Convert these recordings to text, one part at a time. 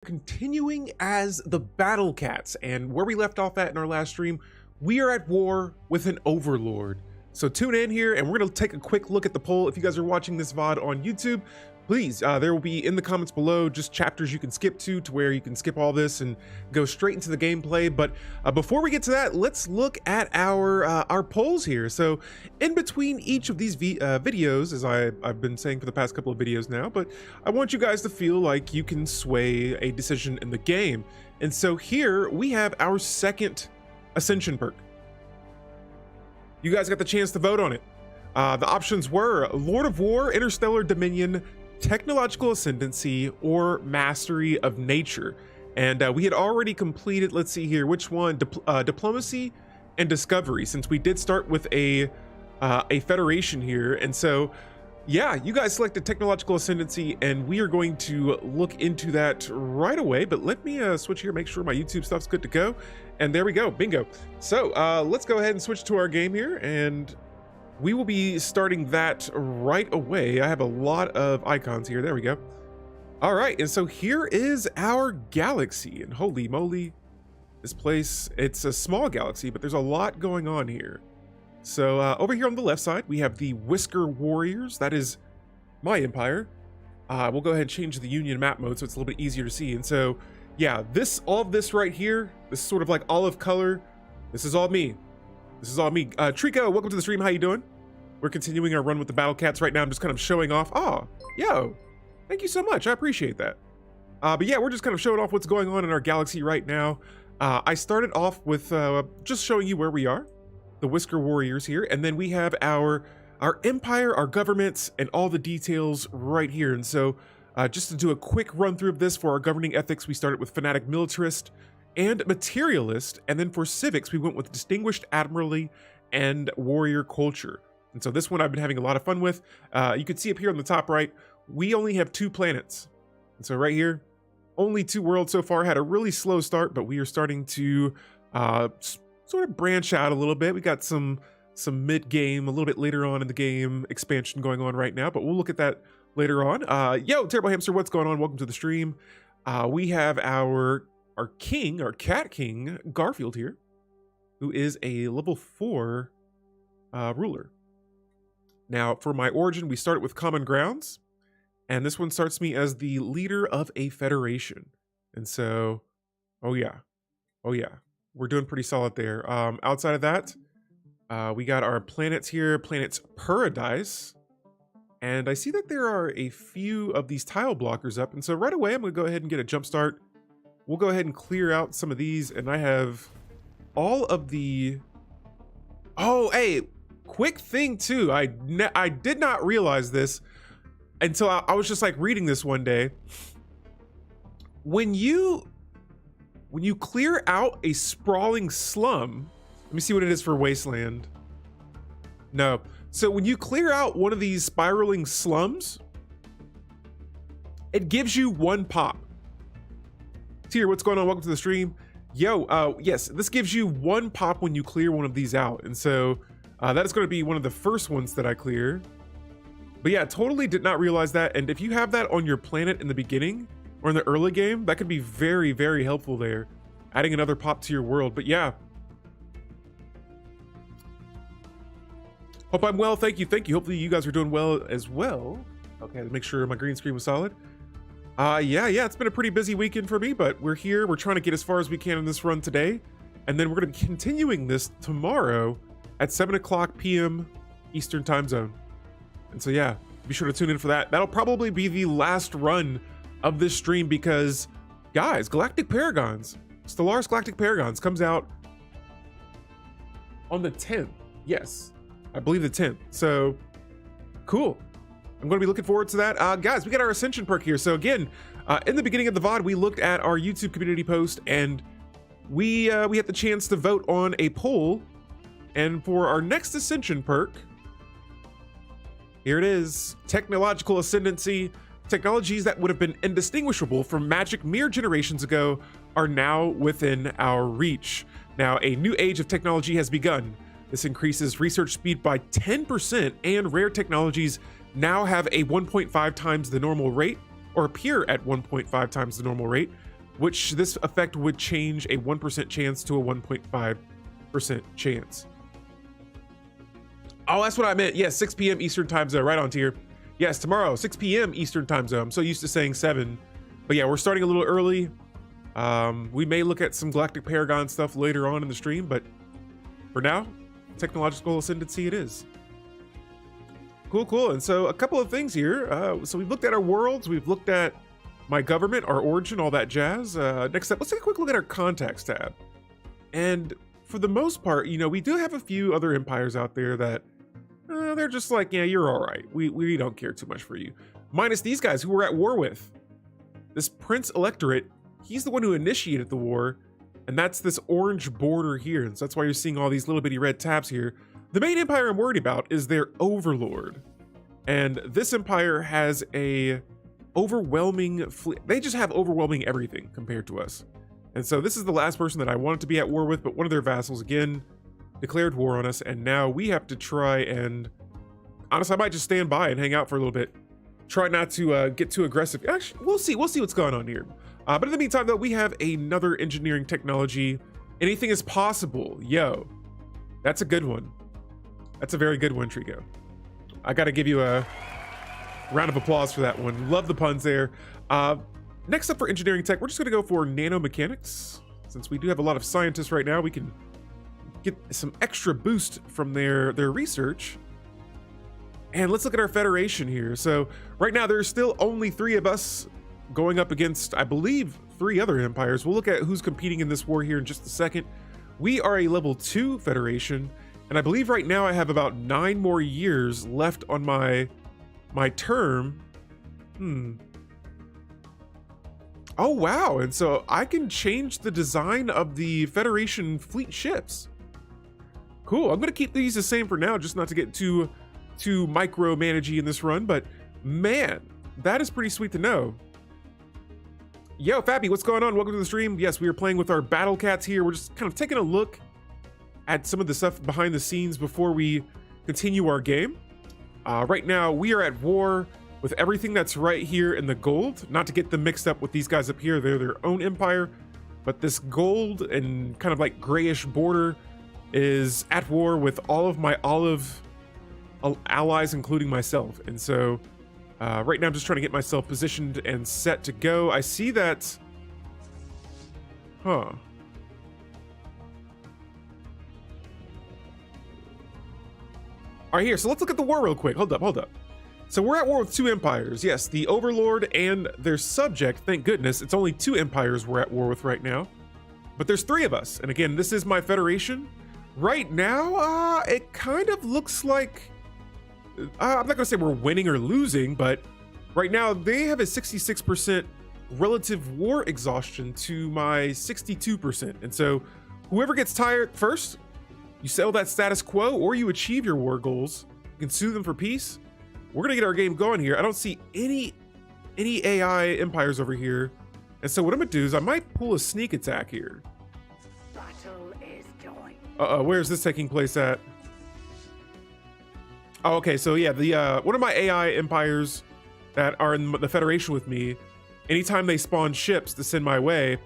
Continuing as the Battle Cats, and where we left off at in our last stream, we are at war with an overlord. So tune in here and we're going to take a quick look at the poll. If you guys are watching this VOD on YouTube, please, there will be in the comments below just chapters you can skip to where you can skip all this and go straight into the gameplay. But before we get to that, let's look at our polls here. So in between each of these videos, as I've been saying for the past couple of videos now, but I want you guys to feel like you can sway a decision in the game. And so here we have our second Ascension perk. You guys got the chance to vote on it. The options were Lord of War, Interstellar Dominion, Technological Ascendancy, or Mastery of Nature. And we had already completed, let's see here, which one? Diplomacy and Discovery, since we did start with a Federation here. And so, yeah, you guys selected Technological Ascendancy, and we are going to look into that right away. But let me switch here, make sure my YouTube stuff's good to go. And there we go, bingo. So let's go ahead and switch to our game here, and we will be starting that right away. I have a lot of icons here. There we go. All right, and so here is our galaxy, and holy moly, this place, it's a small galaxy, but there's a lot going on here. So over here on the left side, we have the Whisker Warriors. That is my empire. We'll go ahead and change the Union map mode so it's a little bit easier to see. And so, yeah, all of this right here, this sort of like olive color, this is all me. This is all me. Trico, welcome to the stream. How you doing? We're continuing our run with the Battle Cats right now. I'm just kind of showing off. Oh, yo, thank you so much. I appreciate that. But yeah, we're just kind of showing off what's going on in our galaxy right now. I started off with just showing you where we are, the Whisker Warriors here, and then we have our empire, our governments, and all the details right here. And so just to do a quick run through of this, for our governing ethics, we started with Fanatic Militarist and Materialist, and then for civics, we went with Distinguished Admiralty and Warrior Culture. And so this one I've been having a lot of fun with. You can see up here on the top right, we only have 2 planets. And so right here, only 2 worlds so far. Had a really slow start, but we are starting to sort of branch out a little bit. We got some mid-game, a little bit later on in the game expansion going on right now, but we'll look at that later on. Yo, Terrible Hamster, what's going on? Welcome to the stream. We have our king, our cat king, Garfield here, who is a level 4 ruler. Now, for my origin, we started with Common Grounds, and this one starts me as the leader of a federation. And so, oh yeah, we're doing pretty solid there. Outside of that, we got our planets here, Planets Paradise, and I see that there are a few of these tile blockers up, and so right away, I'm gonna go ahead and get a jump start. We'll go ahead and clear out some of these, and I have all of the, oh, hey, quick thing too, I did not realize this until I was just like reading this one day. When you clear out a sprawling slum, let me see what it is for Wasteland. No, so when you clear out one of these spiraling slums, it gives you 1 pop. Tier, what's going on? Welcome to the stream. Yo, yes, this gives you 1 pop when you clear one of these out, and so that is going to be one of the first ones that I clear. But yeah, totally did not realize that. And if you have that on your planet in the beginning or in the early game, that could be very, very helpful there, adding another pop to your world. But yeah, hope I'm well. Thank you. Hopefully you guys are doing well as well. Okay, to make sure my green screen was solid. Yeah, it's been a pretty busy weekend for me, but we're here. We're trying to get as far as we can in this run today, and then we're going to be continuing this tomorrow at 7 o'clock p.m. Eastern time zone. And so yeah, be sure to tune in for that. That'll probably be the last run of this stream because, guys, Galactic Paragons, Stellaris Galactic Paragons comes out on the 10th. Yes, I believe the 10th. So cool. I'm going to be looking forward to that. Guys, we got our Ascension perk here. So again, in the beginning of the VOD, we looked at our YouTube community post, and we had the chance to vote on a poll. And for our next Ascension perk, here it is, Technological Ascendancy. Technologies that would have been indistinguishable from magic mere generations ago are now within our reach. Now, a new age of technology has begun. This increases research speed by 10%, and rare technologies now have a 1.5 times the normal rate, or appear at 1.5 times the normal rate. which this effect would change a 1% chance to a 1.5% chance. Oh, that's what I meant. Yes, 6 p.m. Eastern time zone, right on tier. Yes, tomorrow, 6 p.m. Eastern time zone. I'm so used to saying 7. But yeah, we're starting a little early. We may look at some Galactic Paragon stuff later on in the stream, but for now, technological ascendancy it is. Cool, cool. And so a couple of things here. So we've looked at our worlds, we've looked at my government, our origin, all that jazz. Next up, let's take a quick look at our contacts tab. And for the most part, you know, we do have a few other empires out there that they're just like, yeah, you're all right. We don't care too much for you. Minus these guys who we're at war with. This Prince Electorate, he's the one who initiated the war, and that's this orange border here. And so that's why you're seeing all these little bitty red tabs here. The main empire I'm worried about is their overlord. And this empire has a overwhelming fleet. They just have overwhelming everything compared to us. And so this is the last person that I wanted to be at war with, but one of their vassals again declared war on us, and now we have to try and, honestly, I might just stand by and hang out for a little bit. Try not to get too aggressive. Actually, we'll see what's going on here. But in the meantime, though, we have another engineering technology. Anything is possible. Yo, that's a good one. That's a very good one, Trigo. I got to give you a round of applause for that one. Love the puns there. Next up for engineering tech, we're just going to go for nanomechanics. Since we do have a lot of scientists right now, we can get some extra boost from their research. And let's look at our federation here. So right now there's still only 3 of us going up against, I believe, 3 other empires. We'll look at who's competing in this war here in just a second. We are a level 2 federation, and I believe right now I have about 9 more years left on my term. Oh wow, and so I can change the design of the Federation fleet ships. Cool, I'm gonna keep these the same for now, just not to get too micromanagey in this run, but man, that is pretty sweet to know. Yo, Fabby, what's going on? Welcome to the stream. Yes, we are playing with our battle cats here. We're just kind of taking a look at some of the stuff behind the scenes before we continue our game. Right now, we are at war with everything that's right here in the gold. Not to get them mixed up with these guys up here. They're their own empire. But this gold and kind of like grayish border is at war with all of my olive allies, including myself. And so right now I'm just trying to get myself positioned and set to go. I see that, all right, here, so let's look at the war real quick. Hold up. So we're at war with 2 empires. Yes, the Overlord and their subject. Thank goodness, it's only 2 empires we're at war with right now. But there's 3 of us. And again, this is my federation. Right now, it kind of looks like, I'm not gonna say we're winning or losing, but right now they have a 66% relative war exhaustion to my 62%. And so whoever gets tired first, you settle that status quo or you achieve your war goals, you can sue them for peace. We're gonna get our game going here. I don't see any AI empires over here. And so what I'm gonna do is I might pull a sneak attack here. Battle is going. Where's this taking place at? Oh, okay, so yeah, the one of my AI empires that are in the Federation with me, anytime they spawn ships to send my way,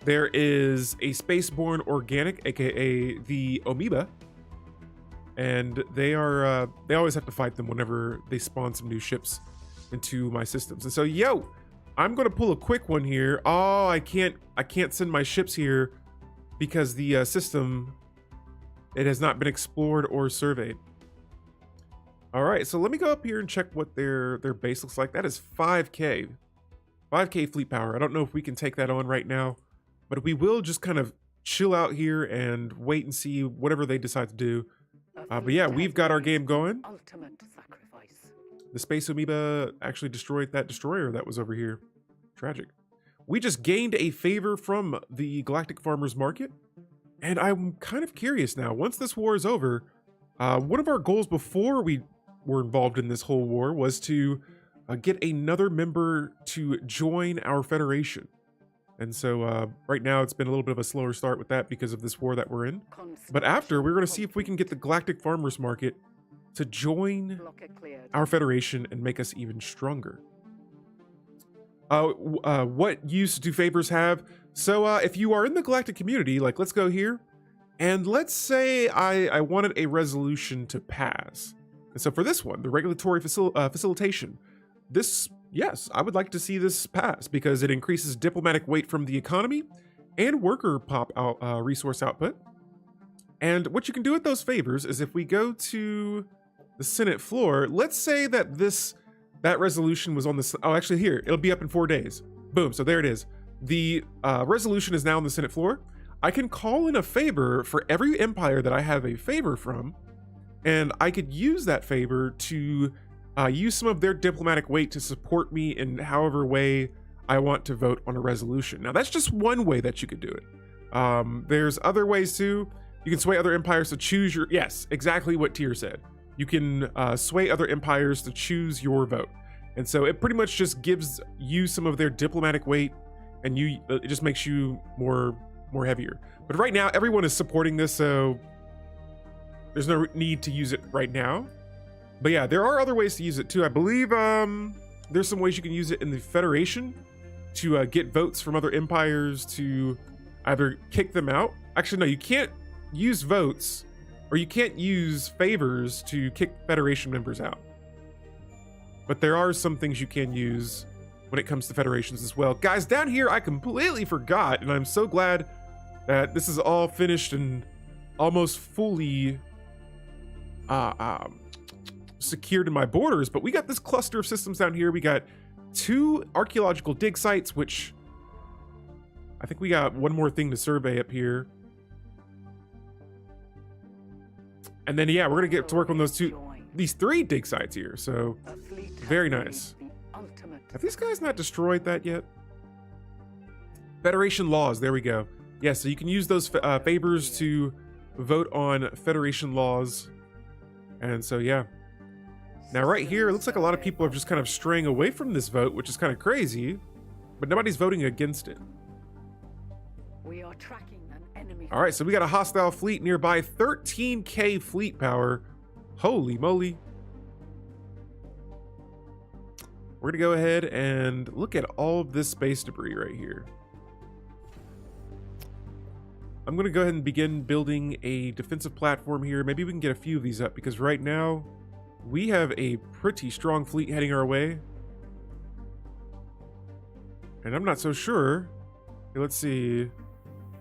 there is a spaceborne organic, aka the Amoeba, and they always have to fight them whenever they spawn some new ships into my systems. And so, yo, I'm gonna pull a quick one here. Oh, I can't send my ships here because the system, it has not been explored or surveyed. All right, so let me go up here and check what their base looks like. That is 5K fleet power. I don't know if we can take that on right now, but we will just kind of chill out here and wait and see whatever they decide to do. But yeah, we've got our game going. Ultimate sacrifice. The space amoeba actually destroyed that destroyer that was over here. Tragic. We just gained a favor from the Galactic Farmers Market, and I'm kind of curious now. Once this war is over, one of our goals before we were involved in this whole war was to get another member to join our federation. And so right now it's been a little bit of a slower start with that because of this war that we're in. But after, we're going to see if we can get the Galactic Farmers Market to join our federation and make us even stronger. What use do favors have? So if you are in the galactic community, like let's go here, and let's say I wanted a resolution to pass. And so for this one, the regulatory facilitation, this, yes, I would like to see this pass because it increases diplomatic weight from the economy and worker resource output. And what you can do with those favors is if we go to the Senate floor, let's say that that resolution was on the, oh, actually here, it'll be up in 4 days. Boom, so there it is. The resolution is now on the Senate floor. I can call in a favor for every empire that I have a favor from, and I could use that favor to use some of their diplomatic weight to support me in however way I want to vote on a resolution. Now, that's just one way that you could do it. There's other ways too. You can sway other empires to choose your, yes, exactly what Tyr said. You can sway other empires to choose your vote. And so it pretty much just gives you some of their diplomatic weight, and it just makes you more heavier. But right now, everyone is supporting this, so there's no need to use it right now. But yeah, there are other ways to use it too. I believe there's some ways you can use it in the Federation to get votes from other empires to either kick them out. Actually, no, you can't use votes, or you can't use favors to kick Federation members out. But there are some things you can use when it comes to federations as well. Guys, down here, I completely forgot, and I'm so glad that this is all finished and almost fully secured in my borders. But we got this cluster of systems down here. We got 2 archaeological dig sites, which I think we got one more thing to survey up here. And then, yeah, we're gonna get to work on these 3 dig sites here. So very nice. Have these guys not destroyed that yet? Federation laws, there we go. Yeah, so you can use those favors to vote on Federation laws. And so, yeah. Now right here, it looks like a lot of people are just kind of straying away from this vote, which is kind of crazy, but nobody's voting against it. We are tracking an enemy. All right, so we got a hostile fleet nearby, 13K fleet power. Holy moly. We're gonna go ahead and look at all of this space debris right here. I'm gonna go ahead and begin building a defensive platform here. Maybe we can get a few of these up because right now we have a pretty strong fleet heading our way. And I'm not so sure. Okay, let's see.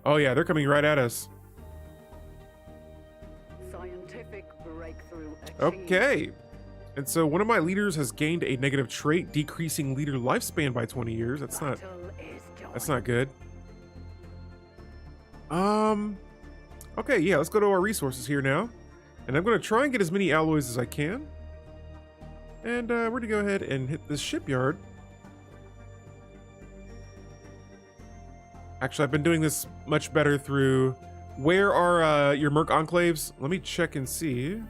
Oh yeah, they're coming right at us. Scientific breakthrough achieved. Okay. And so one of my leaders has gained a negative trait, decreasing leader lifespan by 20 years. That's not good. Okay, yeah, let's go to our resources here now. And I'm going to try and get as many alloys as I can. And we're going to go ahead and hit this shipyard. Actually, I've been doing this much better through... Where are your Merc Enclaves? Let me check and see.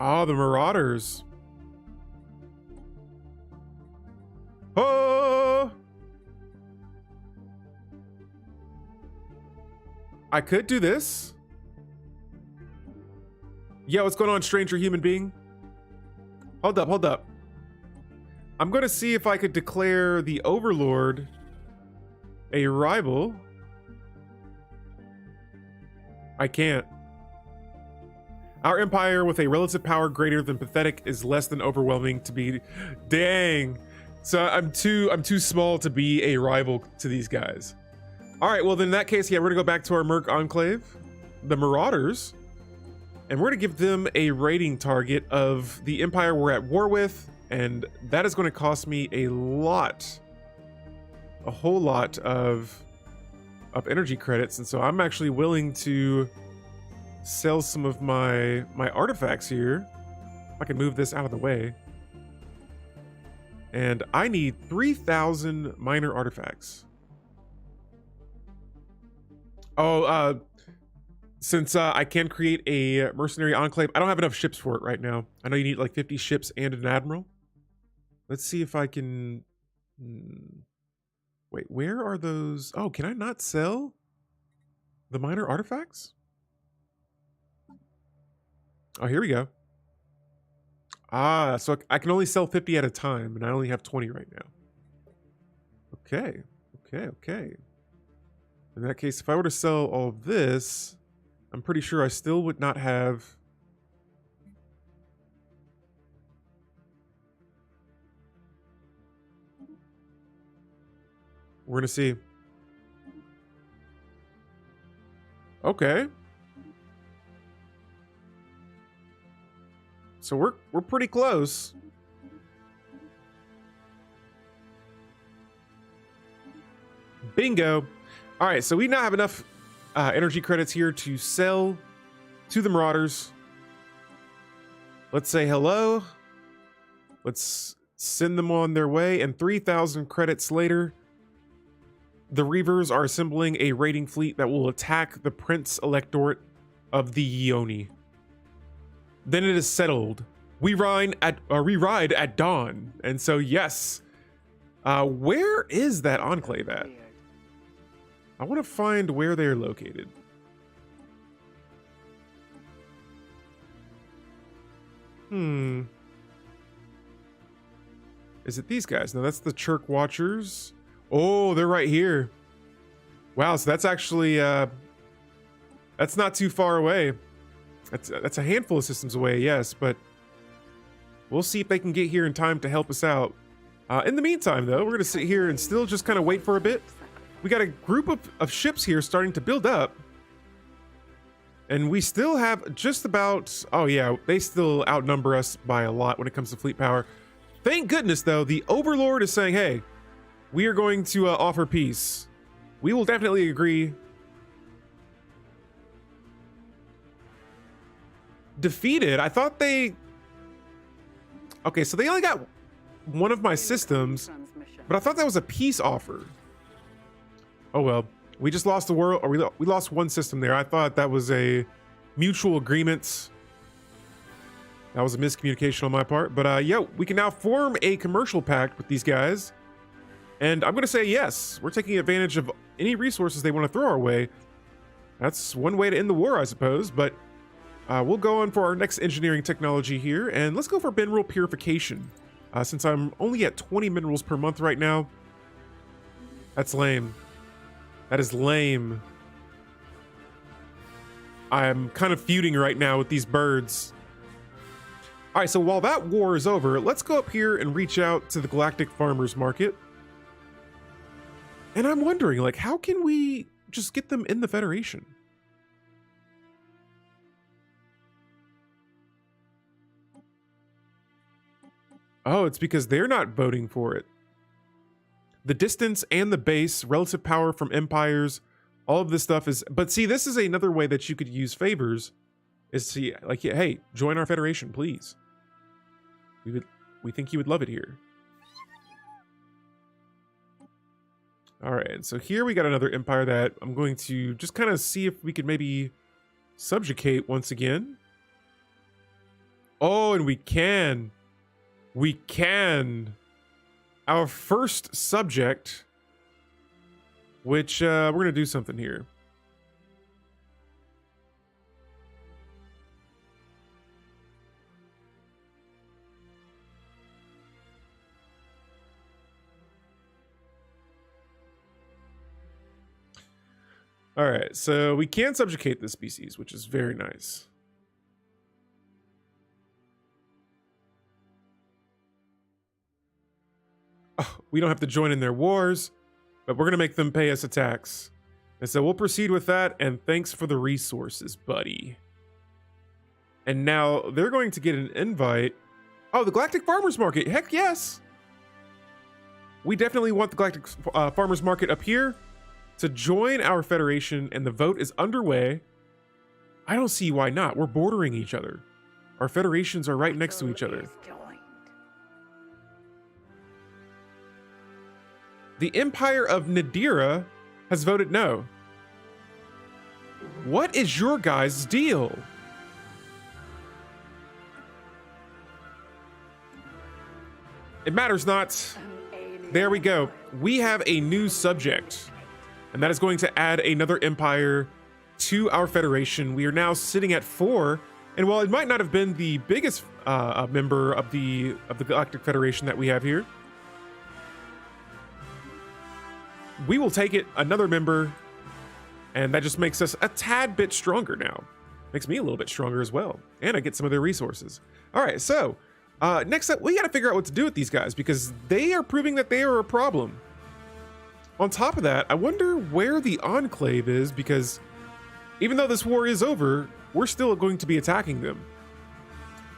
Oh, the Marauders. Oh! I could do this. Yeah, what's going on, stranger human being? Hold up, hold up. I'm going to see if I could declare the Overlord a rival. I can't. Our empire with a relative power greater than pathetic is less than overwhelming to be. Dang. So I'm too small to be a rival to these guys. All right, well then in that case, yeah, we're gonna go back to our Merc Enclave, the Marauders, and we're gonna give them a rating target of the empire we're at war with, and that is gonna cost me a whole lot of energy credits, and so I'm actually willing to sell some of my artifacts here. If I can move this out of the way. And I need 3,000 minor artifacts. Oh, since I can create a mercenary enclave, I don't have enough ships for it right now. I know you need like 50 ships and an admiral. Let's see if I can... Wait, where are those? Oh, can I not sell the minor artifacts? Oh, here we go. Ah, so I can only sell 50 at a time, and I only have 20 right now. Okay, okay. In that case, if I were to sell all of this, I'm pretty sure I still would not have... We're gonna see. Okay. So we're pretty close. Bingo. All right, so we now have enough energy credits here to sell to the Marauders. Let's say hello. Let's send them on their way. And 3,000 credits later, the Reavers are assembling a raiding fleet that will attack the Prince Electorate of the Ioni. Then it is settled. We ride at dawn. And so, yes. Where is that enclave at? I want to find where they're located. Is it these guys? No, that's the Chirk Watchers. Oh, they're right here. Wow, so that's actually that's not too far away. That's a handful of systems away, yes, but we'll see if they can get here in time to help us out. In the meantime, though, we're gonna sit here and still just kind of wait for a bit. We got a group of ships here starting to build up. And we still have just about... Oh, yeah, they still outnumber us by a lot when it comes to fleet power. Thank goodness, though, the Overlord is saying, hey, we are going to offer peace. We will definitely agree. Defeated? I thought they... Okay, so they only got one of my systems, but I thought that was a peace offer. Oh well, we just lost the world, or we lost one system there. I thought that was a mutual agreement. That was a miscommunication on my part, but yeah, we can now form a commercial pact with these guys. And I'm gonna say yes, we're taking advantage of any resources they want to throw our way. That's one way to end the war, I suppose, but we'll go on for our next engineering technology here, and let's go for mineral purification. Since I'm only at 20 minerals per month right now, that's lame. That is lame. I'm kind of feuding right now with these birds. All right, so while that war is over, let's go up here and reach out to the Galactic Farmers Market. And I'm wondering, like, how can we just get them in the Federation? Oh, it's because they're not voting for it. The distance and the base, relative power from empires, all of this stuff is... But see, this is another way that you could use favors, is to see, like, hey, join our Federation, please. We think you would love it here. All right, so here we got another empire that I'm going to just kind of see if we could maybe subjugate once again. Oh, and we can. We can. Our first subject, which we're going to do something here. All right, so we can subjugate this species, which is very nice. Oh, we don't have to join in their wars, but we're going to make them pay us a tax. And so we'll proceed with that, and thanks for the resources, buddy. And now they're going to get an invite. Oh, the Galactic Farmers Market. Heck yes. We definitely want the Galactic Farmers Market up here to join our Federation, and the vote is underway. I don't see why not. We're bordering each other. Our federations are right next to each other. The Empire of Nadira has voted no. What is your guys' deal? It matters not. There we go. We have a new subject, and that is going to add another empire to our federation. We are now sitting at 4, and while it might not have been the biggest a member of the Galactic Federation that we have here. We will take it, another member, and that just makes us a tad bit stronger now. Makes me a little bit stronger as well, and I get some of their resources. All right, so next up, we got to figure out what to do with these guys because they are proving that they are a problem. On top of that, I wonder where the Enclave is because even though this war is over, we're still going to be attacking them.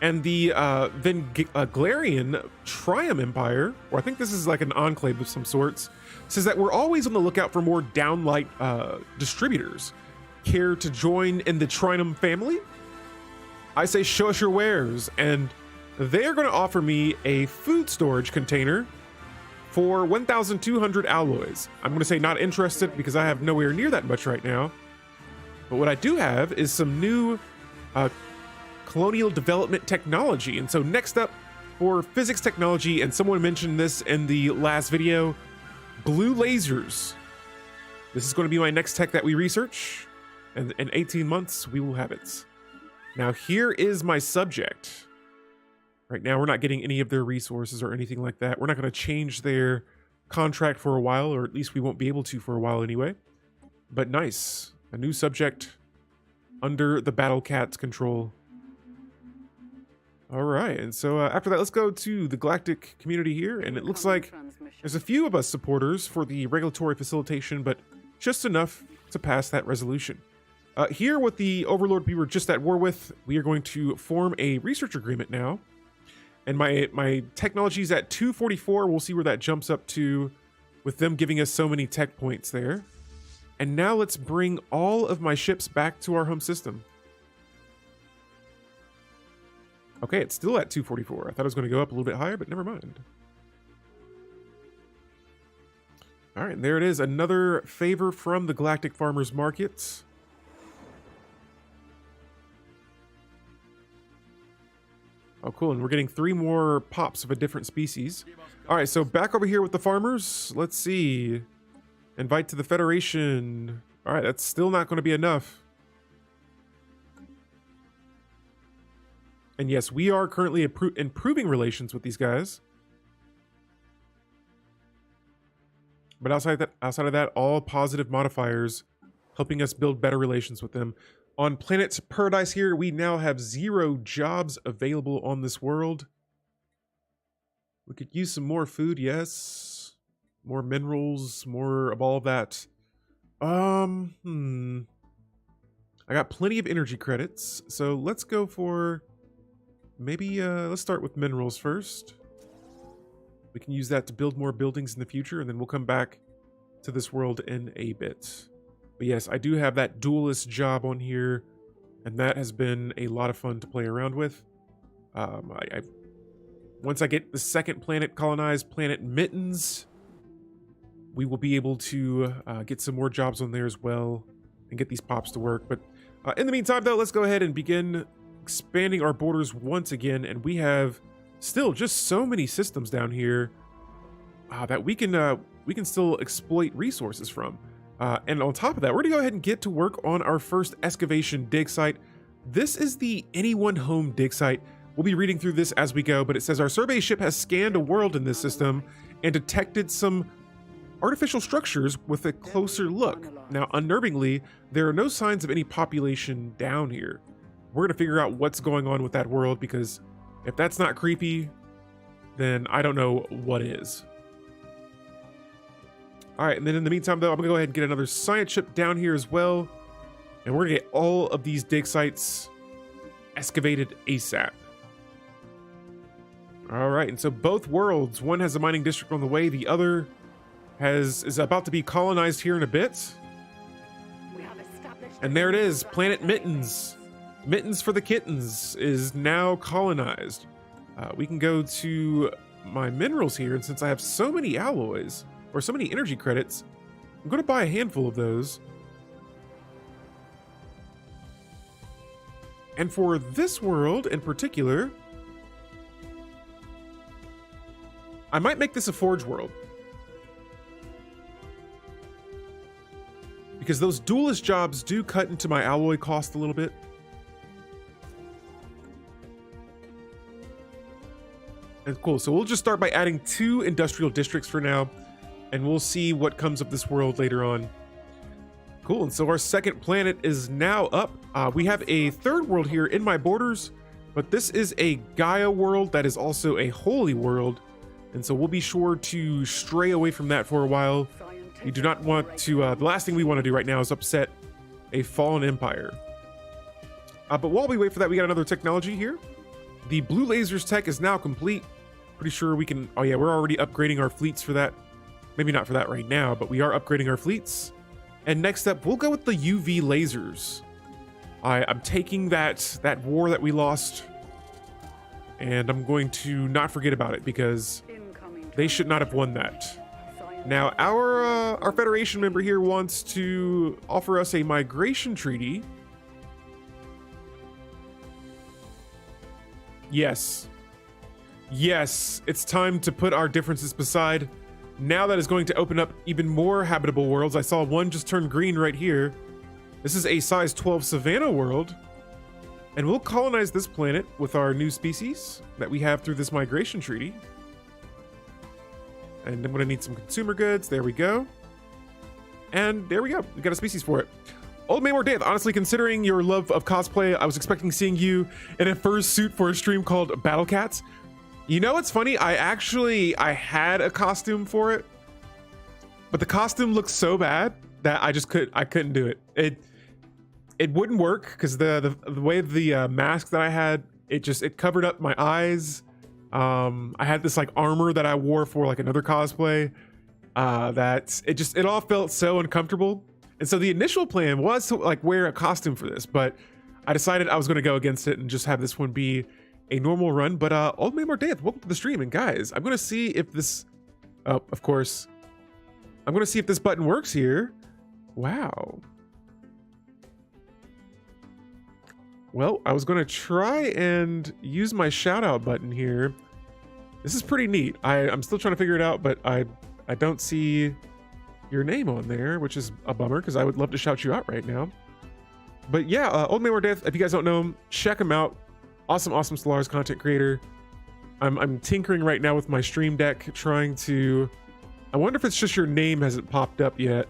And the Venglarian Triumph Empire, or I think this is like an enclave of some sorts, says that we're always on the lookout for more downlight distributors. Care to join in the Triumph family? I say show us your wares, and they are going to offer me a food storage container for 1,200 alloys. I'm going to say not interested because I have nowhere near that much right now. But what I do have is some new colonial development technology. And so next up for physics technology, and someone mentioned this in the last video, blue lasers. This is going to be my next tech that we research, and in 18 months we will have it. Now here is my subject. Right now we're not getting any of their resources or anything like that. We're not going to change their contract for a while, or at least we won't be able to for a while anyway. But nice, a new subject under the Battle Cat's control. All right, and so after that, let's go to the galactic community here, and it looks like there's a few of us supporters for the regulatory facilitation, but just enough to pass that resolution. Here with the Overlord we were just at war with, we are going to form a research agreement now, and my technology's at 244. We'll see where that jumps up to with them giving us so many tech points there. And now let's bring all of my ships back to our home system. Okay, it's still at 244. I thought it was going to go up a little bit higher, but never mind. All right, and there it is. Another favor from the Galactic Farmers Market. Oh, cool. And we're getting 3 more pops of a different species. All right, so back over here with the farmers. Let's see. Invite to the Federation. All right, that's still not going to be enough. And yes, we are currently improving relations with these guys. But outside of that, all positive modifiers helping us build better relations with them. On Planet Paradise here, we now have 0 jobs available on this world. We could use some more food, yes. More minerals, more of all of that. I got plenty of energy credits, so let's go for maybe let's start with minerals first. We can use that to build more buildings in the future, and then we'll come back to this world in a bit. But yes, I do have that duelist job on here, and that has been a lot of fun to play around with. Once I get the second planet colonized, Planet Mittens, we will be able to get some more jobs on there as well and get these pops to work. But in the meantime, though, let's go ahead and begin expanding our borders once again. And we have still just so many systems down here that we can still exploit resources from. And on top of that, we're gonna go ahead and get to work on our first excavation dig site. This is the Anyone Home dig site. We'll be reading through this as we go, but it says our survey ship has scanned a world in this system and detected some artificial structures with a closer look. Now, unnervingly, there are no signs of any population down here. We're gonna figure out what's going on with that world, because if that's not creepy, then I don't know what is. All right, and then in the meantime, though, I'm gonna go ahead and get another science ship down here as well. And we're gonna get all of these dig sites excavated ASAP. All right, and so both worlds, one has a mining district on the way, the other is about to be colonized here in a bit. And there it is, Planet Mittens. Mittens for the Kittens is now colonized. We can go to my minerals here, and since I have so many alloys, or so many energy credits, I'm going to buy a handful of those. And for this world in particular, I might make this a forge world. Because those duelist jobs do cut into my alloy cost a little bit. And cool, so we'll just start by adding 2 industrial districts for now, and we'll see what comes of this world later on. Cool, and so our second planet is now up. We have a third world here in my borders, but this is a Gaia world that is also a holy world, and so we'll be sure to stray away from that for a while. We do not want to, the last thing we want to do right now is upset a fallen empire. But while we wait for that, we got another technology here. The blue lasers tech is now complete. Pretty sure we can, oh yeah, we're already upgrading our fleets for that. Maybe not for that right now, but we are upgrading our fleets. And next up, we'll go with the UV lasers. I'm taking that war that we lost, and I'm going to not forget about it because they should not have won that. Now, our Federation member here wants to offer us a migration treaty. Yes. Yes, it's time to put our differences beside. Now that is going to open up even more habitable worlds. I saw one just turn green right here. This is a size 12 Savannah world. And we'll colonize this planet with our new species that we have through this migration treaty. And I'm gonna need some consumer goods. There we go. And there we go. We got a species for it. Old Man More Death, honestly, considering your love of cosplay, I was expecting seeing you in a fur suit for a stream called Battle Cats. You know what's funny? I had a costume for it, but the costume looked so bad that I couldn't do it. It wouldn't work because the way the mask that I had, it covered up my eyes. I had this like armor that I wore for like another cosplay. It all felt so uncomfortable. And so the initial plan was to like wear a costume for this, but I decided I was going to go against it and just have this one be a normal run. But Old Man More Death, welcome to the stream. And guys, I'm going to see if this, oh, of course, I'm going to see if this button works here. Wow. Well, I was going to try and use my shout out button here. This is pretty neat. I'm still trying to figure it out, but I don't see your name on there, which is a bummer because I would love to shout you out right now. But yeah, Old Man More Death, if you guys don't know him, check him out. Awesome Stellaris content creator. I'm tinkering right now with my stream deck, trying to, I wonder if it's just your name hasn't popped up yet.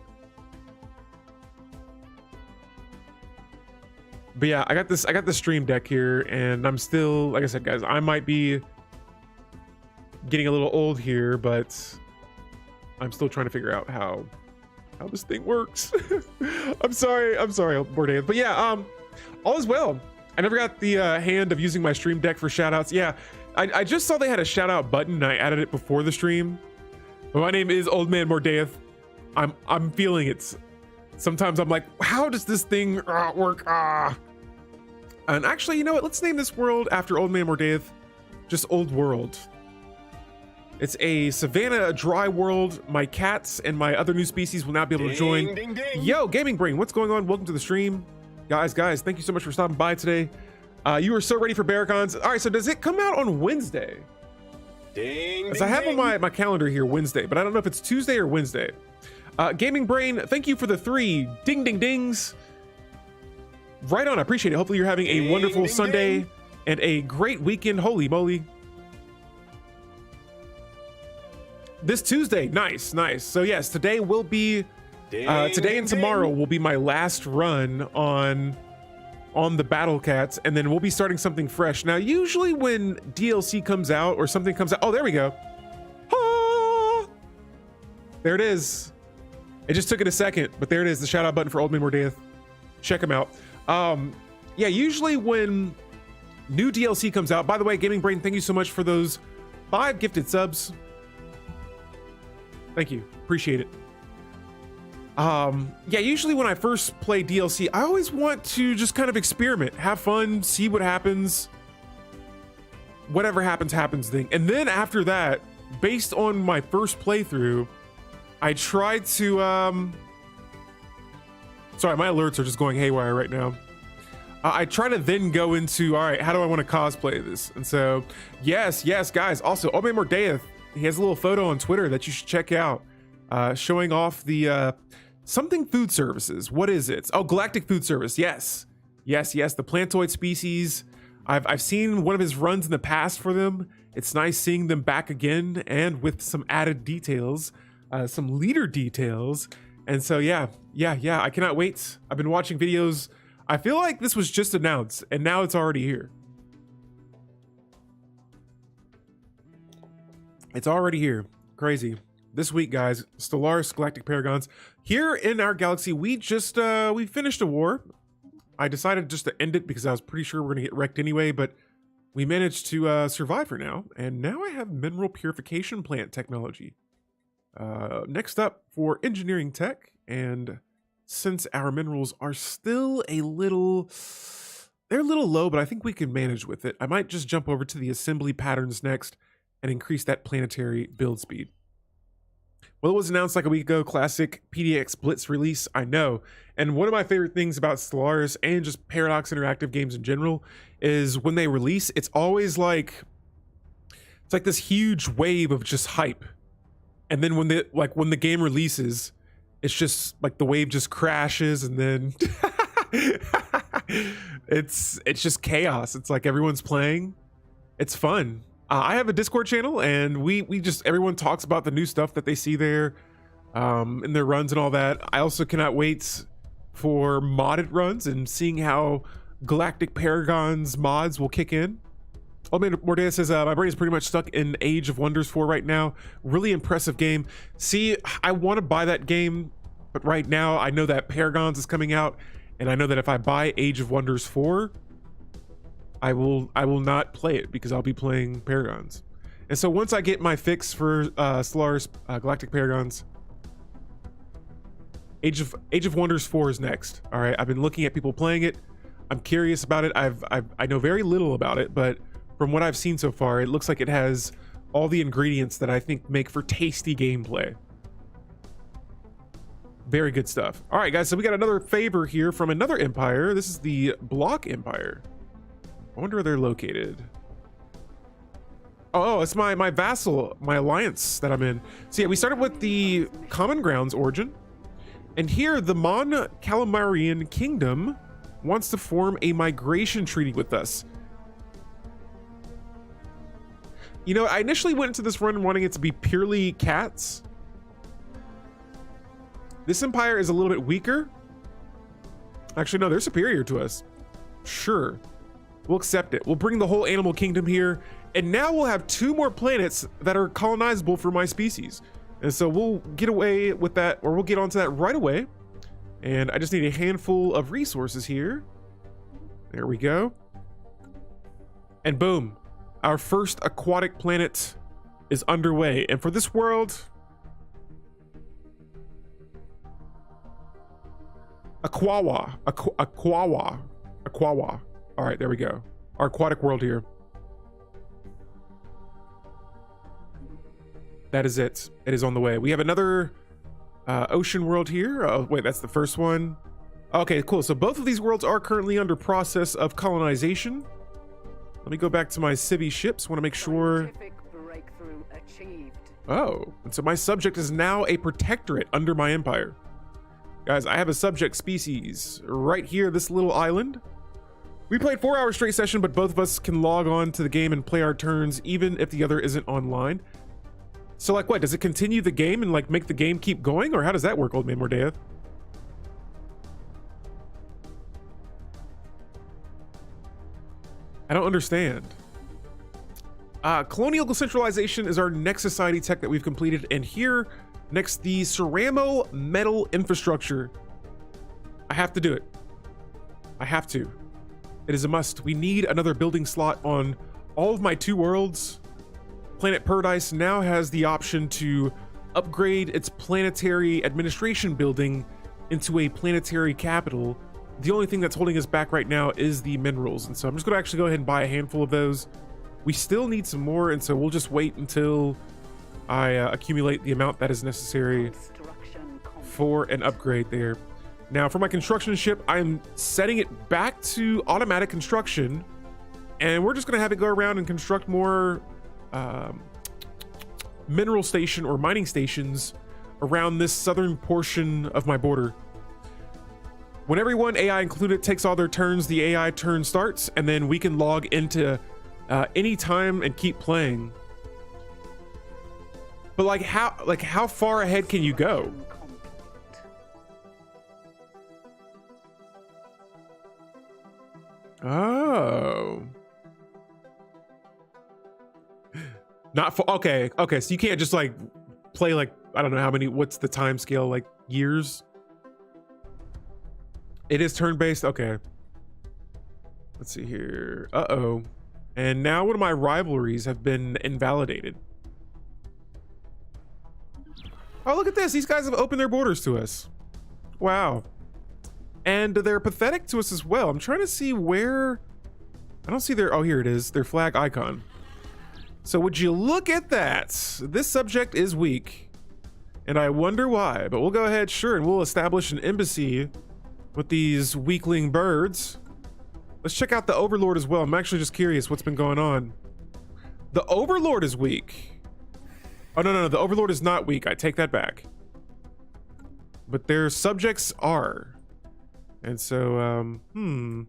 But yeah, I got this stream deck here, and I'm still, like I said, guys, I might be getting a little old here, but I'm still trying to figure out how this thing works. I'm sorry, Bordeaux. But yeah, all is well. I never got the hand of using my stream deck for shoutouts. Yeah, I just saw they had a shout out button, and I added it before the stream. But my name is Old Man More Death. I'm feeling it. Sometimes I'm like, how does this thing work? And actually, you know what? Let's name this world after Old Man More Death. Just Old World. It's a Savannah dry world. My cats and my other new species will now be able to join. Ding, ding. Yo, Gaming Brain, what's going on? Welcome to the stream. Guys, thank you so much for stopping by today. You are so ready for Barracons. All right, so does it come out on Wednesday? Ding, As I have on my calendar here Wednesday, but I don't know if it's Tuesday or Wednesday. Gaming Brain, thank you for the 3 ding-dings. Right on, I appreciate it. Hopefully you're having a wonderful Sunday and a great weekend. Holy moly. This Tuesday, nice. So yes, today will be, today and tomorrow will be my last run on the Battle Cats, and then we'll be starting something fresh. Now, usually when DLC comes out or something comes out, oh, there we go. Ah! There it is. It just took it a second, but there it is, the shout out button for Old Man More Death. Check him out. Yeah, usually when new DLC comes out, by the way, Gaming Brain, thank you so much for those 5 gifted subs. Thank you, appreciate it. Yeah, usually when I first play DLC, I always want to just kind of experiment, have fun, see what happens. Whatever happens thing. And then after that, based on my first playthrough, I tried to, sorry, my alerts are just going haywire right now. I try to then go into, all right, how do I want to cosplay this? And so, yes, guys. Also, Old Man More Death, he has a little photo on Twitter that you should check out, showing off the something food services. What is it? Oh, Galactic Food Service. Yes, the plantoid species. I've seen one of his runs in the past for them, It's nice seeing them back again and with some added details, some leader details. And so, yeah, I cannot wait. I've been watching videos. I feel like this was just announced and now it's already here. It's already here. Crazy. This week, guys, Stellaris Galactic Paragons. Here in our galaxy, we just, we finished a war. I decided just to end it because I was pretty sure we're gonna get wrecked anyway, but we managed to survive for now. And now I have mineral purification plant technology. Next up for engineering tech. And since our minerals are still they're a little low, but I think we can manage with it. I might just jump over to the assembly patterns next and increase that planetary build speed. Well, it was announced like a week ago, classic PDX Blitz release, I know. And one of my favorite things about Stellaris and just Paradox Interactive games in general is when they release, it's always like, it's like this huge wave of just hype. And then when the game releases, it's just like the wave just crashes and then it's just chaos. It's like everyone's playing. It's fun. I have a Discord channel and we just, everyone talks about the new stuff that they see there in their runs and all that. I also cannot wait for modded runs and seeing how Galactic Paragons mods will kick in. Oh man, Mordea says, my brain is pretty much stuck in Age of Wonders 4 right now. Really impressive game. See, I want to buy that game, but right now I know that Paragons is coming out and I know that if I buy Age of Wonders 4, I will not play it because I'll be playing Paragons. And so once I get my fix for Stellaris Galactic Paragons, Age of Wonders 4 is next. All right, I've been looking at people playing it. I'm curious about it. I know very little about it, but from what I've seen so far, it looks like it has all the ingredients that I think make for tasty gameplay. Very good stuff. All right, guys, so we got another favor here from another empire. This is the Block Empire. I wonder where they're located. Oh, it's my vassal, my alliance that I'm in. So yeah, we started with the Common Grounds origin. And here, the Mon Calamarian Kingdom wants to form a migration treaty with us. You know, I initially went into this run wanting it to be purely cats. This empire is a little bit weaker. Actually, no, they're superior to us. Sure. We'll accept it. We'll bring the whole animal kingdom here. And now we'll have 2 more planets that are colonizable for my species. And so we'll get away with that, or we'll get onto that right away. And I just need a handful of resources here. There we go. And boom, our first aquatic planet is underway. And for this world, Aquawa. All right, there we go. Our aquatic world here. That is it. It is on the way. We have another ocean world here. Oh, wait, that's the first one. Okay, cool. So both of these worlds are currently under process of colonization. Let me go back to my civvy ships. Want to make sure. Breakthrough achieved. Oh, and so my subject is now a protectorate under my empire. Guys, I have a subject species right here, this little island. We played 4-hour straight session, but both of us can log on to the game and play our turns even if the other isn't online. So like what, does it continue the game and like make the game keep going, or how does that work, old man Mordea? I don't understand. Colonial centralization is our next society tech that we've completed, and here next, the ceramo metal infrastructure. I have to do it. I have to. It is a must. We need another building slot on all of my 2 worlds. Planet Paradise now has the option to upgrade its planetary administration building into a planetary capital. The only thing that's holding us back right now is the minerals. And so I'm just going to actually go ahead and buy a handful of those. We still need some more, and so we'll just wait until I accumulate the amount that is necessary for an upgrade there. Now for my construction ship, I'm setting it back to automatic construction, and we're just gonna have it go around and construct more mineral station or mining stations around this southern portion of my border. When everyone, AI included, takes all their turns, the AI turn starts, and then we can log into anytime and keep playing. But like how far ahead can you go? Oh. Not for okay, so you can't just like play like I don't know how many, what's the time scale, like years? It is turn-based, okay. Let's see here. Uh-oh. And now one of my rivalries have been invalidated. Oh, look at this. These guys have opened their borders to us. Wow. And they're pathetic to us as well. I'm trying to see where, I don't see their, oh, here it is, their flag icon. So would you look at that? This subject is weak. And I wonder why, but we'll go ahead, sure, and we'll establish an embassy with these weakling birds. Let's check out the Overlord as well. I'm actually just curious what's been going on. The Overlord is weak. Oh, no, the Overlord is not weak. I take that back. But their subjects are. And so, you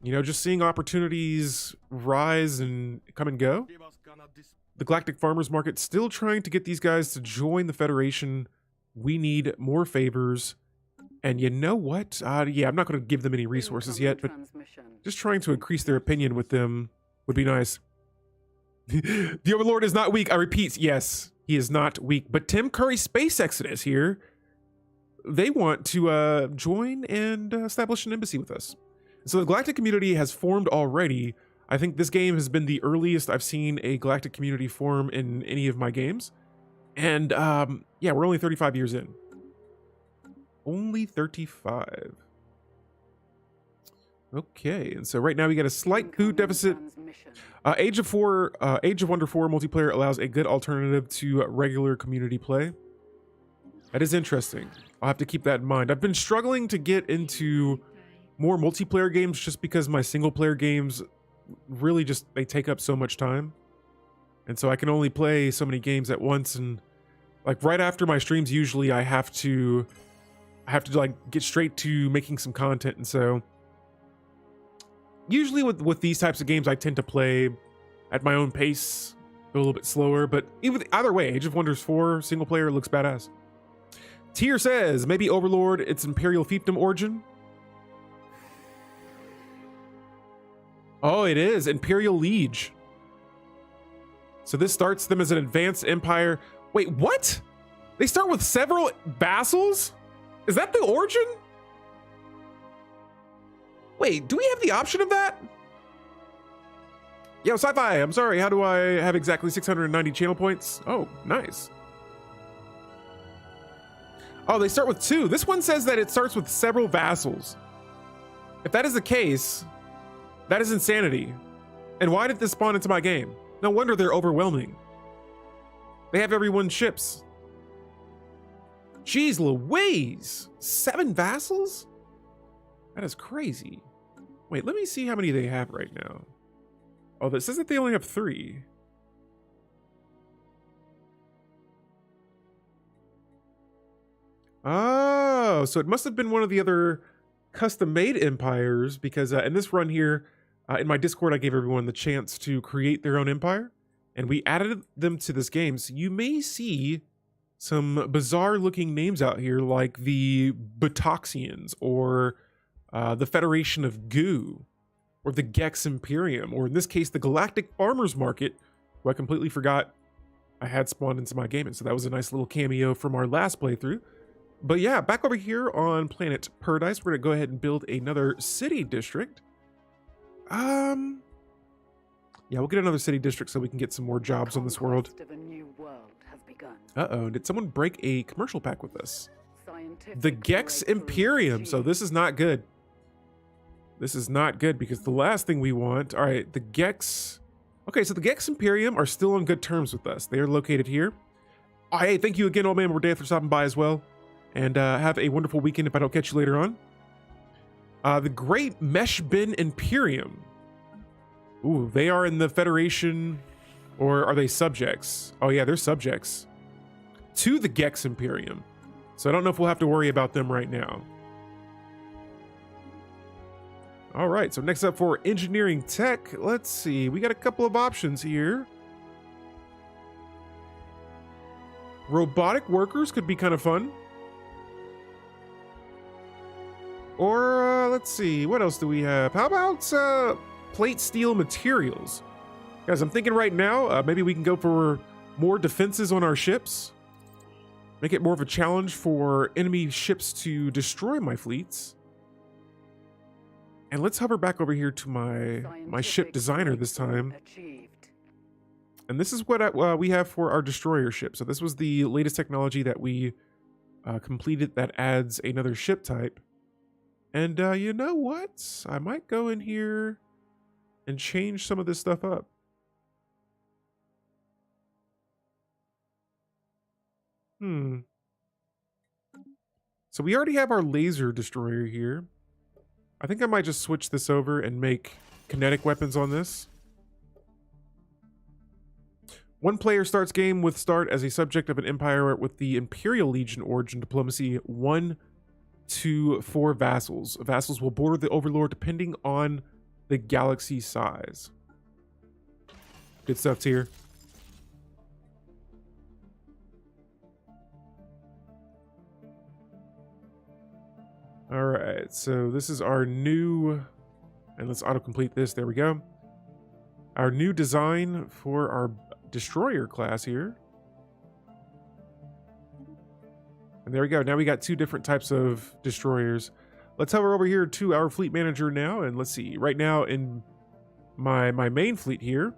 know, just seeing opportunities rise and come and go. The Galactic Farmers Market still trying to get these guys to join the Federation. We need more favors. And you know what? Yeah, I'm not going to give them any resources yet, but just trying to increase their opinion with them would be nice. The Overlord is not weak. I repeat, yes, he is not weak. But Tim Curry Space Exodus here, they want to join and establish an embassy with us. So the Galactic community has formed already. I think this game has been the earliest I've seen a Galactic community form in any of my games. And yeah, we're only 35 years in. Only 35. Okay, and so right now we got a slight food deficit. Age of Wonder 4 multiplayer allows a good alternative to regular community play. That is interesting. I'll have to keep that in mind. I've been struggling to get into more multiplayer games just because my single player games really just, they take up so much time. And so I can only play so many games at once, and like right after my streams usually I have to like get straight to making some content. And so usually with these types of games I tend to play at my own pace, a little bit slower, but either way, Age of Wonders 4 single player looks badass. Tier says maybe Overlord, its Imperial fiefdom origin. Oh, it is Imperial Liege. So this starts them as an advanced empire. Wait, what? They start with several vassals? Is that the origin? Wait, do we have the option of that? Yo, Sci-Fi, I'm sorry, how do I have exactly 690 channel points? Oh, nice. Oh, they start with 2. This one says that it starts with several vassals. If that is the case, that is insanity. And why did this spawn into my game? No wonder they're overwhelming. They have everyone's ships. Jeez Louise! 7 vassals? That is crazy. Wait, let me see how many they have right now. Oh, this says that they only have 3. Oh, so it must have been one of the other custom-made empires, because in this run here, in my Discord, I gave everyone the chance to create their own empire, and we added them to this game. So you may see some bizarre-looking names out here, like the Batoxians, or the Federation of Goo, or the Gex Imperium, or in this case, the Galactic Farmers Market, who I completely forgot I had spawned into my game. And so that was a nice little cameo from our last playthrough. But yeah, back over here on planet Paradise, we're gonna go ahead and build another city district. Yeah, we'll get another city district so we can get some more jobs on this world. Uh-oh, did someone break a commercial pack with us? The Gex Imperium, so this is not good. This is not good, because the last thing we want, all right, the Gex. Okay, so the Gex Imperium are still on good terms with us. They are located here. Oh, hey, thank you again, Old Man Mordea, for stopping by as well. And have a wonderful weekend if I don't catch you later on. The Great Meshbin Imperium. Ooh, they are in the Federation, or are they subjects? Oh yeah, they're subjects to the Gex Imperium. So I don't know if we'll have to worry about them right now. All right, so next up for engineering tech, let's see. We got a couple of options here. Robotic workers could be kind of fun. Or let's see, what else do we have? How about plate steel materials? Guys, I'm thinking right now, maybe we can go for more defenses on our ships. Make it more of a challenge for enemy ships to destroy my fleets. And let's hover back over here to my ship designer this time. And this is what we have for our destroyer ship. So this was the latest technology that we completed that adds another ship type. And you know what? I might go in here and change some of this stuff up. So we already have our laser destroyer here. I think I might just switch this over and make kinetic weapons on this. One player starts game with start as a subject of an empire with the Imperial Legion origin diplomacy 1 to 4 vassals. Vassals will border the Overlord depending on the galaxy size. Good stuff here. All right, so this is our new, and let's autocomplete this. There we go. Our new design for our destroyer class here. And there we go. Now we got 2 different types of destroyers. Let's hover over here to our fleet manager now, and let's see. Right now in my main fleet here,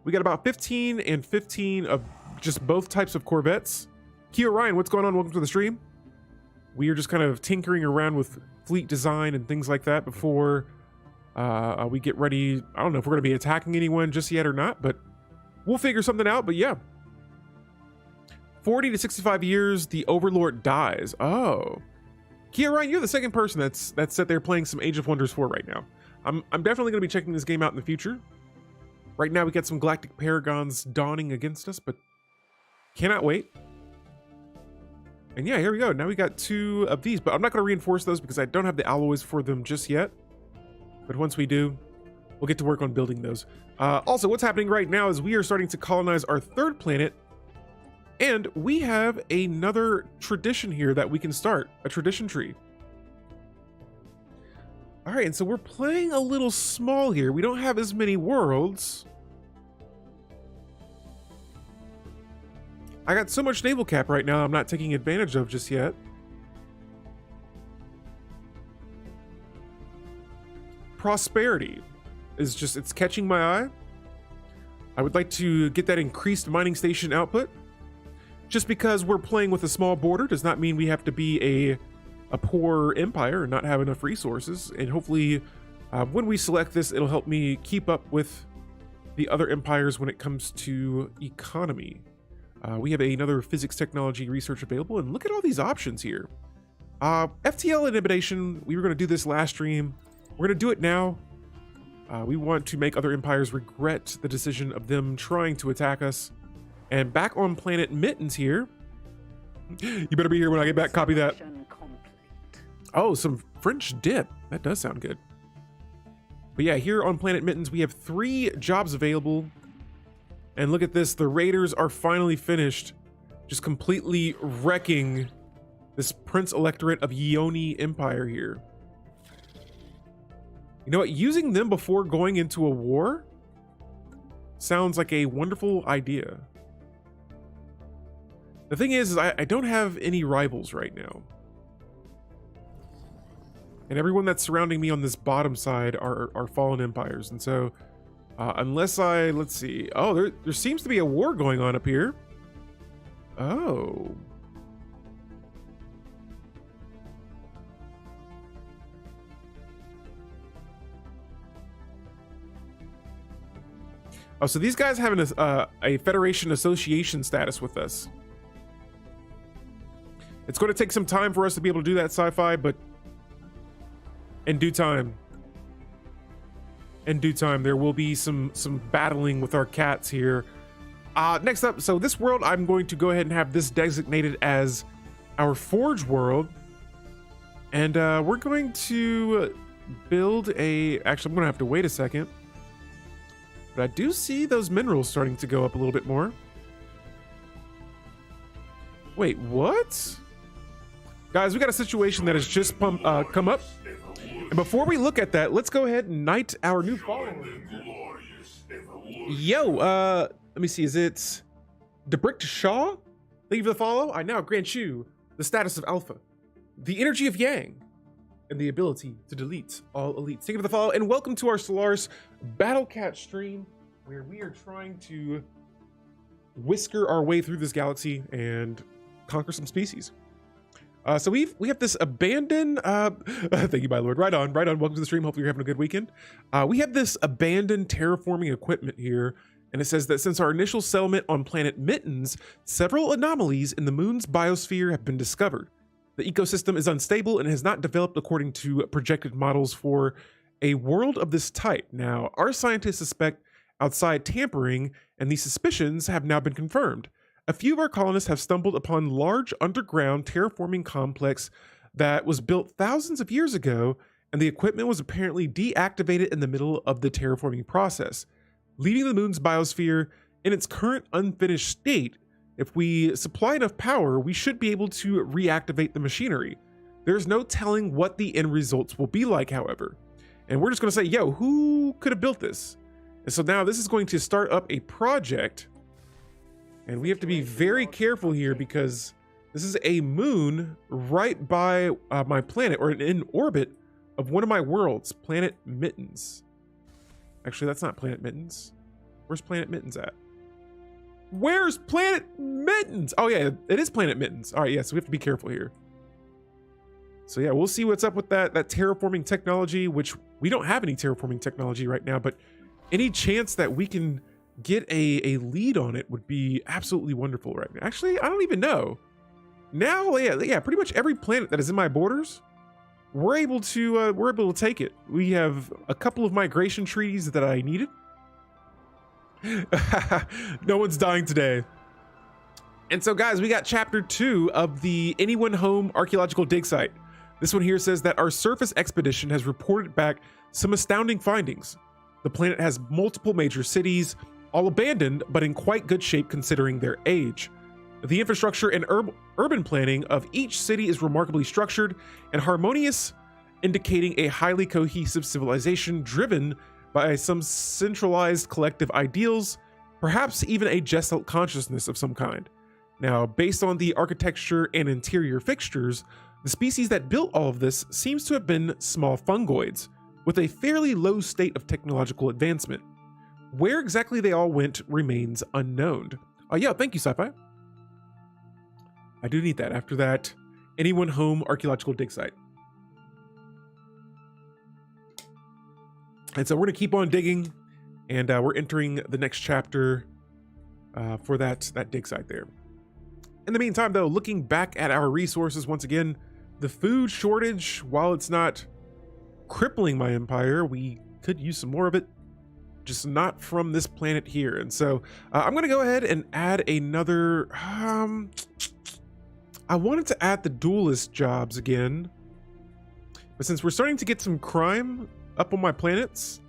we got about 15 and 15 of just both types of corvettes. Kia Ryan, what's going on? Welcome to the stream. We are just kind of tinkering around with fleet design and things like that before we get ready. I don't know if we're going to be attacking anyone just yet or not, but we'll figure something out. But yeah, 40 to 65 years, the Overlord dies. Oh, Kia Ryan, you're the second person that's sat there playing some Age of Wonders 4 right now. I'm definitely going to be checking this game out in the future. Right now, we got some Galactic Paragons dawning against us, but cannot wait. And yeah, here we go. Now we got 2 of these, but I'm not going to reinforce those because I don't have the alloys for them just yet. But once we do, we'll get to work on building those. Also, what's happening right now is we are starting to colonize our 3rd planet. And we have another tradition here that we can start, a tradition tree. All right, and so we're playing a little small here. We don't have as many worlds. I got so much naval cap right now I'm not taking advantage of just yet. Prosperity is just, it's catching my eye. I would like to get that increased mining station output. Just because we're playing with a small border does not mean we have to be a poor empire and not have enough resources. And hopefully when we select this, it'll help me keep up with the other empires when it comes to economy. We have another physics technology research available, and look at all these options here. FTL inhibition, we were going to do this last stream. We're going to do it now. We want to make other empires regret the decision of them trying to attack us. And back on planet Mittens here. You better be here when I get back. Copy that. Oh, some French dip. That does sound good. But yeah, here on planet Mittens, we have 3 jobs available. And look at this, the Raiders are finally finished, just completely wrecking this Prince Electorate of Yoni Empire here. You know what, using them before going into a war sounds like a wonderful idea. The thing is I don't have any rivals right now. And everyone that's surrounding me on this bottom side are fallen empires, and so unless let's see. Oh, there seems to be a war going on up here. Oh. Oh, so these guys have a Federation Association status with us. It's going to take some time for us to be able to do that, sci-fi, but in due time. In due time, there will be some battling with our cats here. Next up, so this world, I'm going to go ahead and have this designated as our Forge world. And we're going to build a... Actually, I'm going to have to wait a second. But I do see those minerals starting to go up a little bit more. Wait, what? Guys, we got a situation that has just come up. And before we look at that, let's go ahead and knight our new follower. Yo, let me see. Is it Debricked Shaw? Thank you for the follow. I now grant you the status of Alpha, the energy of Yang, and the ability to delete all elites. Thank you for the follow, and welcome to our Stellaris Battle Cat stream, where we are trying to whisker our way through this galaxy and conquer some species. So we have this abandoned, thank you, my lord. Right on. Welcome to the stream. Hopefully you're having a good weekend. We have this abandoned terraforming equipment here, and it says that since our initial settlement on planet Mittens, several anomalies in the moon's biosphere have been discovered. The ecosystem is unstable and has not developed according to projected models for a world of this type. Now, our scientists suspect outside tampering, and these suspicions have now been confirmed. A few of our colonists have stumbled upon large underground terraforming complex that was built thousands of years ago, and the equipment was apparently deactivated in the middle of the terraforming process, leaving the moon's biosphere in its current unfinished state. If we supply enough power, we should be able to reactivate the machinery. There's no telling what the end results will be like, however. And we're just going to say, yo, who could have built this? And so now this is going to start up a project. And we have to be very careful here because this is a moon right by my planet, or in orbit of one of my worlds, planet Mittens. Actually, that's not planet Mittens. Where's planet Mittens at? Where's planet Mittens? Oh yeah, it is planet Mittens. All right, yeah, so we have to be careful here. So yeah, we'll see what's up with that terraforming technology, which we don't have any terraforming technology right now, but any chance that we can get a lead on it would be absolutely wonderful right now. Actually, I don't even know. Now, yeah, pretty much every planet that is in my borders, we're able to take it. We have a couple of migration treaties that I needed. No one's dying today. And so, guys, we got chapter 2 of the Anyone Home archaeological dig site. This one here says that our surface expedition has reported back some astounding findings. The planet has multiple major cities, all abandoned, but in quite good shape considering their age. The infrastructure and urban planning of each city is remarkably structured and harmonious, indicating a highly cohesive civilization driven by some centralized collective ideals, perhaps even a just consciousness of some kind. Now, based on the architecture and interior fixtures, the species that built all of this seems to have been small fungoids, with a fairly low state of technological advancement. Where exactly they all went remains unknown. Oh yeah, thank you, Sci-Fi. I do need that after that Anyone Home archaeological dig site. And so we're gonna keep on digging, and we're entering the next chapter for that dig site there. In the meantime, though, looking back at our resources once again, the food shortage, while it's not crippling my empire, we could use some more of it, just not from this planet here. And so I'm gonna go ahead and add another, I wanted to add the duelist jobs again, but since we're starting to get some crime up on my planets,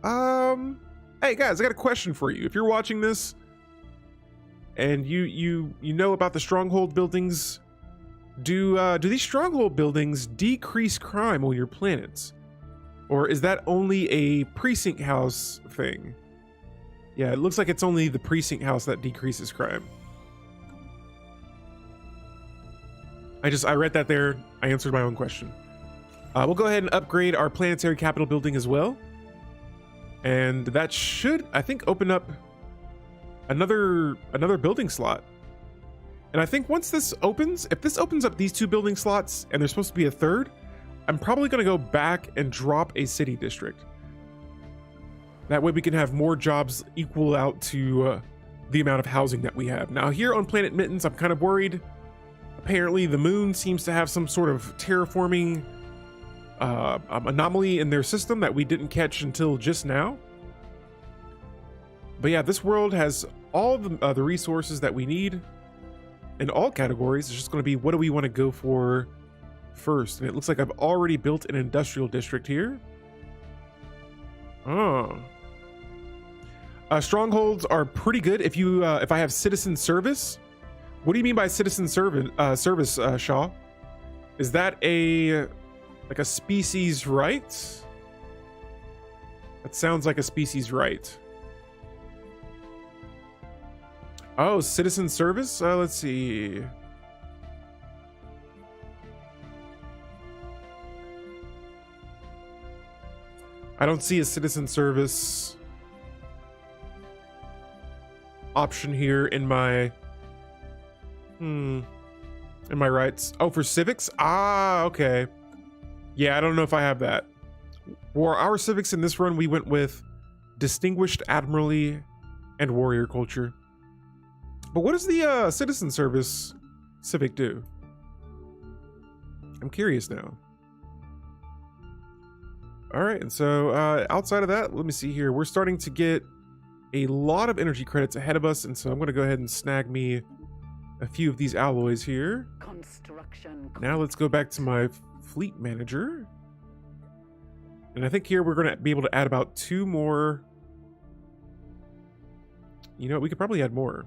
hey guys, I got a question for you. If you're watching this and you know about the stronghold buildings, do these stronghold buildings decrease crime on your planets? Or is that only a precinct house thing? Yeah, it looks like it's only the precinct house that decreases crime. I read that there. I answered my own question. We'll go ahead and upgrade our planetary capital building as well. And that should, I think, open up another building slot. And I think once this opens, if this opens up these 2 building slots and there's supposed to be a third, I'm probably going to go back and drop a city district. That way we can have more jobs equal out to the amount of housing that we have. Now here on planet Mittens, I'm kind of worried. Apparently the moon seems to have some sort of terraforming anomaly in their system that we didn't catch until just now. But yeah, this world has all the resources that we need in all categories. It's just going to be, what do we want to go for first. And it looks like I've already built an industrial district here. Oh. Strongholds are pretty good if you if I have citizen service. What do you mean by citizen service, Shaw? Is that like a species right? That sounds like a species right. Oh, citizen service? Let's see. I don't see a citizen service option here in my rights. Oh, for civics? Ah, okay. Yeah, I don't know if I have that. For our civics in this run, we went with distinguished admiralty and warrior culture. But what does the citizen service civic do? I'm curious now. All right, and so outside of that, let me see here. We're starting to get a lot of energy credits ahead of us, and so I'm going to go ahead and snag me a few of these alloys here. Now let's go back to my fleet manager. And I think here we're going to be able to add about 2 more. You know, we could probably add more.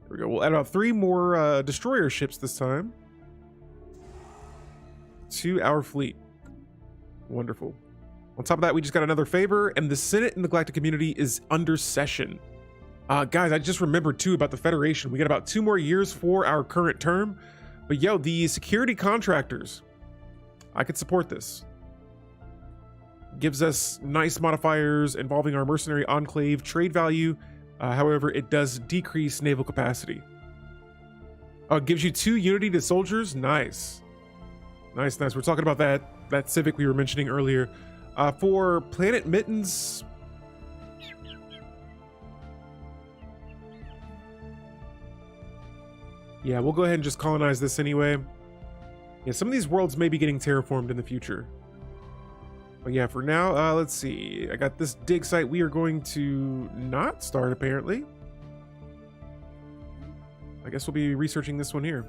There we go. We'll add about 3 more destroyer ships this time to our fleet. Wonderful. On top of that, we just got another favor, and the Senate in the Galactic Community is under session. Guys, I just remembered too about the Federation. We got about 2 more years for our current term. But yo, the security contractors, I could support this. Gives us nice modifiers involving our mercenary enclave trade value. However, it does decrease naval capacity. It gives you 2 unity to soldiers. Nice. Nice, nice. We're talking about that civic we were mentioning earlier. For Planet Mittens, yeah, we'll go ahead and just colonize this anyway. Yeah, some of these worlds may be getting terraformed in the future. But yeah, for now, let's see. I got this dig site we are going to not start, apparently. I guess we'll be researching this one here.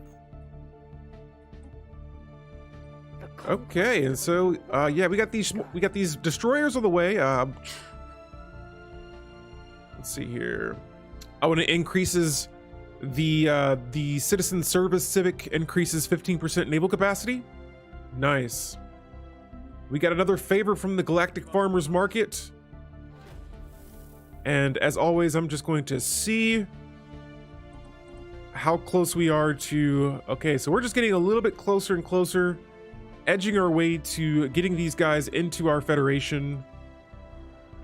Okay, and so yeah, we got these destroyers on the way. Let's see here. Oh, and it increases the citizen service civic increases 15% naval capacity. Nice. We got another favor from the Galactic Farmers Market. And as always, I'm just going to see how close we are to... Okay, so we're just getting a little bit closer and closer, edging our way to getting these guys into our Federation.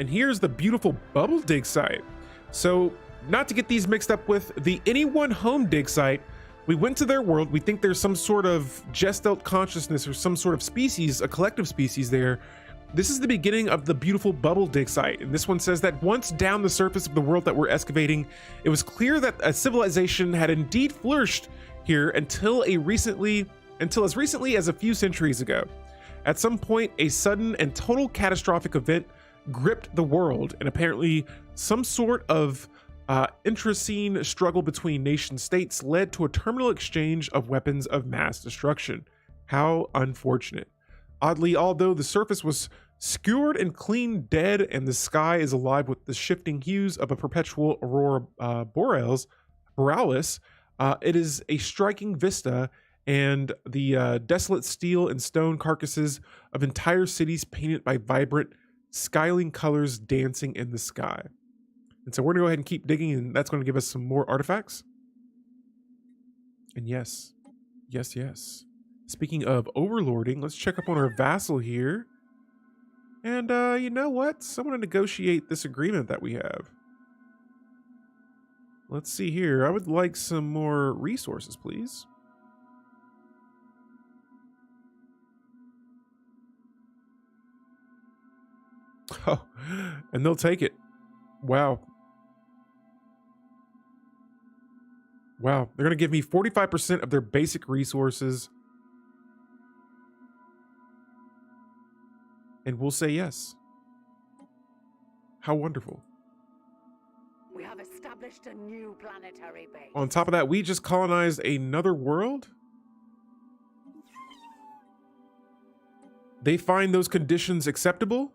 And here's the beautiful bubble dig site. So, not to get these mixed up with the Anyone Home dig site, we went to their world. We think there's some sort of Gestalt consciousness or some sort of species, a collective species there. This is the beginning of the beautiful bubble dig site. And this one says that once down the surface of the world that we're excavating, it was clear that a civilization had indeed flourished here until as recently as a few centuries ago. At some point, a sudden and total catastrophic event gripped the world, and apparently some sort of internecine struggle between nation states led to a terminal exchange of weapons of mass destruction. How unfortunate. Oddly, although the surface was skewered and clean dead and the sky is alive with the shifting hues of a perpetual aurora borealis, it is a striking vista, and the desolate steel and stone carcasses of entire cities painted by vibrant skyline colors dancing in the sky. And so we're gonna go ahead and keep digging, and that's gonna give us some more artifacts. And yes. Speaking of overlording, let's check up on our vassal here. And you know what? I want to negotiate this agreement that we have. Let's see here. I would like some more resources, please. Oh, and they'll take it. Wow. Wow, they're going to give me 45% of their basic resources. And we'll say yes. How wonderful. have established a new planetary base. On top of that, we just colonized another world. They find those conditions acceptable.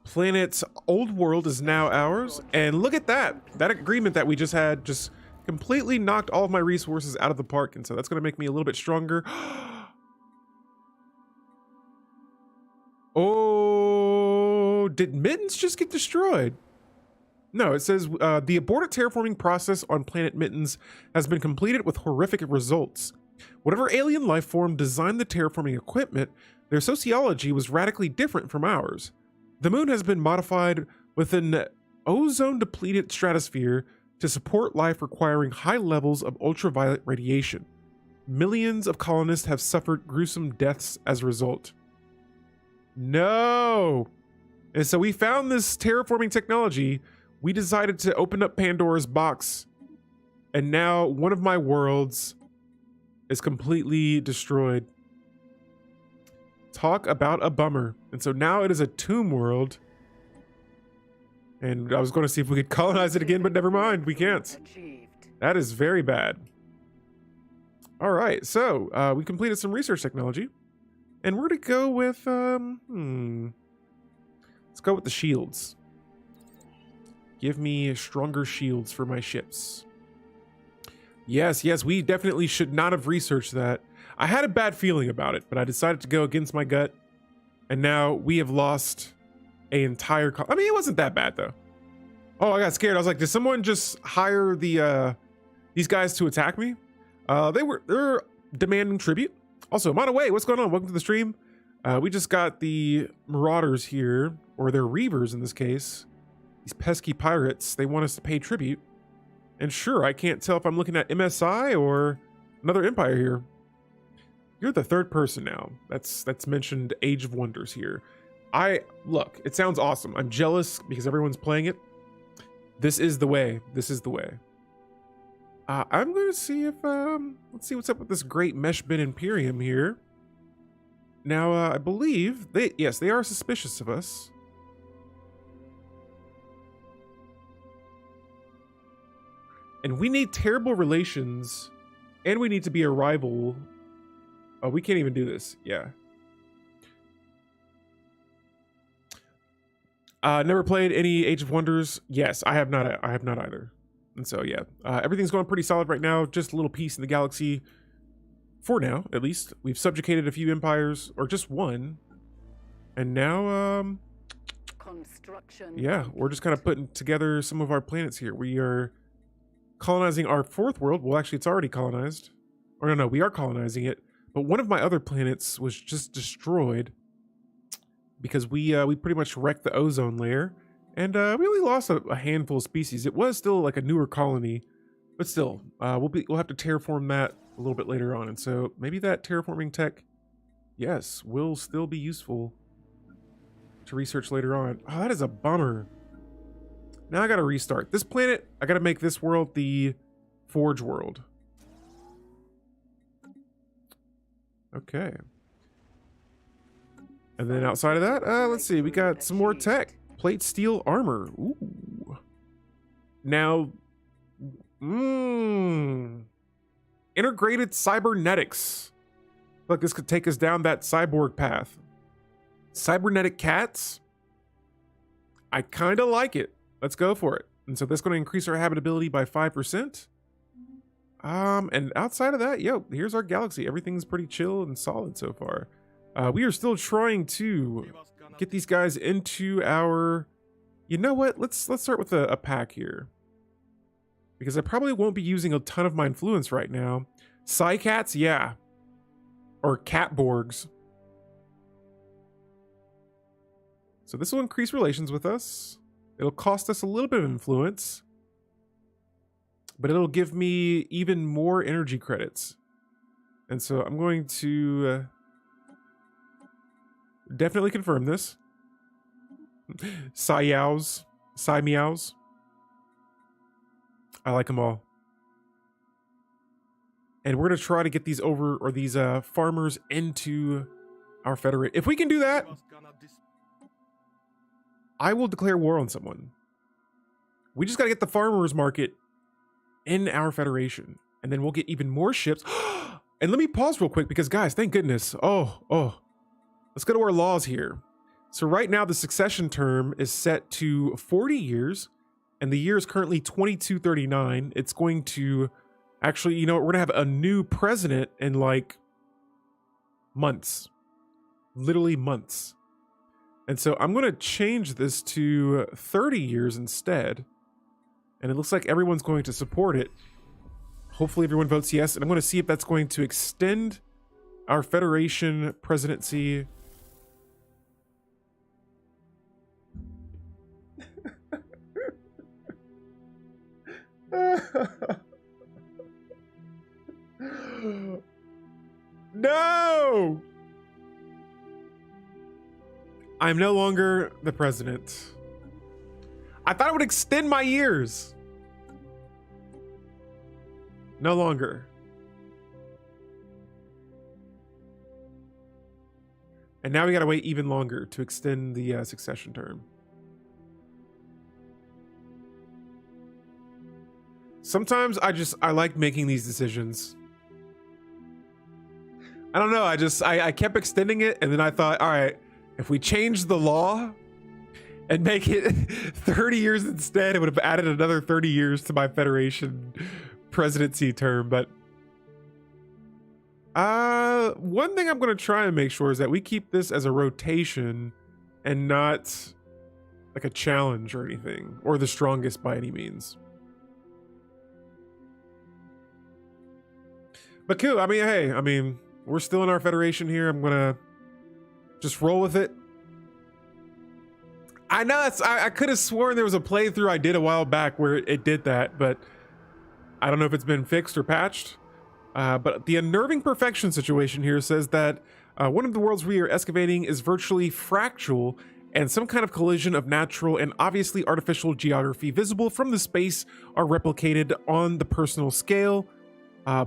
Planet's old world is now ours. And look at that. That agreement that we just had just completely knocked all of my resources out of the park. And so that's going to make me a little bit stronger. Oh, did Mittens just get destroyed? No, it says the aborted terraforming process on planet Mittens has been completed with horrific results. Whatever alien life form designed the terraforming equipment, their sociology was radically different from ours. The moon has been modified with an ozone-depleted stratosphere to support life requiring high levels of ultraviolet radiation. Millions of colonists have suffered gruesome deaths as a result. No! And so we found this terraforming technology. We decided to open up Pandora's box. And now one of my worlds is completely destroyed. Talk about a bummer. And so now it is a tomb world. And I was going to see if we could colonize it again, but never mind. We can't. That is very bad. All right. So we completed some research technology. And we're going to go with... Let's go with the shields. Give me stronger shields for my ships. Yes, we definitely should not have researched that. I had a bad feeling about it, but I decided to go against my gut. And now we have lost an entire... I mean, it wasn't that bad, though. Oh, I got scared. I was like, did someone just hire these guys to attack me? They're demanding tribute. Also, Monaway, what's going on? Welcome to the stream. We just got the Marauders here, or they're Reavers in this case. These pesky pirates, they want us to pay tribute. And sure, I can't tell if I'm looking at MSI or another empire here. You're the third person now. That's mentioned Age of Wonders here. Look, it sounds awesome. I'm jealous because everyone's playing it. This is the way. This is the way. I'm going to see if, let's see what's up with this great mesh bin Imperium here. Now, I believe they are suspicious of us. And we need terrible relations, and we need to be a rival. Oh, we can't even do this. Yeah. Never played any Age of Wonders. Yes, I have not. I have not either. And so, yeah, everything's going pretty solid right now. Just a little peace in the galaxy. For now, at least. We've subjugated a few empires, or just one. And now, Construction. yeah, we're just kind of putting together some of our planets here. We are colonizing our fourth world. Well, actually, it's already colonized. Or no, we are colonizing it. But one of my other planets was just destroyed because we pretty much wrecked the ozone layer. And we only lost a handful of species. It was still like a newer colony, but still, we'll have to terraform that a little bit later on. And so maybe that terraforming tech, yes, will still be useful to research later on. Oh, that is a bummer. Now I got to restart this planet. I got to make this world the Forge world. Okay. And then outside of that, let's see. We got some more tech. Plate steel armor. Ooh. Now, integrated cybernetics. Look, this could take us down that cyborg path. Cybernetic cats. I kind of like it. Let's go for it. And so that's going to increase our habitability by 5%. And outside of that, here's our galaxy. Everything's pretty chill and solid so far. We are still trying to get these guys into our... You know what? Let's start with a pack here. Because I probably won't be using a ton of my influence right now. Psycats, yeah. Or Catborgs. So this will increase relations with us. It'll cost us a little bit of influence. But it'll give me even more energy credits. And so I'm going to definitely confirm this. Psy-yows. Psy-meows. I like them all. And we're going to try to get these these farmers into our Federate. If we can do that, I will declare war on someone. We just got to get the farmers market in our Federation, and then we'll get even more ships. And let me pause real quick because, guys, thank goodness. Oh, let's go to our laws here. So right now, the succession term is set to 40 years, and the year is currently 2239. It's going to actually, you know what, we're going to have a new president in like months, literally months. And so I'm going to change this to 30 years instead. And it looks like everyone's going to support it. Hopefully everyone votes yes. And I'm going to see if that's going to extend our Federation presidency. No! I'm no longer the president. I thought it would extend my years. No longer. And now we gotta wait even longer to extend the succession term. Sometimes I like making these decisions. I don't know, I kept extending it, and then I thought, all right, if we change the law and make it 30 years instead, it would have added another 30 years to my Federation presidency term. But one thing I'm going to try and make sure is that we keep this as a rotation and not like a challenge or anything, or the strongest by any means. But cool, I mean, hey, we're still in our Federation here. I'm going to just roll with it. I know I could have sworn there was a playthrough I did a while back where it did that, but I don't know if it's been fixed or patched. But the unnerving perfection situation here says that one of the worlds we are excavating is virtually fractal, and some kind of collision of natural and obviously artificial geography visible from the space are replicated on the personal scale,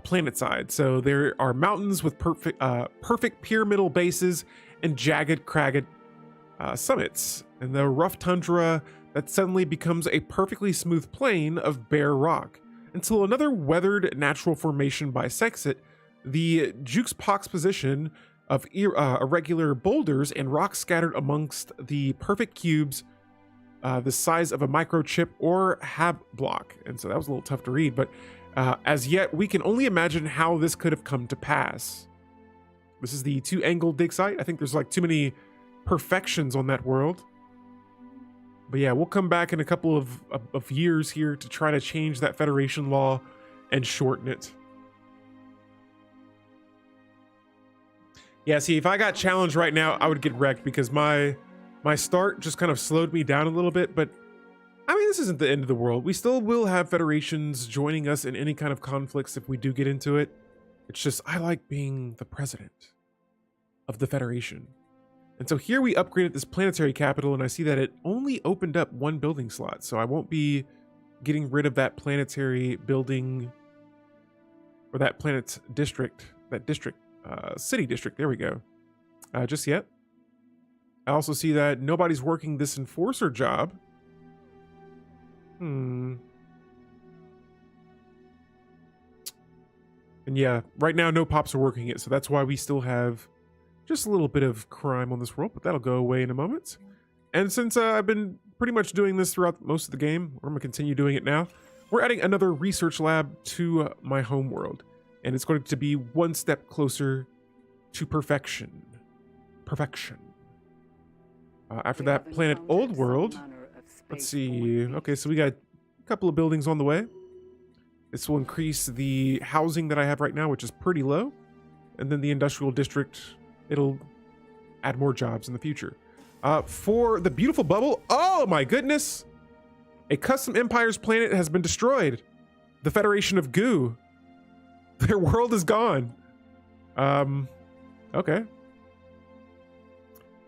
planet side. So there are mountains with perfect pyramidal bases and jagged, cragged summits, and the rough tundra that suddenly becomes a perfectly smooth plain of bare rock, until another weathered natural formation bisects it, the juxtaposition of irregular boulders and rocks scattered amongst the perfect cubes the size of a microchip or hab block. And so that was a little tough to read, but as yet we can only imagine how this could have come to pass. This is the 2-angle dig site. I think there's like too many perfections on that world. But yeah, we'll come back in a couple of years here to try to change that Federation law and shorten it. Yeah, see, if I got challenged right now, I would get wrecked because my start just kind of slowed me down a little bit. But I mean, this isn't the end of the world. We still will have Federations joining us in any kind of conflicts if we do get into it. It's just, I like being the president of the Federation. And so here we upgraded this planetary capital, and I see that it only opened up 1 building slot. So I won't be getting rid of that planetary building, or that planet's district, city district, there we go, just yet. I also see that nobody's working this enforcer job. And yeah, right now no pops are working it, so that's why we still have just a little bit of crime on this world, but that'll go away in a moment. And since I've been pretty much doing this throughout most of the game, I'm going to continue doing it now, we're adding another research lab to my home world, and it's going to be one step closer to perfection. After that planet Old World, let's see. Okay, so we got a couple of buildings on the way. This will increase the housing that I have right now, which is pretty low. And then the industrial district, it'll add more jobs in the future. For the beautiful bubble, oh my goodness! A custom Empire's planet has been destroyed. The Federation of Goo. Their world is gone. Okay.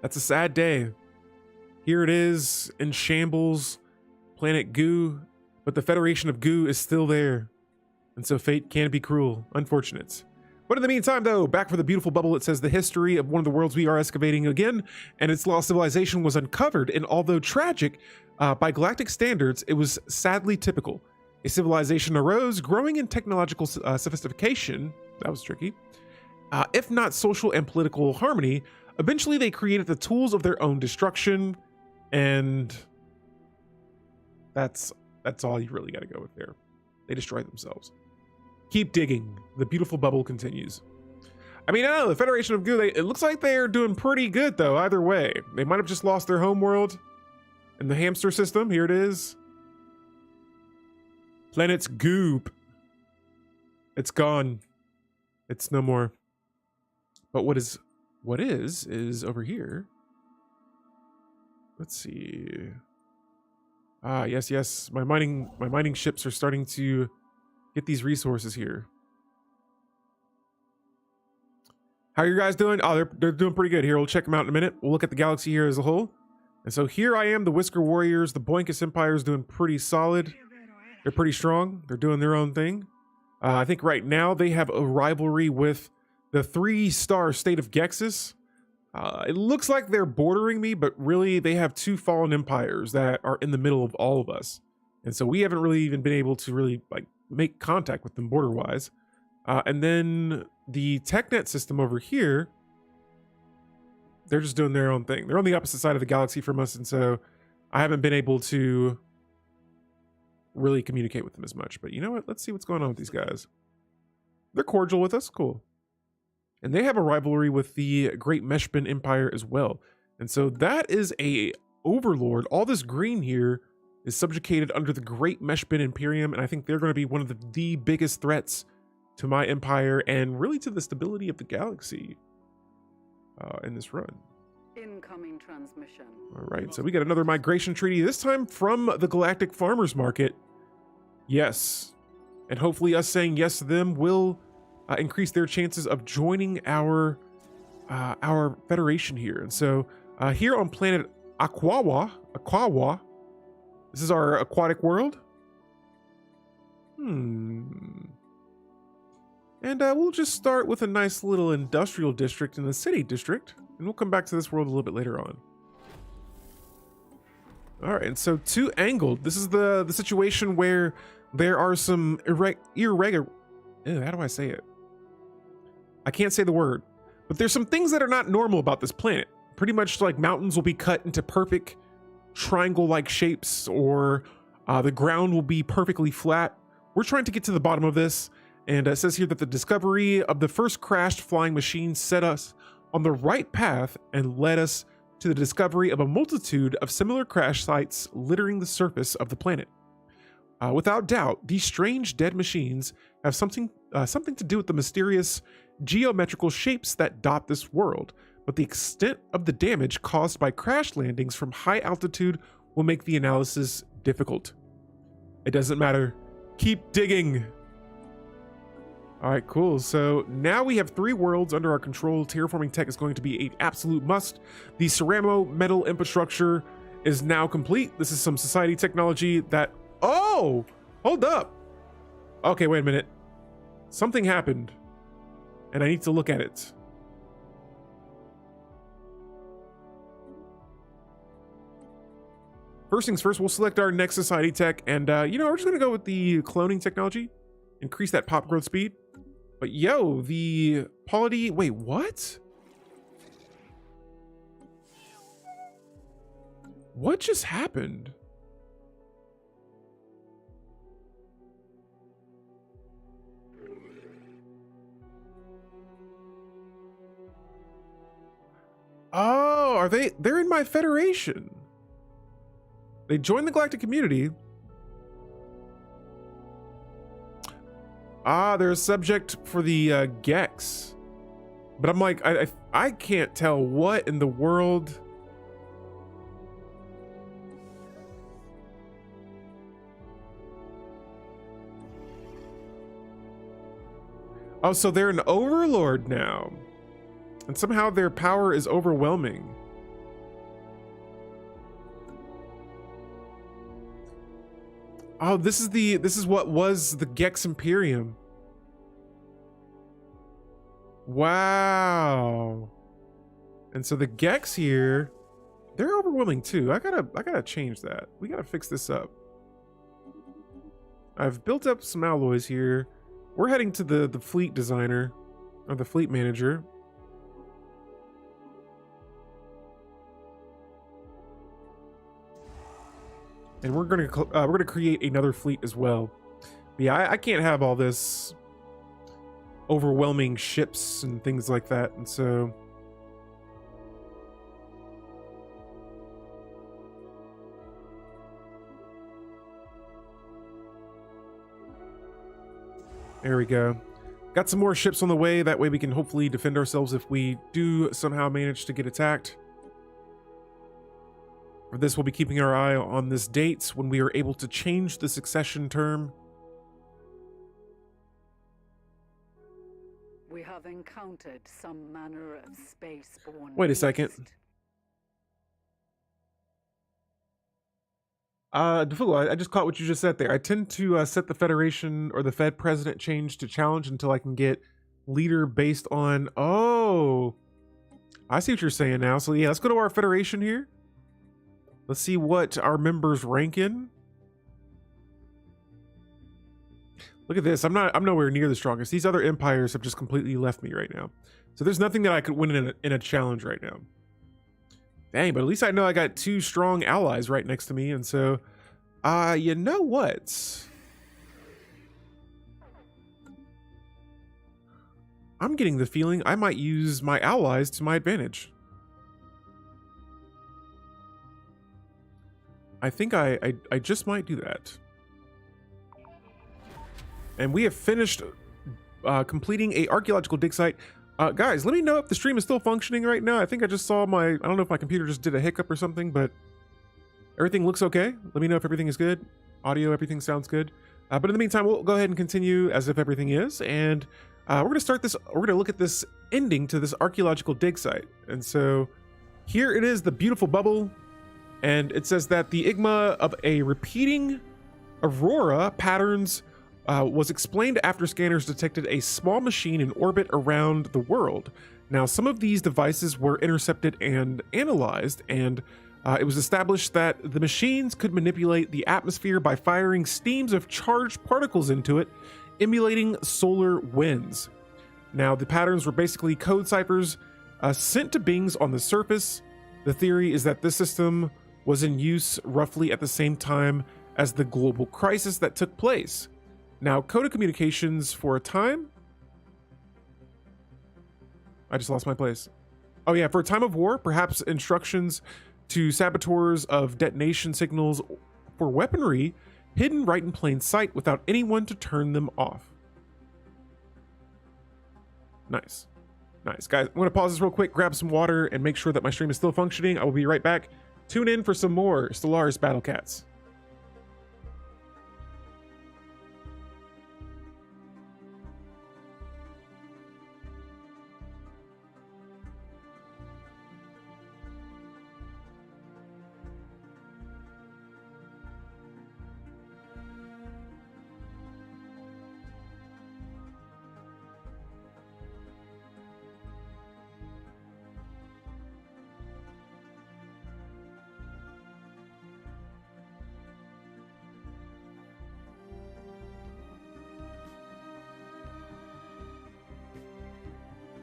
That's a sad day. Here it is in shambles, planet Goo, but the Federation of Goo is still there. And so fate can be cruel. Unfortunate. But in the meantime, though, back for the beautiful bubble, it says the history of one of the worlds we are excavating again, and its lost civilization was uncovered, and although tragic, by galactic standards, it was sadly typical. A civilization arose, growing in technological sophistication. That was tricky. If not social and political harmony, eventually they created the tools of their own destruction, and that's all you really got to go with there. They destroyed themselves. Keep digging. The beautiful bubble continues. I mean, I don't know, the Federation of Goo, it looks like they're doing pretty good, though, either way. They might have just lost their home world in the hamster system. Here it is. Planet's goop. It's gone. It's no more. But what is over here. Let's see. Ah, yes. My mining ships are starting to get these resources here. How are you guys doing? Oh, they're doing pretty good here. We'll check them out in a minute. We'll look at the galaxy here as a whole. And so here I am, the Whisker Warriors. The Boinkus Empire is doing pretty solid. They're pretty strong. They're doing their own thing. I think right now they have a rivalry with the 3-star state of Gexus. It looks like they're bordering me, but really they have 2 fallen empires that are in the middle of all of us. And so we haven't really even been able to really make contact with them border-wise. And then the TechNet system over here, they're just doing their own thing. They're on the opposite side of the galaxy from us, and so I haven't been able to really communicate with them as much. But you know what? Let's see what's going on with these guys. They're cordial with us. Cool. And they have a rivalry with the Great Meshbin Empire as well. And so that is a overlord. All this green here is subjugated under the Great Meshbin Imperium, and I think they're going to be one of the biggest threats to my empire and really to the stability of the galaxy in this run. Incoming transmission. All right, so we got another migration treaty, this time from the Galactic Farmers Market. Yes, and hopefully us saying yes to them will increase their chances of joining our federation here. And so here on planet Aquawa, this is our aquatic world. And we'll just start with a nice little industrial district in the city district, and we'll come back to this world a little bit later on. All right, and so 2 angled. This is the situation where there are some irregular. How do I say it? I can't say the word, but there's some things that are not normal about this planet. Pretty much like mountains will be cut into perfect triangle-like shapes, or the ground will be perfectly flat. We're trying to get to the bottom of this. And it says here that the discovery of the first crashed flying machine set us on the right path and led us to the discovery of a multitude of similar crash sites littering the surface of the planet. Without doubt, these strange dead machines have something to do with the mysterious geometrical shapes that dot this world, but the extent of the damage caused by crash landings from high altitude will make the analysis difficult. It doesn't matter. Keep digging. All right, cool. So now we have 3 worlds under our control. Terraforming tech is going to be an absolute must. The ceramo metal infrastructure is now complete. This is some society technology that... Oh, hold up. Okay, wait a minute. Something happened, and I need to look at it. First things first, we'll select our next society tech, and we're just gonna go with the cloning technology. Increase that pop growth speed. But yo, the polity, wait, what? What just happened? Oh, they're in my federation. They joined the galactic community. They're a subject for the Gex. But I'm like, I can't tell what in the world. Oh, so they're an overlord now. And somehow their power is overwhelming. Oh, this is what was the Gex Imperium. Wow. And so the Gex here, they're overwhelming too. I gotta change that. We gotta fix this up. I've built up some alloys here. We're heading to the fleet designer, or the fleet manager. And we're gonna create another fleet as well. But yeah, I can't have all this overwhelming ships and things like that, and so there we go. Got some more ships on the way. That way we can hopefully defend ourselves if we do somehow manage to get attacked. For this, we'll be keeping our eye on this date when we are able to change the succession term. We have encountered some manner of space-borne Wait a second. beast. DeFugo, I just caught what you just said there. I tend to set the Federation or the Fed president change to challenge until I can get leader based on... Oh, I see what you're saying now. So yeah, let's go to our Federation here. Let's see what our members rank in. Look at this. I'm nowhere near the strongest. These other empires have just completely left me right now. So there's nothing that I could win in a challenge right now. Dang, but at least I know I got 2 strong allies right next to me, and so, you know what? I'm getting the feeling I might use my allies to my advantage. I think I just might do that. And we have finished completing a archaeological dig site. Guys, let me know if the stream is still functioning right now. I think I just saw I don't know if my computer just did a hiccup or something, but everything looks okay. Let me know if everything is good. Audio, everything sounds good. But in the meantime, we'll go ahead and continue as if everything is. And we're going to start this. We're going to look at this ending to this archaeological dig site. And so here it is, the beautiful bubble. And it says that the igma of a repeating aurora patterns was explained after scanners detected a small machine in orbit around the world. Now, some of these devices were intercepted and analyzed, and it was established that the machines could manipulate the atmosphere by firing streams of charged particles into it, emulating solar winds. Now, the patterns were basically code ciphers sent to beings on the surface. The theory is that this system was in use roughly at the same time as the global crisis that took place. Now, coded communications for a time. I just lost my place. Oh yeah, for a time of war, perhaps instructions to saboteurs of detonation signals for weaponry hidden right in plain sight without anyone to turn them off. Nice. Nice. Guys, I'm going to pause this real quick, grab some water, and make sure that my stream is still functioning. I will be right back. Tune in for some more Stellaris Battle Cats.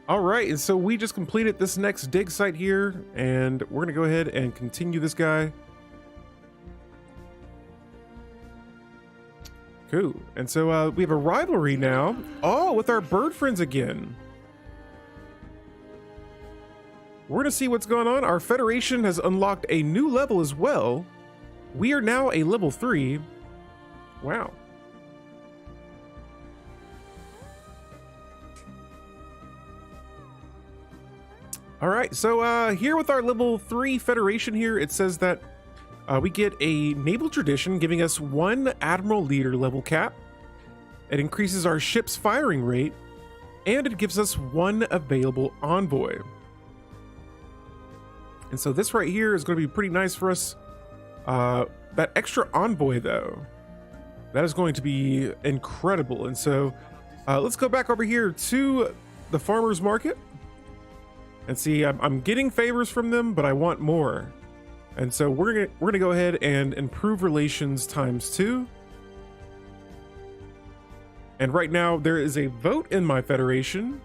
All right, and so we just completed this next dig site here, and we're gonna go ahead and continue this guy. Cool. And so we have a rivalry now. Oh, with our bird friends again. We're gonna see what's going on. Our Federation has unlocked a new level as well. We are now a level 3. Wow. All right, so here with our level 3 Federation here, it says that we get a naval tradition giving us 1 Admiral Leader level cap. It increases our ship's firing rate, and it gives us 1 available envoy. And so this right here is going to be pretty nice for us. That extra envoy, though, that is going to be incredible. And so let's go back over here to the farmer's market. And see, I'm getting favors from them, but I want more. And so we're gonna go ahead and improve relations ×2. And right now there is a vote in my federation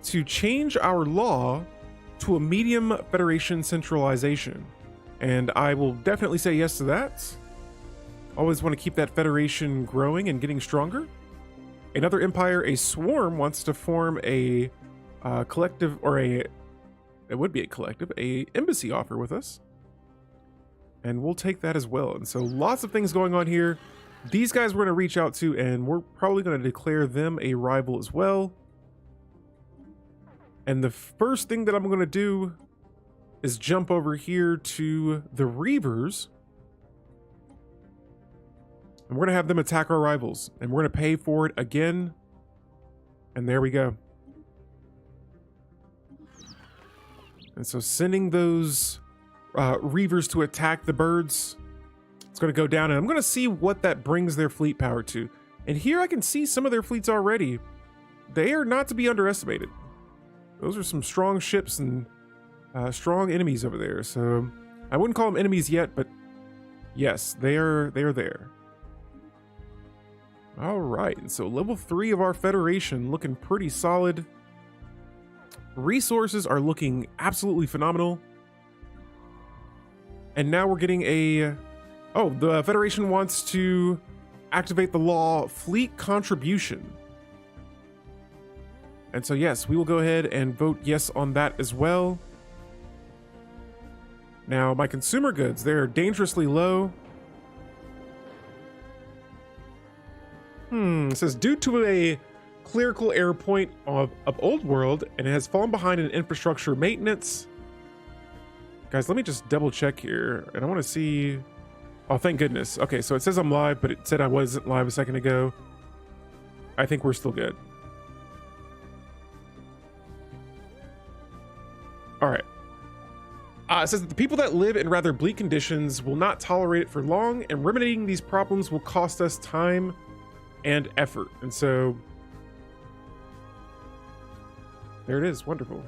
to change our law to a medium federation centralization. And I will definitely say yes to that. Always want to keep that federation growing and getting stronger. Another empire, a swarm, wants to form a collective, or it would be a collective, a embassy offer with us. And we'll take that as well. And so lots of things going on here. These guys we're going to reach out to, and we're probably going to declare them a rival as well. And the first thing that I'm going to do is jump over here to the Reavers. And we're going to have them attack our rivals. And we're going to pay for it again. And there we go. And so sending those Reavers to attack the birds, it's going to go down. And I'm going to see what that brings their fleet power to. And here I can see some of their fleets already. They are not to be underestimated. Those are some strong ships and strong enemies over there. So I wouldn't call them enemies yet, but yes, they are there. All right, and so level 3 of our federation looking pretty solid. Resources are looking absolutely phenomenal. And now we're getting a... Oh, the federation wants to activate the law fleet contribution. And so yes, we will go ahead and vote yes on that as well. Now my consumer goods, they're dangerously low. It says due to a clerical error point of Old World, and it has fallen behind in infrastructure maintenance. Guys, let me just double check here. And I want to see... Oh, thank goodness. Okay, so it says I'm live, but it said I wasn't live a second ago. I think we're still good. All right. It says that the people that live in rather bleak conditions will not tolerate it for long, and remedying these problems will cost us time and effort. And so there it is. Wonderful.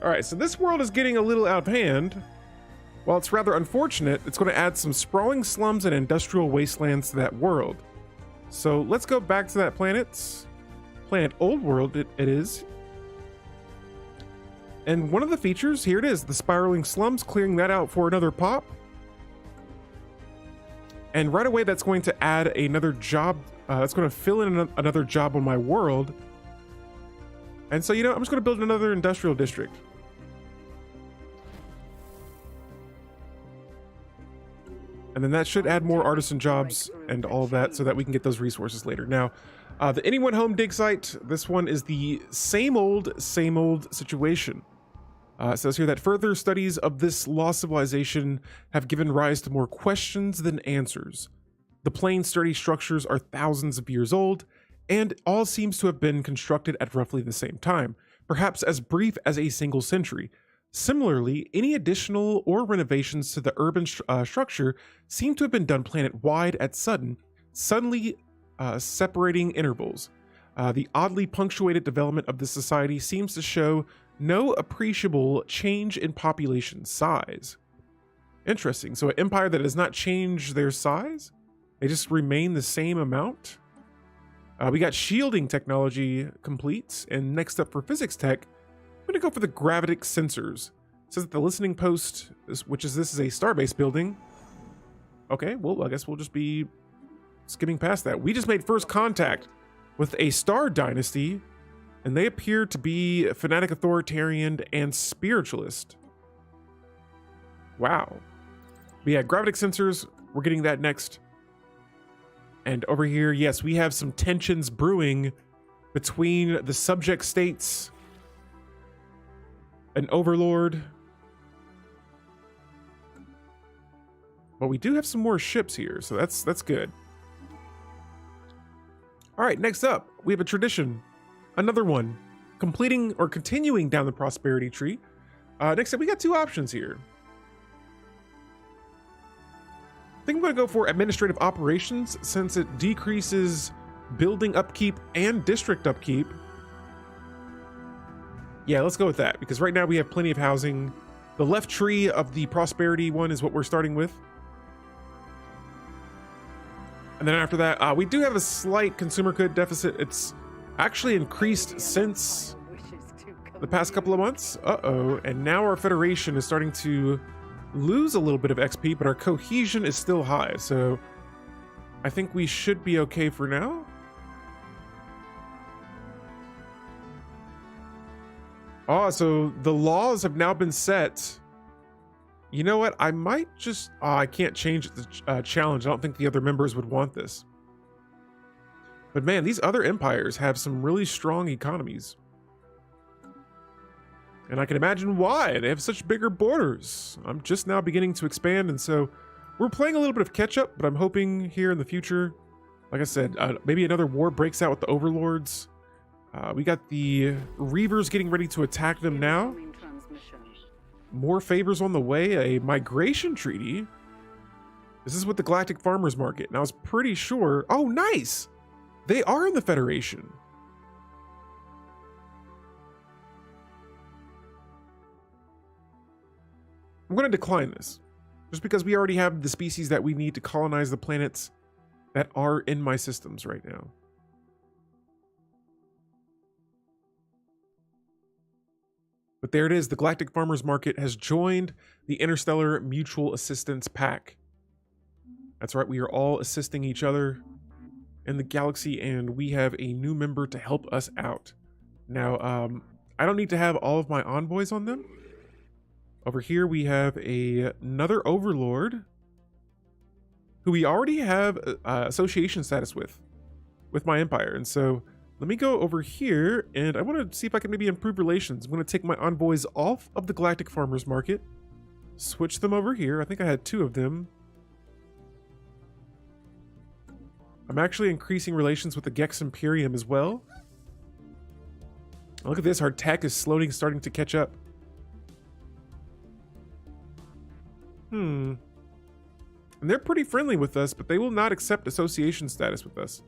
All right, so this world is getting a little out of hand. While it's rather unfortunate, it's going to add some sprawling slums and industrial wastelands to that world. So let's go back to that planet Old World. It is. And one of the features, here it is, the spiraling slums, clearing that out for another pop. And right away, that's going to add another job. That's going to fill in another job on my world. And so, you know, I'm just going to build another industrial district. And then that should add more artisan jobs and all of that so that we can get those resources later. Now, the Anyone Home dig site, this one is the same old situation. It says here that further studies of this lost civilization have given rise to more questions than answers. The plain, sturdy structures are thousands of years old, and all seems to have been constructed at roughly the same time, perhaps as brief as a single century. Similarly, any additional or renovations to the urban structure seem to have been done planet-wide at suddenly separating intervals. The oddly punctuated development of this society seems to show no appreciable change in population size. Interesting. So an empire that does not change their size? They just remain the same amount? We got shielding technology complete. And next up for physics tech, I'm going to go for the gravitic sensors. It says that the listening post, this is a starbase building. Okay, well, I guess we'll just be skimming past that. We just made first contact with a star dynasty, and they appear to be fanatic, authoritarian, and spiritualist. Wow. We had gravitic sensors. We're getting that next. And over here, yes, we have some tensions brewing between the subject states, an overlord. But we do have some more ships here, so that's good. All right, next up, we have a tradition. Another one, completing or continuing down the prosperity tree. Next up, we got two options here. I think I'm going to go for administrative operations since it decreases building upkeep and district upkeep. Yeah, let's go with that, because right now we have plenty of housing. The left tree of the prosperity one is what we're starting with. And then after that, we do have a slight consumer good deficit. It's actually increased since the past couple of months. Uh-oh. And now our federation is starting to lose a little bit of XP, but our cohesion is still high. So I think we should be okay for now. Oh, so the laws have now been set. You know what? I might just... Oh, I can't change the challenge. I don't think the other members would want this. But man, these other empires have some really strong economies. And I can imagine why. They have such bigger borders. I'm just now beginning to expand, and so we're playing a little bit of catch-up, but I'm hoping here in the future, like I said, maybe another war breaks out with the overlords. We got the Reavers getting ready to attack them now. More favors on the way, a migration treaty. This is with the Galactic Farmers Market, and I was pretty sure... Oh, nice! They are in the Federation. I'm going to decline this, just because we already have the species that we need to colonize the planets that are in my systems right now. But there it is. The Galactic Farmers Market has joined the Interstellar Mutual Assistance Pack. That's right. We are all assisting each other in the galaxy, and we have a new member to help us out. Now, I don't need to have all of my envoys on them. Over here, we have another overlord who we already have association status with my empire. And so let me go over here, and I want to see if I can maybe improve relations. I'm going to take my envoys off of the Galactic Farmers Market, switch them over here. I think I had 2 of them. I'm actually increasing relations with the Gex Imperium as well. Look at this. Our tech is slowly starting to catch up. And they're pretty friendly with us, but they will not accept association status with us.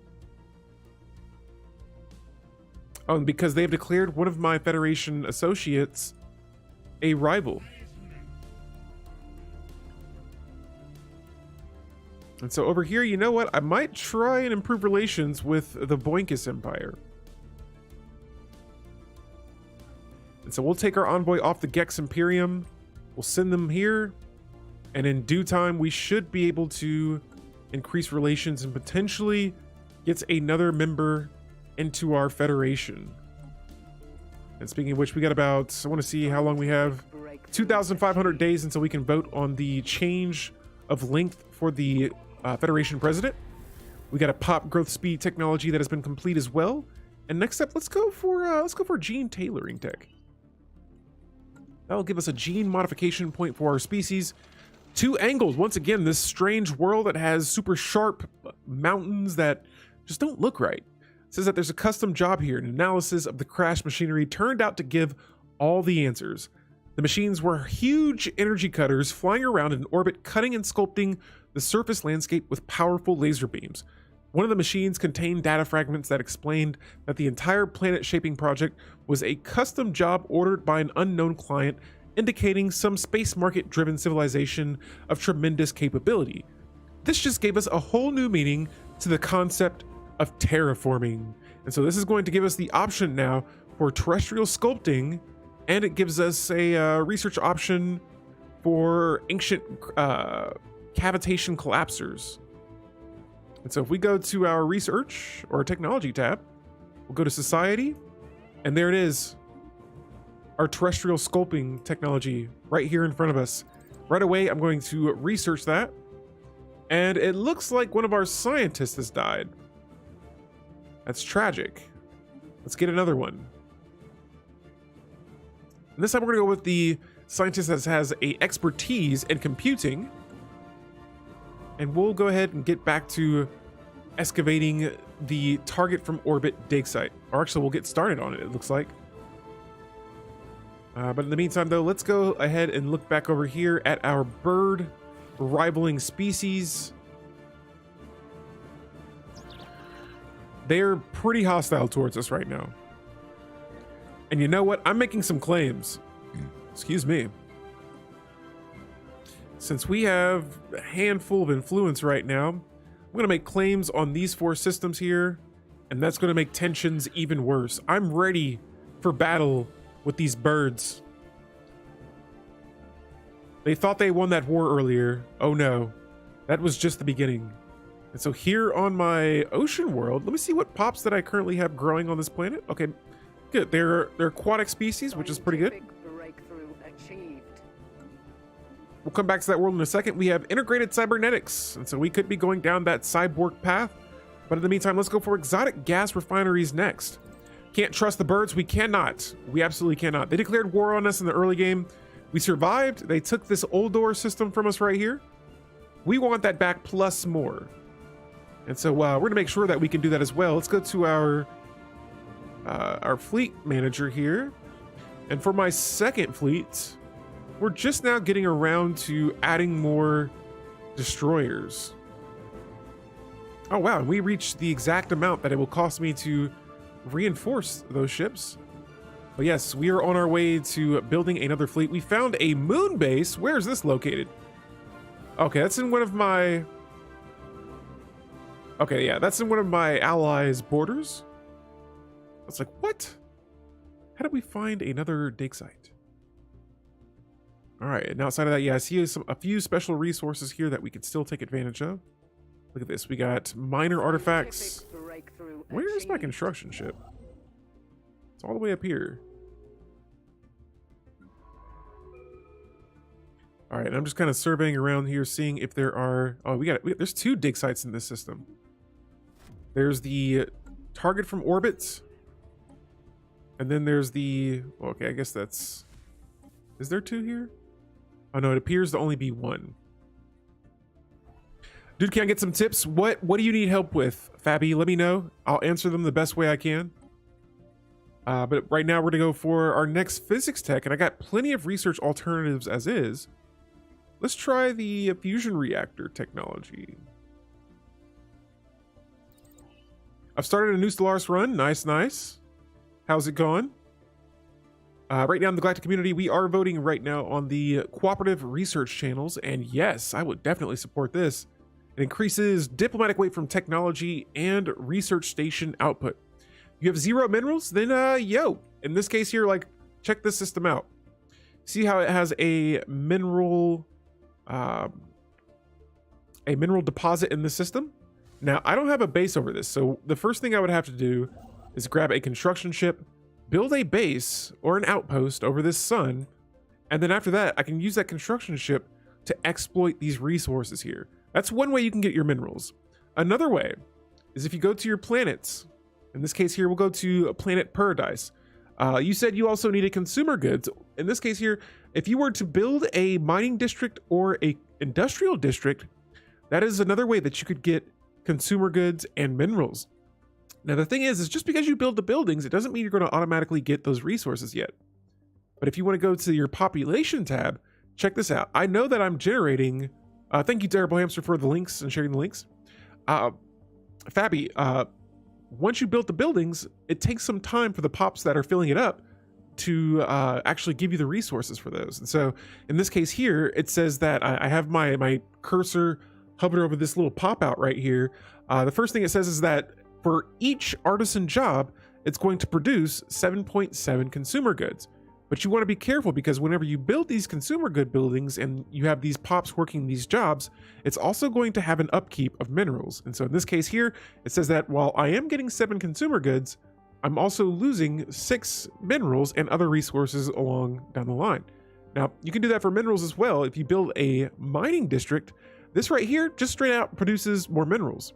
Oh, and because they've declared one of my Federation associates a rival. And so over here, you know what? I might try and improve relations with the Boinkus Empire. And so we'll take our envoy off the Gex Imperium. We'll send them here. And in due time, we should be able to increase relations and potentially get another member into our Federation. And speaking of which, we got about, I want to see how long we have. 2,500 days until we can vote on the change of length for the Federation president. We got a pop growth speed technology that has been complete as well. And next up, let's go for gene tailoring tech. That'll give us a gene modification point for our species. 2 angles. Once again, this strange world that has super sharp mountains that just don't look right. It says that there's a custom job here. An analysis of the crash machinery turned out to give all the answers. The machines were huge energy cutters flying around in orbit, cutting and sculpting the surface landscape with powerful laser beams. One of the machines contained data fragments that explained that the entire planet shaping project was a custom job ordered by an unknown client, indicating some space market driven civilization of tremendous capability. This just gave us a whole new meaning to the concept of terraforming. And so this is going to give us the option now for terrestrial sculpting, and it gives us a research option for ancient cavitation collapsers. And so if we go to our research or technology tab, we'll go to society, and there it is. Our terrestrial sculpting technology right here in front of us. Right away, I'm going to research that. And it looks like one of our scientists has died. That's tragic. Let's get another one. And this time we're going to go with the scientist that has a expertise in computing. And we'll go ahead and get back to excavating the target from orbit dig site. Or actually, we'll get started on it looks like. But in the meantime, though, let's go ahead and look back over here at our bird rivaling species. they're pretty hostile towards us right now. And you know what? I'm making some claims. Excuse me. Since we have a handful of influence right now, I'm going to make claims on these 4 systems here, and that's going to make tensions even worse. I'm ready for battle with these birds. They thought they won that war earlier. Oh no, that was just the beginning. And so here on my ocean world, let me see what pops that I currently have growing on this planet. Okay, good. They're aquatic species, which is pretty good. Breakthrough achieved. We'll come back to that world in a second. We have integrated cybernetics, and so we could be going down that cyborg path. But in the meantime, let's go for exotic gas refineries next. Can't trust the birds. We cannot. We absolutely cannot. They declared war on us in the early game. We survived. They took this old door system from us right here. We want that back plus more. And so we're going to make sure that we can do that as well. Let's go to our fleet manager here. And for my second fleet, we're just now getting around to adding more destroyers. Oh, wow. And we reached the exact amount that it will cost me to reinforce those ships. But yes, we are on our way to building another fleet. We found a moon base. Where is this located? Okay, that's in one of my... Okay, yeah, that's in one of my allies' borders. It's like, what? How did we find another dig site? All right, and outside of that, yeah, I see a few special resources here that we could still take advantage of. Look at this. We got minor artifacts. Where is my construction ship? It's all the way up here. All right, I'm just kind of surveying around here, seeing if there are... Oh, there's 2 dig sites in this system. There's the target from orbit. And then there's the... Okay, I guess that's... Is there 2 here? Oh, no, it appears to only be 1. Dude, can I get some tips? What do you need help with, Fabi? Let me know. I'll answer them the best way I can. But right now we're going to go for our next physics tech, and I got plenty of research alternatives as is. Let's try the fusion reactor technology. I've started a new Stellaris run. Nice, nice. How's it going? Right now in the Galactic community, we are voting right now on the cooperative research channels, and yes, I would definitely support this. It increases diplomatic weight from technology and research station output. You have 0 minerals? Then, in this case here, like, check this system out. See how it has a mineral deposit in the system? Now, I don't have a base over this, so the first thing I would have to do is grab a construction ship, build a base or an outpost over this sun, and then after that, I can use that construction ship to exploit these resources here. That's one way you can get your minerals. Another way is if you go to your planets. In this case here, we'll go to Planet Paradise. You said you also needed consumer goods. In this case here, if you were to build a mining district or a industrial district, that is another way that you could get consumer goods and minerals. Now, the thing is just because you build the buildings, it doesn't mean you're going to automatically get those resources yet. But if you want to go to your population tab, check this out. I know that I'm generating... thank you, Terrible Hamster, for the links and sharing the links. Fabi, once you build the buildings, it takes some time for the pops that are filling it up to actually give you the resources for those. And so in this case here, it says that I have my cursor hovered over this little pop out right here. The first thing it says is that for each artisan job, it's going to produce 7.7 consumer goods. But you want to be careful because whenever you build these consumer good buildings and you have these pops working these jobs, it's also going to have an upkeep of minerals. And so in this case here, it says that while I am getting 7 consumer goods, I'm also losing 6 minerals and other resources along down the line. Now, you can do that for minerals as well. If you build a mining district, this right here just straight out produces more minerals.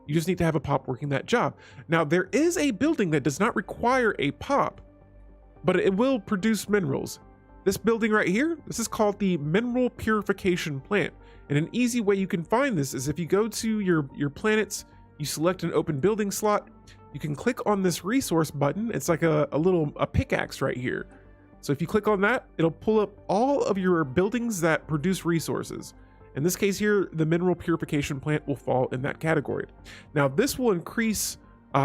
You just need to have a pop working that job. Now, there is a building that does not require a pop, but it will produce minerals. This building right here, this is called the Mineral Purification Plant. And an easy way you can find this is if you go to your planets, you select an open building slot, you can click on this resource button. It's like a pickaxe right here. So if you click on that, it'll pull up all of your buildings that produce resources. In this case here, the Mineral Purification Plant will fall in that category. Now, this will increase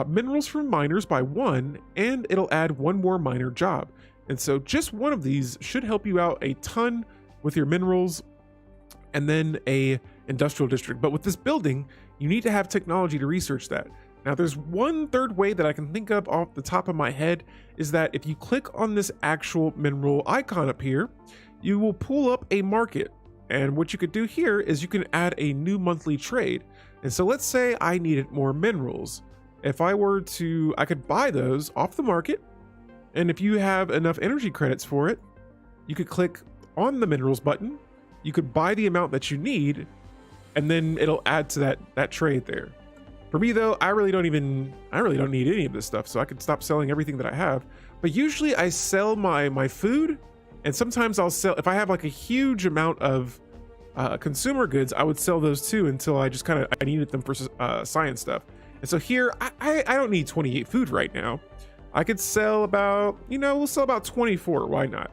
minerals from miners by 1, and it'll add 1 more miner job. And so just one of these should help you out a ton with your minerals, and then a industrial district. But with this building, you need to have technology to research that. Now there's one third way that I can think of off the top of my head, is that if you click on this actual mineral icon up here, you will pull up a market. And what you could do here is you can add a new monthly trade. And so let's say I needed more minerals. If I were to, I could buy those off the market. And if you have enough energy credits for it, you could click on the minerals button. You could buy the amount that you need, and then it'll add to that trade there. For me though, I really don't need any of this stuff, so I could stop selling everything that I have. But usually I sell my food, and sometimes I'll sell, if I have like a huge amount of consumer goods, I would sell those too until I just I needed them for science stuff. And so here, I don't need 28 food right now. I could sell about, we'll sell about 24, why not?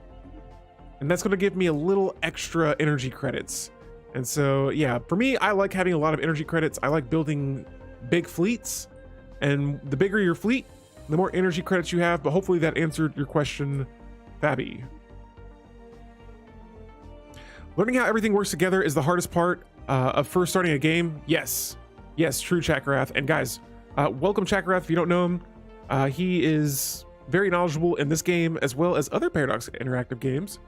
And that's gonna give me a little extra energy credits. And so, yeah, for me, I like having a lot of energy credits. I like building big fleets, and the bigger your fleet, the more energy credits you have. But hopefully that answered your question, Fabi. Learning how everything works together is the hardest part of first starting a game. Yes, true, Chakrath. And guys, welcome Chakrath. If you don't know him, he is very knowledgeable in this game as well as other Paradox Interactive games.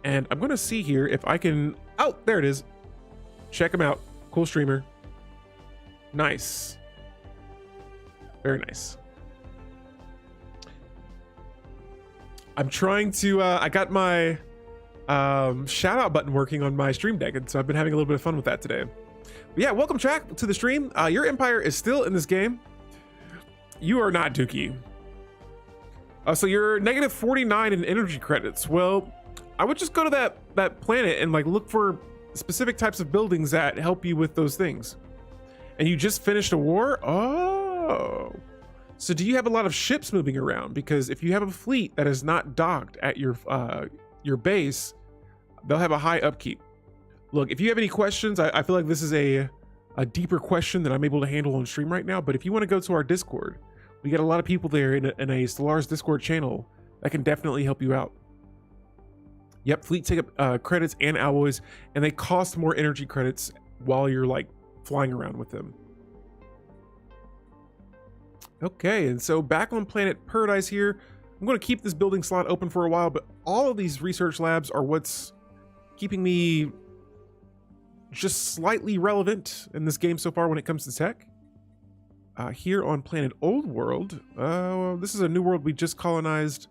And I'm going to see here if I can, oh, there it is. Check him out. Cool streamer. Nice. Very nice. I'm trying to, I got my shout out button working on my stream deck, and so I've been having a little bit of fun with that today. But yeah, welcome Chak to the stream. Your empire is still in this game. You are not, Dookie. So you're negative 49 in energy credits. Well, I would just go to that planet and like look for specific types of buildings that help you with those things. And you just finished a war? Oh. So do you have a lot of ships moving around? Because if you have a fleet that is not docked at your base, they'll have a high upkeep. Look, if you have any questions, I feel like this is a deeper question than I'm able to handle on stream right now. But if you want to go to our Discord, we got a lot of people there in a Stellaris Discord channel that can definitely help you out. Yep, fleet take up credits and alloys, and they cost more energy credits while you're like flying around with them. Okay, and so back on planet Paradise here, I'm going to keep this building slot open for a while, but all of these research labs are what's keeping me just slightly relevant in this game so far when it comes to tech. Here on planet Old World, this is a new world we just colonized.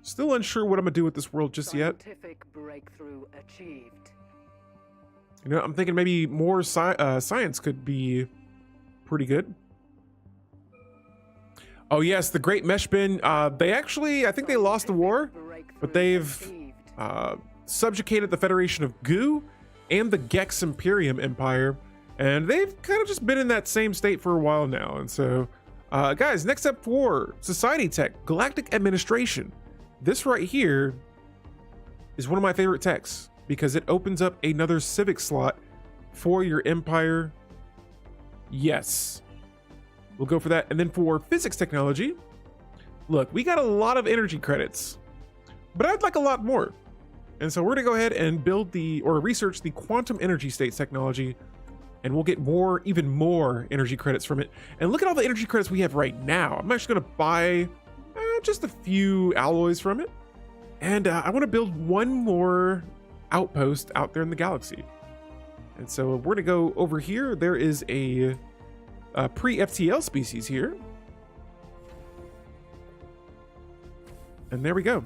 Still unsure what I'm gonna do with this world just yet. Scientific breakthrough achieved. You know, I'm thinking maybe more science could be pretty good. Oh yes, the Great Mesh Bin. They actually, I think they lost the war, but they've subjugated the Federation of Goo and the Gex Imperium Empire, and they've kind of just been in that same state for a while now. And so, guys, next up for Society Tech, Galactic Administration. This right here is one of my favorite techs because it opens up another civic slot for your empire. Yes, we'll go for that. And then for physics technology, look, we got a lot of energy credits, but I'd like a lot more. And so we're gonna go ahead and build research the quantum energy states technology, and we'll get even more energy credits from it. And look at all the energy credits we have right now. I'm actually gonna buy just a few alloys from it. And I wanna build one more outpost out there in the galaxy. And so we're gonna go over here. There is a pre-FTL species here. And there we go.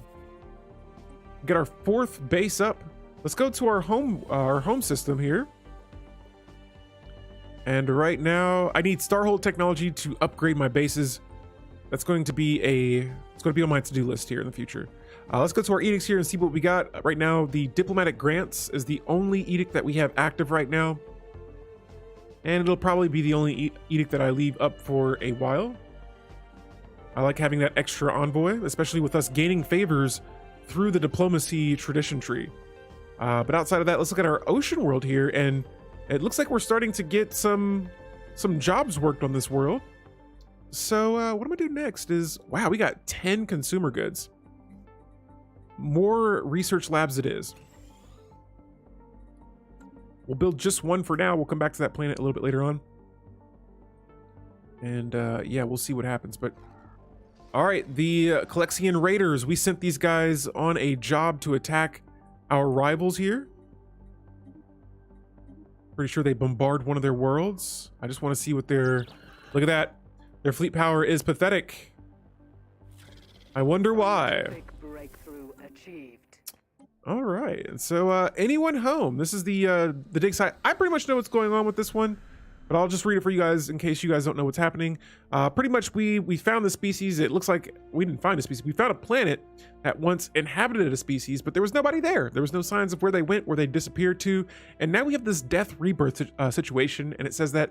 Get our 4th base up. Let's go to our home system here. And right now I need Starhold technology to upgrade my bases. That's going to be on my to-do list here in the future. Let's go to our edicts here and see what we got. Right now, the diplomatic grants is the only edict that we have active right now. And it'll probably be the only edict that I leave up for a while. I like having that extra envoy, especially with us gaining favors through the diplomacy tradition tree. But outside of that, let's look at our ocean world here, and it looks like we're starting to get some some jobs worked on this world. So what I'm gonna do next is, wow, we got 10 consumer goods. More research labs it is. We'll build just one for now. We'll come back to that planet a little bit later on. And yeah, we'll see what happens. But all right, the Calexian Raiders, we sent these guys on a job to attack our rivals here. Pretty sure they bombard one of their worlds. I just want to see what their, look at that. Their fleet power is pathetic. I wonder why. Big breakthrough achieved. All right, and so anyone home? This is the dig site. I pretty much know what's going on with this one, but I'll just read it for you guys in case you guys don't know what's happening. Pretty much we found the species. It looks like we didn't find a species. We found a planet that once inhabited a species, but there was nobody there. There was no signs of where they went, where they disappeared to. And now we have this death rebirth situation. And it says that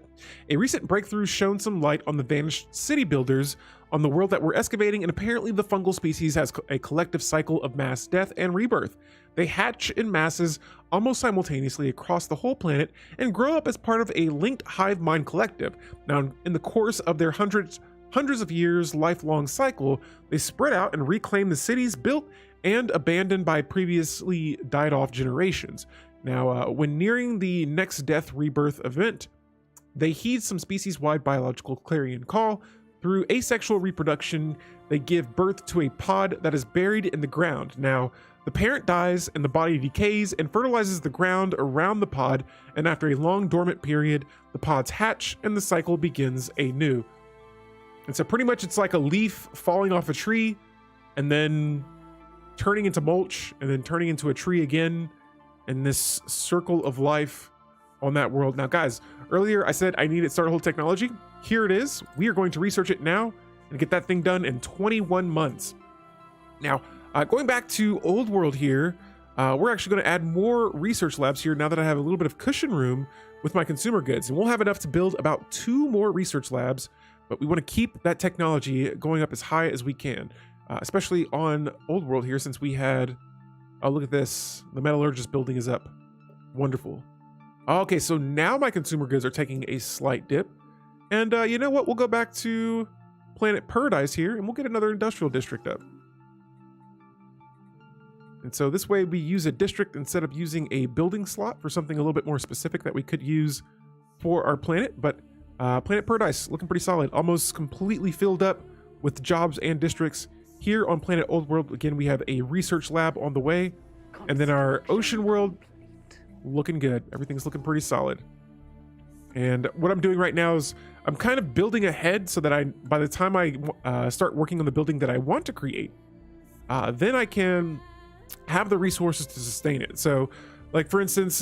a recent breakthrough shone some light on the vanished city builders on the world that we're excavating. And apparently the fungal species has a collective cycle of mass death and rebirth. They hatch in masses almost simultaneously across the whole planet and grow up as part of a linked hive mind collective. Now, in the course of their hundreds of years lifelong cycle, they spread out and reclaim the cities built and abandoned by previously died off generations. Now, when nearing the next death rebirth event, they heed some species-wide biological clarion call. Through asexual reproduction, they give birth to a pod that is buried in the ground. Now, the parent dies and the body decays and fertilizes the ground around the pod, and after a long dormant period, the pods hatch and the cycle begins anew. And so pretty much it's like a leaf falling off a tree and then turning into mulch and then turning into a tree again, and this circle of life on that world. Now guys, earlier I said I needed Starter Hold technology. Here it is. We are going to research it now and get that thing done in 21 months. Now, going back to Old World here, we're actually going to add more research labs here now that I have a little bit of cushion room with my consumer goods. And we'll have enough to build about 2 more research labs, but we want to keep that technology going up as high as we can, especially on Old World here, since we had, oh, look at this. The metallurgist building is up. Wonderful. Okay, so now my consumer goods are taking a slight dip. And you know what? We'll go back to Planet Paradise here, and we'll get another industrial district up. And so this way we use a district instead of using a building slot for something a little bit more specific that we could use for our planet. But Planet Paradise looking pretty solid, almost completely filled up with jobs and districts. Here on Planet Old World, again, we have a research lab on the way. And then our ocean world looking good. Everything's looking pretty solid. And what I'm doing right now is I'm kind of building ahead so that by the time I start working on the building that I want to create, then I can have the resources to sustain it. So like for instance,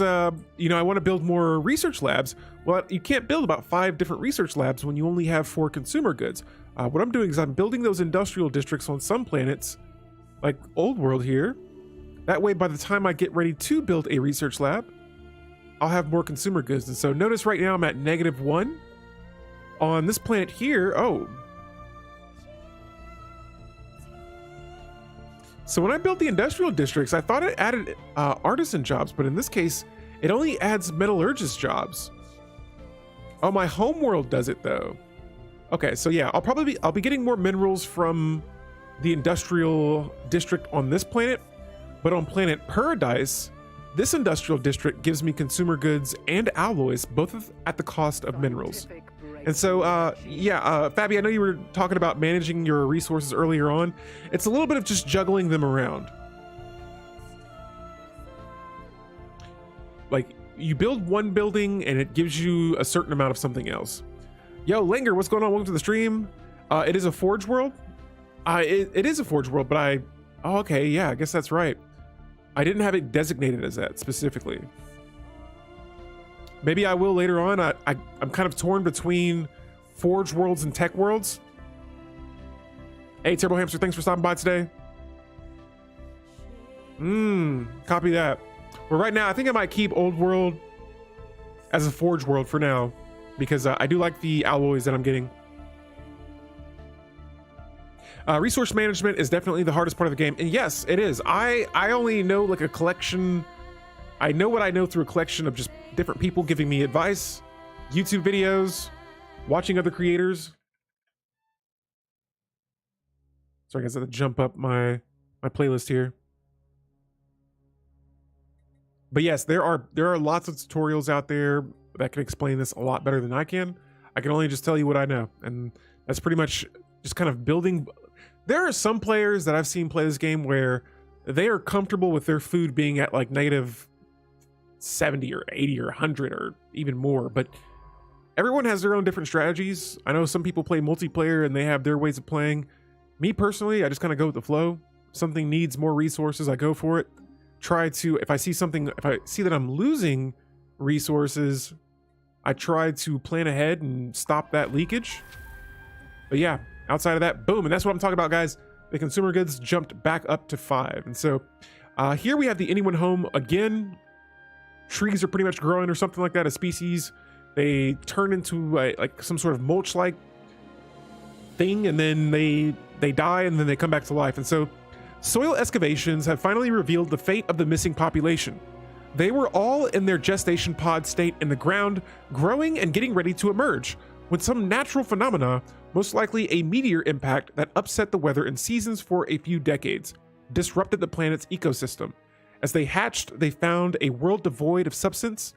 you know, I want to build more research labs. Well, you can't build about 5 different research labs when you only have 4 consumer goods. What I'm doing is I'm building those industrial districts on some planets like Old World here. That way, by the time I get ready to build a research lab, I'll have more consumer goods. And so notice right now I'm at -1 on this planet here. Oh, so when I built the industrial districts, I thought it added artisan jobs, but in this case, it only adds metallurgist jobs. Oh, my home world does it though. Okay, so yeah, I'll be getting more minerals from the industrial district on this planet, but on Planet Paradise, this industrial district gives me consumer goods and alloys, both at the cost of minerals. And so, Fabi, I know you were talking about managing your resources earlier on. It's a little bit of just juggling them around. Like, you build one building and it gives you a certain amount of something else. Yo, Linger, what's going on? Welcome to the stream. It is a Forge World. It is a Forge World, but oh, okay, yeah, I guess that's right. I didn't have it designated as that specifically. Maybe I will later on. I'm kind of torn between Forge Worlds and Tech Worlds. Hey, Turbo Hamster, thanks for stopping by today. Copy that. But right now, I think I might keep Old World as a Forge World for now, because I do like the alloys that I'm getting. Resource management is definitely the hardest part of the game, and yes, it is. I only know like a collection. I know what I know through a collection of just different people giving me advice, YouTube videos, watching other creators. Sorry guys, I have to jump up my playlist here. But yes, there are lots of tutorials out there that can explain this a lot better than I can. I can only just tell you what I know, and that's pretty much just kind of building. There are some players that I've seen play this game where they are comfortable with their food being at like negative 70 or 80 or 100 or even more, but everyone has their own different strategies. I know some people play multiplayer and they have their ways of playing. Me personally, I just kind of go with the flow. If something needs more resources, I go for it. Try to, if I see that I'm losing resources, I try to plan ahead and stop that leakage. But yeah, outside of that, boom. And that's what I'm talking about, guys. The consumer goods jumped back up to 5. And so here we have the anyone home again. Trees are pretty much growing or something like that, a species. They turn into like some sort of mulch-like thing, and then they die, and then they come back to life. And so soil excavations have finally revealed the fate of the missing population. They were all in their gestation pod state in the ground, growing and getting ready to emerge, when some natural phenomena, most likely a meteor impact that upset the weather and seasons for a few decades, disrupted the planet's ecosystem. As they hatched, they found a world devoid of substance,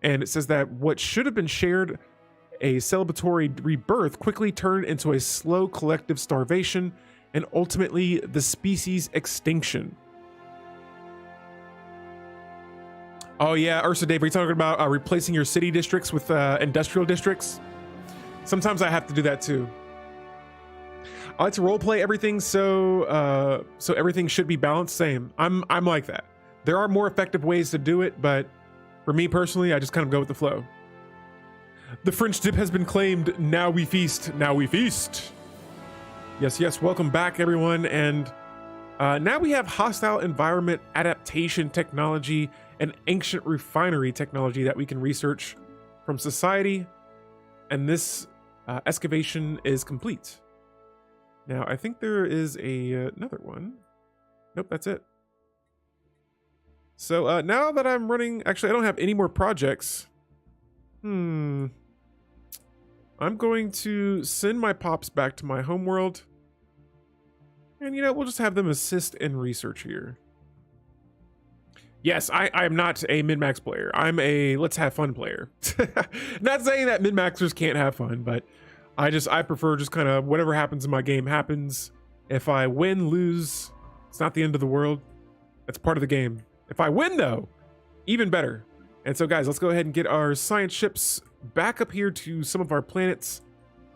and it says that what should have been shared, a celebratory rebirth, quickly turned into a slow collective starvation and ultimately the species extinction. Oh yeah, Ursa Dave, are you talking about replacing your city districts with industrial districts? Sometimes I have to do that too. I like to role play everything, so everything should be balanced. Same. I'm like that. There are more effective ways to do it, but for me personally, I just kind of go with the flow. The French dip has been claimed. Now we feast. Now we feast. Yes. Welcome back, everyone. And now we have hostile environment adaptation technology and ancient refinery technology that we can research from society. And this excavation is complete. Now, I think there is another one. Nope, that's it. So now that I'm running, actually, I don't have any more projects. I'm going to send my pops back to my homeworld. And, we'll just have them assist in research here. Yes, I am not a min-max player. I'm a let's have fun player. Not saying that min-maxers can't have fun, but I prefer just kind of whatever happens in my game happens. If I win, lose, it's not the end of the world. That's part of the game. If I win, though, even better. And so, guys, let's go ahead and get our science ships back up here to some of our planets.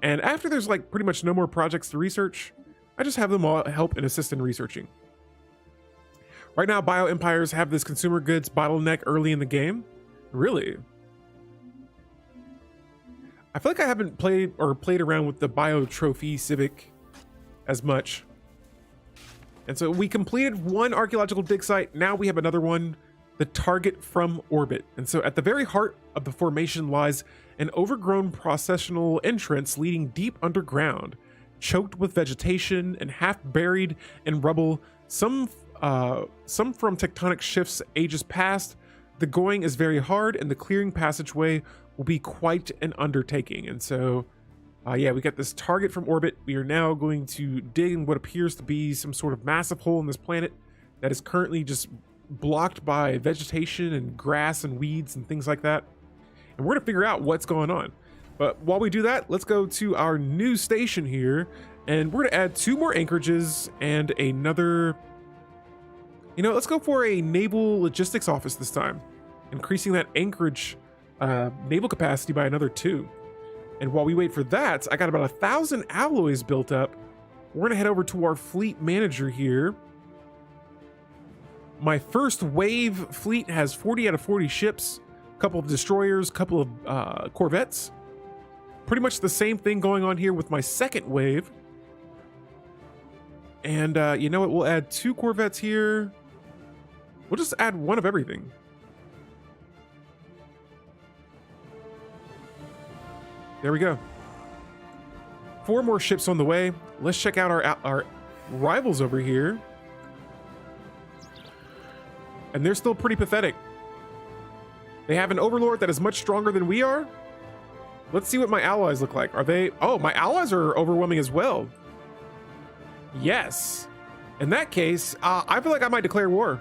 And after there's like pretty much no more projects to research, I just have them all help and assist in researching. Right now, bio empires have this consumer goods bottleneck early in the game. Really? I feel like I haven't played around with the bio trophy civic as much. And so we completed one archaeological dig site. Now we have another one, the target from orbit. And so at the very heart of the formation lies an overgrown processional entrance leading deep underground, choked with vegetation and half buried in rubble. Some from tectonic shifts ages past. The going is very hard, and the clearing passageway will be quite an undertaking. And so yeah, we got this target from orbit. We are now going to dig in what appears to be some sort of massive hole in this planet that is currently just blocked by vegetation and grass and weeds and things like that. And we're gonna figure out what's going on. But while we do that, let's go to our new station here, and we're gonna add 2 more anchorages and another, let's go for a naval logistics office this time, increasing that anchorage naval capacity by another 2. And while we wait for that, I got about 1,000 alloys built up. We're gonna head over to our fleet manager here. My first wave fleet has 40 out of 40 ships, a couple of destroyers, a couple of corvettes. Pretty much the same thing going on here with my second wave. And you know what? We'll add 2 corvettes here. We'll just add 1 of everything. There we go. 4 more ships on the way. Let's check out our rivals over here. And they're still pretty pathetic. They have an overlord that is much stronger than we are. Let's see what my allies look like. Are they... Oh, my allies are overwhelming as well. Yes. In that case, I feel like I might declare war.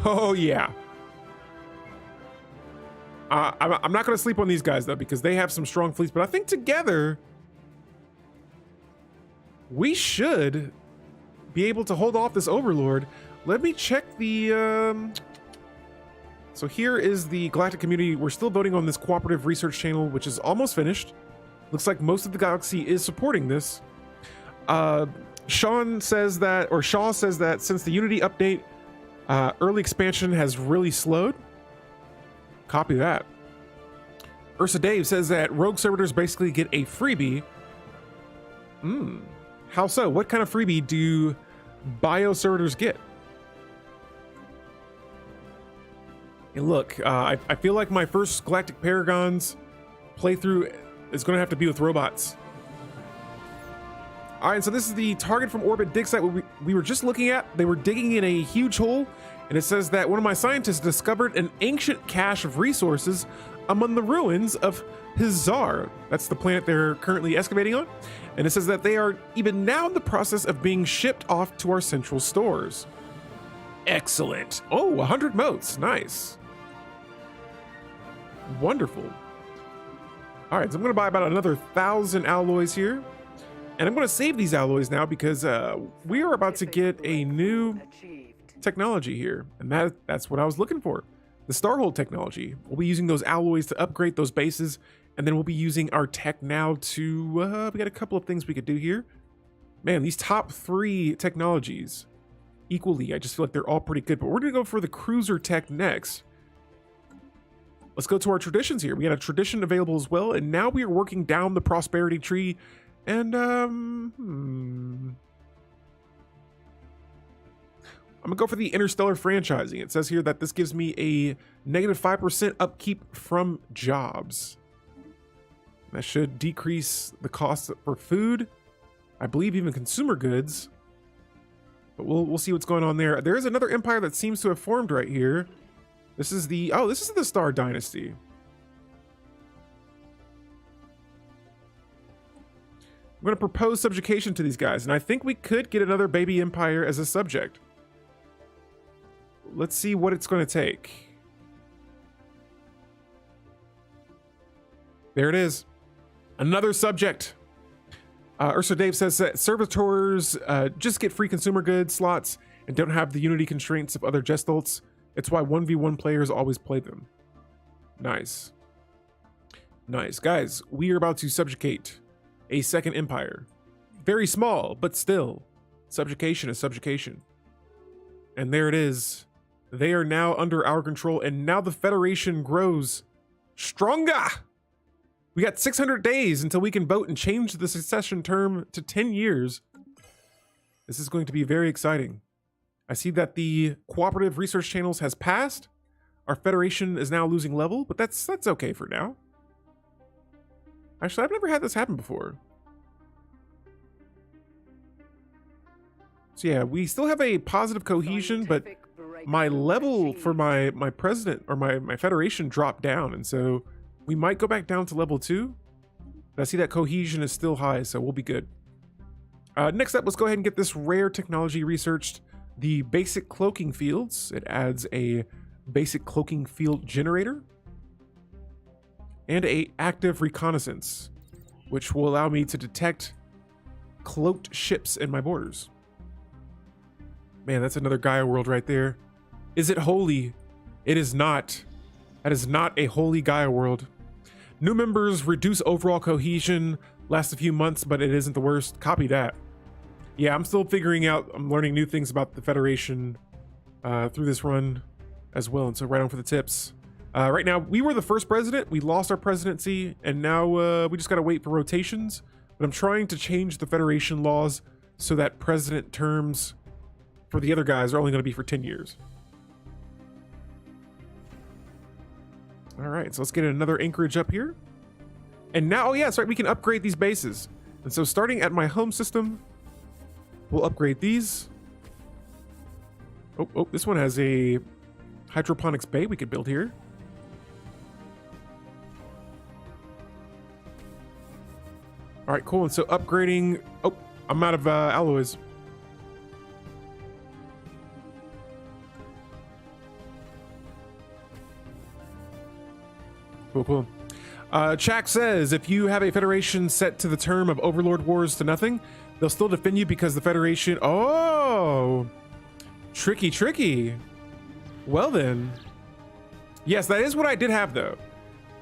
Oh, yeah. I'm not going to sleep on these guys, though, because they have some strong fleets. But I think together, we should be able to hold off this overlord. Let me check the... So here is the galactic community. We're still voting on this cooperative research channel, which is almost finished. Looks like most of the galaxy is supporting this. Shaw says that since the Unity update, early expansion has really slowed. Copy that. Ursa Dave says that rogue servitors basically get a freebie. How so? What kind of freebie do bio servitors get? Hey, look, I feel like my first Galactic Paragons playthrough is going to have to be with robots. All right, so this is the target from orbit dig site we were just looking at. They were digging in a huge hole, and it says that one of my scientists discovered an ancient cache of resources among the ruins of Hizar. That's the planet they're currently excavating on. And it says that they are even now in the process of being shipped off to our central stores. Excellent. Oh, 100 motes. Nice. Wonderful. All right, so I'm going to buy about another 1,000 alloys here. And I'm going to save these alloys now because we are about to get a new technology here. And that's what I was looking for. The Starhold technology. We'll be using those alloys to upgrade those bases. And then we'll be using our tech now to... we got a couple of things we could do here. Man, these top 3 technologies equally, I just feel like they're all pretty good. But we're going to go for the cruiser tech next. Let's go to our traditions here. We got a tradition available as well. And now we are working down the prosperity tree. And, I'm gonna go for the interstellar franchising. It says here that this gives me a negative 5% upkeep from jobs. That should decrease the cost for food. I believe even consumer goods. But we'll see what's going on there. There is another empire that seems to have formed right here. This is the Star Dynasty. I'm going to propose subjugation to these guys, and I think we could get another baby empire as a subject. Let's see what it's going to take. There it is. Another subject. Ursa Dave says that servitors just get free consumer goods slots and don't have the unity constraints of other gestults. It's why 1v1 players always play them. Nice. Nice. Guys, we are about to subjugate a second empire. Very small, but still. Subjugation is subjugation. And there it is. They are now under our control, and now the Federation grows stronger. We got 600 days until we can vote and change the succession term to 10 years. This is going to be very exciting. I see that the cooperative research channels has passed. Our Federation is now losing level, but that's okay for now. Actually, I've never had this happen before. So yeah, we still have a positive cohesion, but my level for my president or my Federation dropped down, and so we might go back down to level 2. But I see that cohesion is still high, so we'll be good. Next up, let's go ahead and get this rare technology researched. The basic cloaking fields. It adds a basic cloaking field generator and a active reconnaissance, which will allow me to detect cloaked ships in my borders. Man, that's another Gaia world right there. Is it holy? It is not. That is not a holy Gaia world. New members reduce overall cohesion, last a few months, but it isn't the worst. Copy that. Yeah, I'm still figuring out, I'm learning new things about the Federation through this run as well, and so right on for the tips. Right now, we were the first president, we lost our presidency, and now we just gotta wait for rotations, but I'm trying to change the Federation laws so that president terms for the other guys are only gonna be for 10 years. All right, so let's get another anchorage up here. And now, oh yeah, that's right, we can upgrade these bases. And so starting at my home system, we'll upgrade these. Oh, this one has a hydroponics bay we could build here. All right, cool. And so upgrading. Oh, I'm out of alloys. Cool, cool. Chak says, if you have a Federation set to the term of Overlord Wars to nothing, they'll still defend you because the Federation... Oh! Tricky, tricky. Well then. Yes, that is what I did have, though.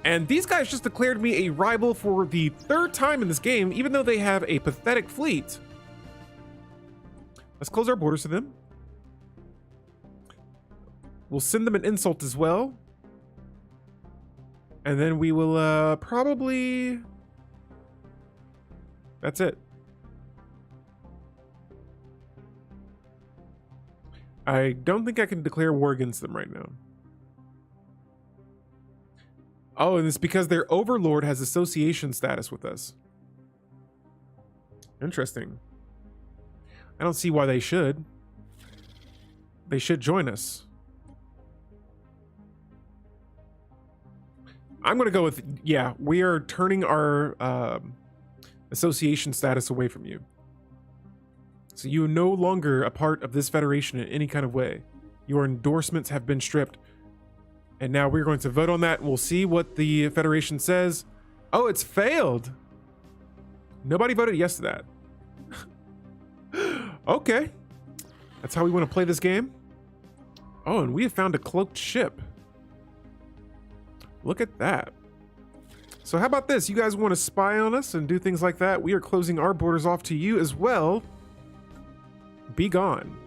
And these guys just declared me a rival for the 3rd time in this game, even though they have a pathetic fleet. Let's close our borders to them. We'll send them an insult as well. And then we will probably... That's it. I don't think I can declare war against them right now. Oh, and it's because their overlord has association status with us. Interesting. I don't see why they should. They should join us. I'm going to go with, yeah, we are turning our association status away from you. So you are no longer a part of this federation in any kind of way. Your endorsements have been stripped. And now we're going to vote on that, and we'll see what the Federation says. Oh, it's failed. Nobody voted yes to that. Okay. That's how we want to play this game. Oh, and we have found a cloaked ship. Look at that. So how about this? You guys want to spy on us and do things like that? We are closing our borders off to you as well. Be gone.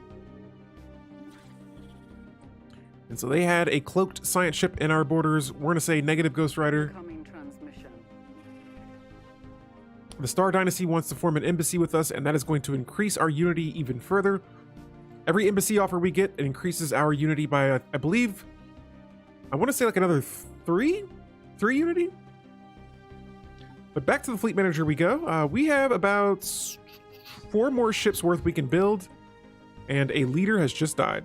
And so they had a cloaked science ship in our borders. We're going to say negative, Ghost Rider. The Star Dynasty wants to form an embassy with us, and that is going to increase our unity even further. Every embassy offer we get, it increases our unity by, I believe, I want to say like another three unity. But back to the fleet manager we go. We have about 4 more ships worth we can build, and a leader has just died.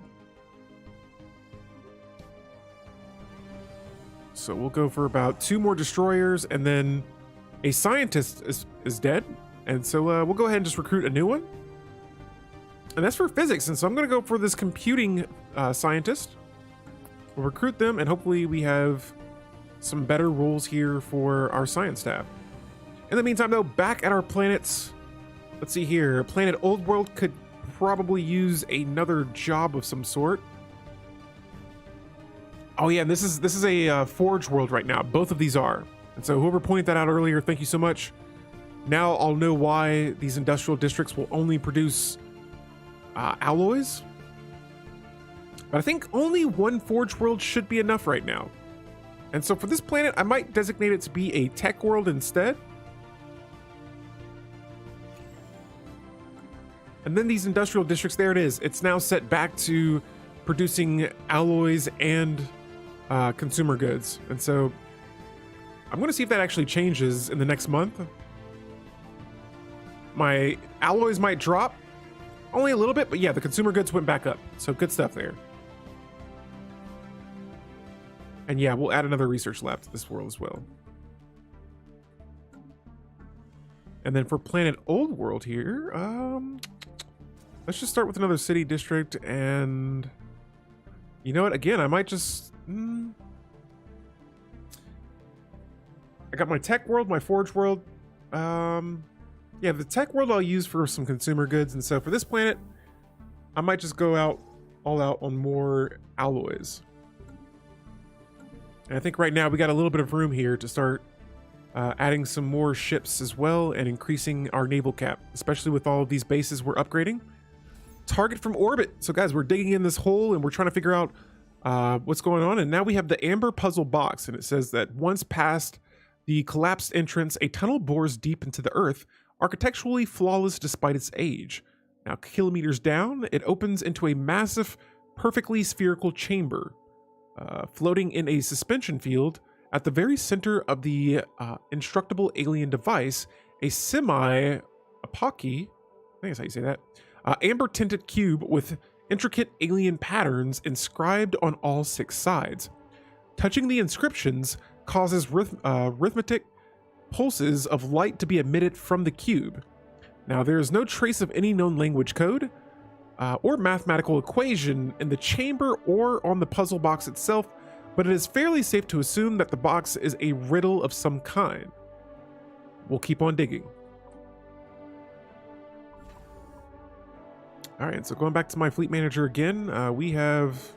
So we'll go for about 2 more destroyers, and then a scientist is dead. And so we'll go ahead and just recruit a new one. And that's for physics, and so I'm going to go for this computing scientist. We'll recruit them, and hopefully we have some better roles here for our science staff. In the meantime, though, back at our planets, let's see here. Planet Old World could probably use another job of some sort. Oh yeah, and this is a Forge world right now. Both of these are. And so whoever pointed that out earlier, thank you so much. Now I'll know why these industrial districts will only produce alloys. But I think only one Forge world should be enough right now. And so for this planet, I might designate it to be a tech world instead. And then these industrial districts, there it is. It's now set back to producing alloys and consumer goods. And so I'm going to see if that actually changes in the next month. My alloys might drop only a little bit, but yeah, the consumer goods went back up. So good stuff there. And yeah, we'll add another research lab to this world as well. And then for Planet Old World here, let's just start with another city district. And you know what? Again, I might just... I got my tech world, my forge world. Yeah, the tech world I'll use for some consumer goods. And so for this planet, I might just go all out on more alloys. And I think right now we got a little bit of room here to start adding some more ships as well and increasing our naval cap, especially with all of these bases we're upgrading. Target from orbit. So guys, we're digging in this hole and we're trying to figure out what's going on. And now we have the amber puzzle box, and it says that once past the collapsed entrance, a tunnel bores deep into the earth, architecturally flawless despite its age. Now kilometers down, it opens into a massive, perfectly spherical chamber, floating in a suspension field. At the very center of the indestructible alien device, a semi-apocky, I think that's how you say that, amber-tinted cube with intricate alien patterns inscribed on all 6 sides. Touching the inscriptions causes rhythmic pulses of light to be emitted from the cube. Now, there is no trace of any known language code or mathematical equation in the chamber or on the puzzle box itself, but it is fairly safe to assume that the box is a riddle of some kind. We'll keep on digging. All right, so going back to my fleet manager again, we have,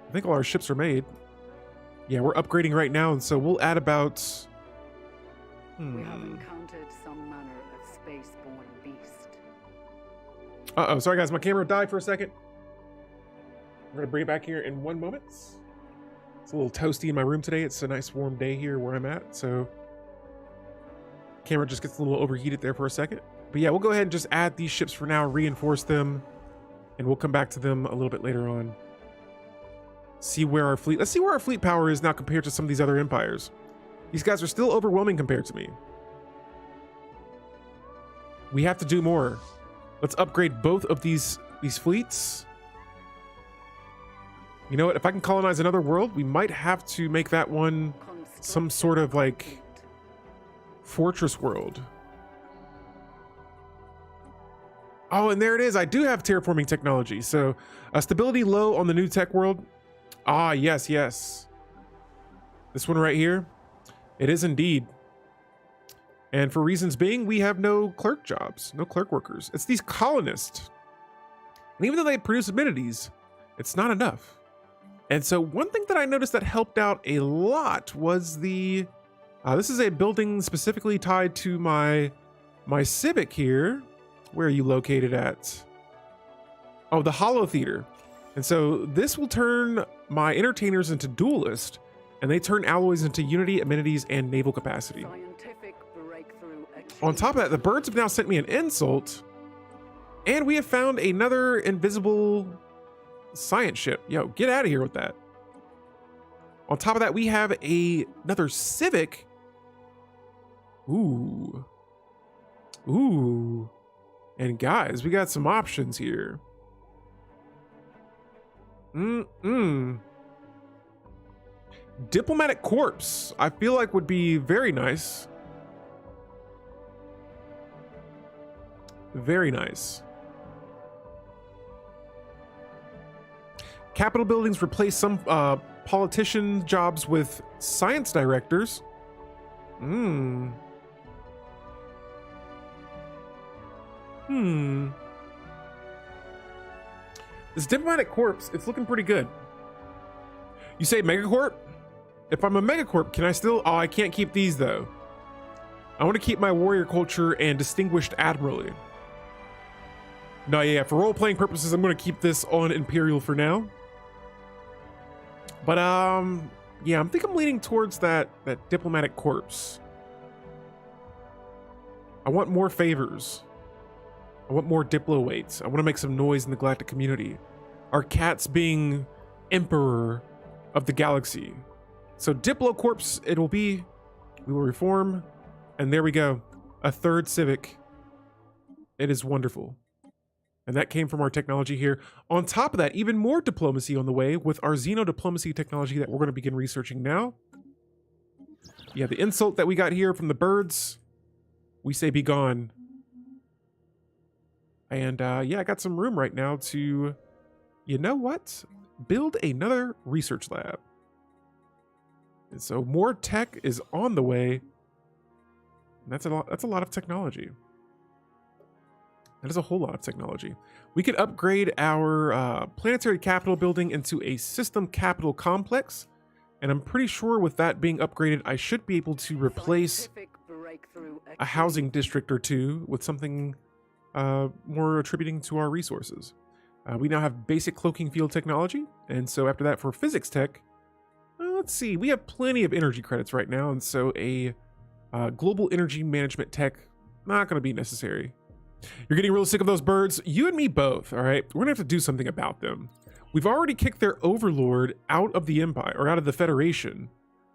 I think all our ships are made. Yeah, we're upgrading right now, and so we'll add about... We have encountered some manner of space-born beast. Uh-oh, sorry guys, my camera died for a second. We're gonna bring it back here in 1 moment. It's a little toasty in my room today. It's a nice warm day here where I'm at, so camera just gets a little overheated there for a second. But yeah, we'll go ahead and just add these ships for now, reinforce them, and we'll come back to them a little bit later on. See where our fleet, let's see where our fleet power is now compared to some of these other empires. These guys are still overwhelming compared to me. We have to do more. Let's upgrade both of these fleets. You know what? If I can colonize another world, we might have to make that one some sort of like fortress world. Oh, and there it is. I do have terraforming technology. So stability low on the new tech world. Ah, yes, yes. This one right here. It is indeed. And for reasons being, we have no clerk jobs, no clerk workers. It's these colonists. And even though they produce amenities, it's not enough. And so one thing that I noticed that helped out a lot was the, this is a building specifically tied to my civic here. Where are you located at? Oh, the Hollow Theater. And so this will turn my entertainers into duelists, and they turn alloys into unity, amenities, and naval capacity. Scientific breakthrough achieved. On top of that, the birds have now sent me an insult, and we have found another invisible science ship. Yo, get out of here with that. On top of that, we have another civic. Ooh. Ooh. And guys, we got some options here. Diplomatic Corps, I feel like would be very nice. Very nice. Capitol buildings replace some politician jobs with science directors. This diplomatic corps, it's looking pretty good. You say megacorp? If I'm a megacorp, can I still? Oh, I can't keep these though. I want to keep my warrior culture and distinguished admiralty. No, yeah, for role-playing purposes, I'm going to keep this on Imperial for now. But yeah, I think I'm leaning towards that diplomatic corps. I want more favors. I want more diplo weights. I want to make some noise in the galactic community. Our cats being emperor of the galaxy. So Diplo Corps, it will be. We will reform. And there we go. A third civic. It is wonderful. And that came from our technology here. On top of that, even more diplomacy on the way with our Xeno diplomacy technology that we're going to begin researching now. Yeah, the insult that we got here from the birds. We say be gone. And yeah, I got some room right now to, you know what? Build another research lab. And so more tech is on the way. And that's a lot of technology. That is a whole lot of technology. We could upgrade our planetary capital building into a system capital complex. And I'm pretty sure with that being upgraded, I should be able to replace a housing district or two with something more attributing to our resources. We now have basic cloaking field technology. And so after that for physics tech, let's see, we have plenty of energy credits right now. And so a global energy management tech, not going to be necessary. You're getting real sick of those birds. You and me both, all right? We're going to have to do something about them. We've already kicked their overlord out of the Empire, or out of the Federation.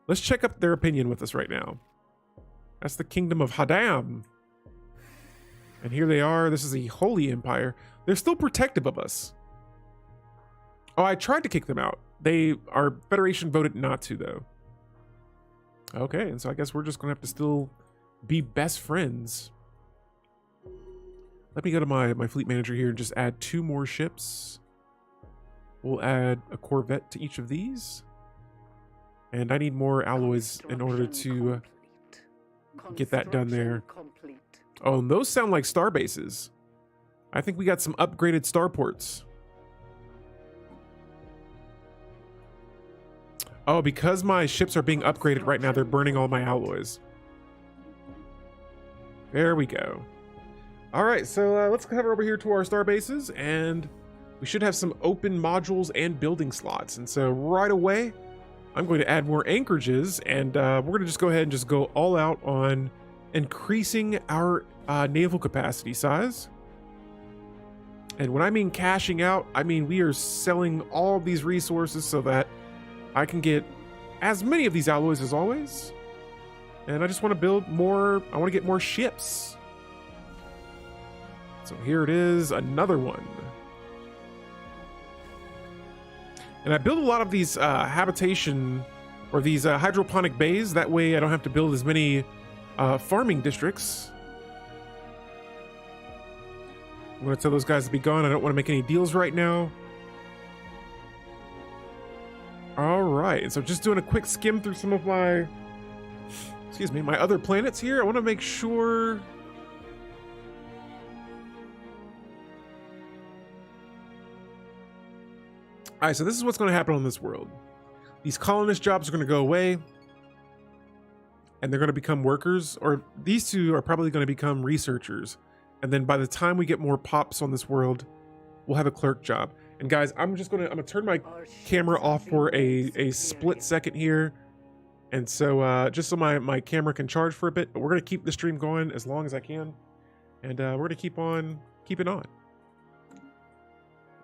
Let's check up their opinion with us right now. That's the Kingdom of Hadam. And here they are. This is a holy empire. They're still protective of us. Oh, I tried to kick them out. Our Federation voted not to, though. Okay, and so I guess we're just gonna have to still be best friends. Let me go to my fleet manager here and just add 2 more ships. We'll add a Corvette to each of these. And I need more alloys in order to get that done there. Oh, and those sound like star bases. I think we got some upgraded starports. Oh, because my ships are being upgraded right now, they're burning all my alloys. There we go. All right, so let's head over here to our star bases, and we should have some open modules and building slots. And so right away, I'm going to add more anchorages, and we're going to just go ahead and just go all out on increasing our naval capacity size. And when I mean cashing out, I mean we are selling all of these resources so that I can get as many of these alloys as always. And I just want to build more, I want to get more ships. So here it is, another one. And I build a lot of these habitation or these hydroponic bays. That way I don't have to build as many farming districts. I'm going to tell those guys to be gone. I don't want to make any deals right now. All right, so just doing a quick skim through some of my, my other planets here. I want to make sure. All right, so this is what's going to happen on this world. These colonist jobs are going to go away, and they're going to become workers, or these 2 are probably going to become researchers. And then by the time we get more pops on this world, we'll have a clerk job. And guys, I'm gonna turn my camera off for a split second here. And so just so my camera can charge for a bit, but we're gonna keep the stream going as long as I can. And we're gonna keep on keeping on.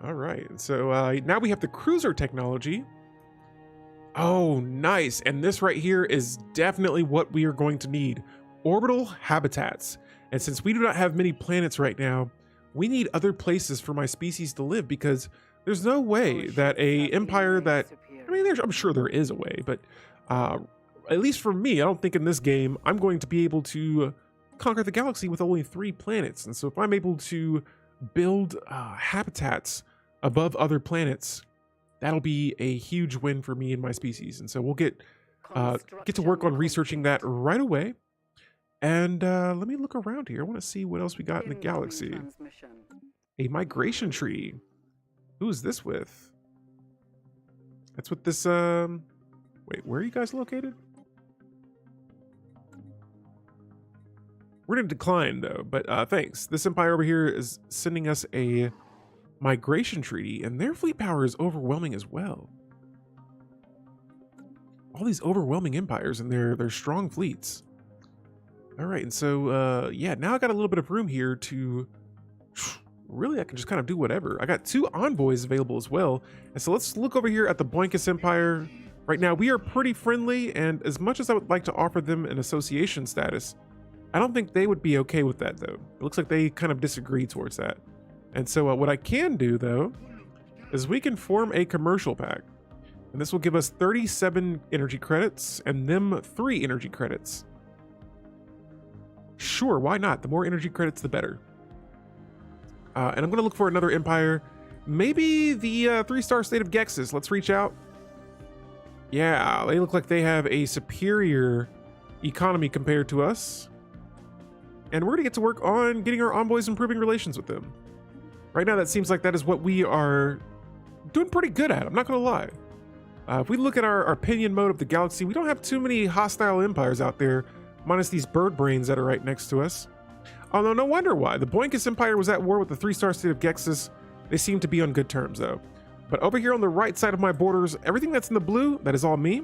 All right, and so now we have the cruiser technology. Oh, nice. And this right here is definitely what we are going to need. Orbital habitats. And since we do not have many planets right now, we need other places for my species to live, because there's no way that a empire that, I mean, I'm sure there is a way, but at least for me, I don't think in this game, I'm going to be able to conquer the galaxy with only 3 planets. And so if I'm able to build habitats above other planets, that'll be a huge win for me and my species. And so we'll get to work on researching that right away. And let me look around here. I want to see what else we got in the galaxy. A migration treaty. Who is this with? That's with this, wait, where are you guys located? We're going to decline, though, but thanks. This empire over here is sending us a migration treaty, and their fleet power is overwhelming as well. All these overwhelming empires and their strong fleets. All right, and so, yeah, now I got a little bit of room here to, really, I can just kind of do whatever. I got 2 envoys available as well. And so let's look over here at the Boinkus Empire. Right now, we are pretty friendly, and as much as I would like to offer them an association status, I don't think they would be okay with that, though. It looks like they kind of disagree towards that. And so what I can do, though, is we can form a commercial pact. And this will give us 37 energy credits, and them 3 energy credits. Sure, why not? The more energy credits, the better. And I'm going to look for another empire. Maybe the 3-star state of Gexus. Let's reach out. Yeah, they look like they have a superior economy compared to us. And we're going to get to work on getting our envoys improving relations with them. Right now, that seems like that is what we are doing pretty good at. I'm not going to lie. If we look at our opinion mode of the galaxy, we don't have too many hostile empires out there, minus these bird brains that are right next to us. Although no wonder why. The Boinkus Empire was at war with the 3-star state of Gexus. They seem to be on good terms, though. But over here on the right side of my borders, everything that's in the blue, that is all me.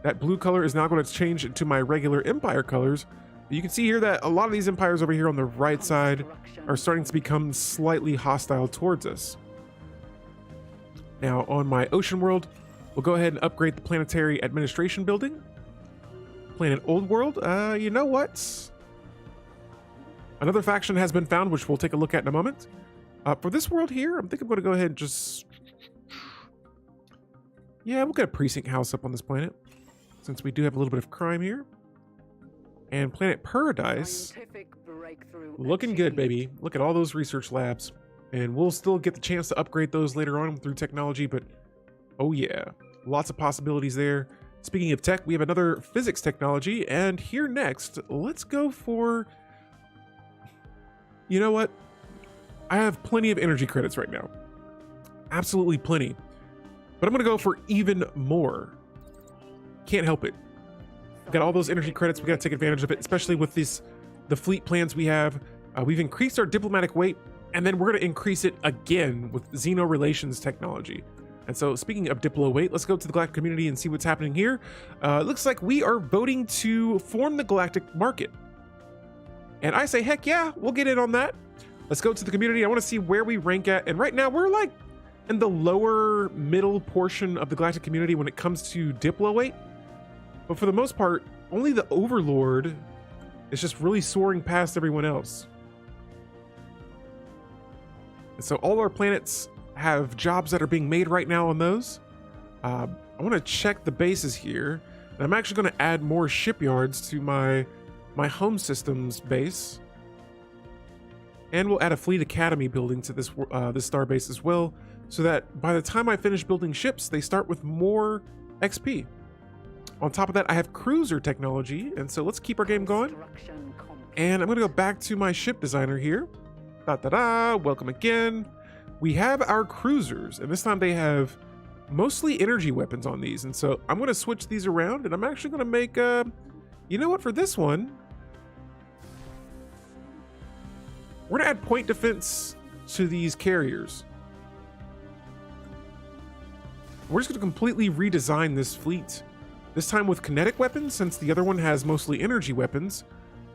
That blue color is now going to change into my regular empire colors. You can see here that a lot of these empires over here on the right side are starting to become slightly hostile towards us. Now, on my ocean world, we'll go ahead and upgrade the planetary administration building. Planet Old World, you know what? Another faction has been found, which we'll take a look at in a moment. For this world here, I think I'm going to go ahead and just... Yeah, we'll get a precinct house up on this planet. since we do have a little bit of crime here. And Planet Paradise, Scientific breakthrough looking good, achieved. baby. Look at all those research labs. And we'll still get the chance to upgrade those later on through technology, but oh yeah, lots of possibilities there. Speaking of tech, we have another physics technology, and here next, let's go for... You know what? I have plenty of energy credits right now. Absolutely plenty. But I'm gonna go for even more. Can't help it. We've got all those energy credits, we gotta take advantage of it, especially with the fleet plans we have. We've increased our diplomatic weight, and then we're gonna increase it again with Xeno relations technology. And so speaking of Diplo weight, let's go to the galactic community and see what's happening here. It looks like we are voting to form the galactic market. And I say, heck yeah, we'll get in on that. Let's go to the community. I want to see where we rank at. And right now we're like in the lower middle portion of the galactic community when it comes to Diplo weight. But for the most part, only the Overlord is just really soaring past everyone else. And so all our planets have jobs that are being made right now on those. I want to check the bases here. And I'm actually going to add more shipyards to my home systems base. And we'll add a fleet academy building to this star base as well, so that by the time I finish building ships, they start with more XP. On top of that, I have cruiser technology, and so let's keep our game going. Construction complete. And I'm going to go back to my ship designer here. Welcome again. We have our cruisers, and this time they have mostly energy weapons on these, and so I'm going to switch these around, and I'm actually going to make you know what, for this one, we're going to add point defense to these carriers. We're just going to completely redesign this fleet. This time with kinetic weapons, since the other one has mostly energy weapons.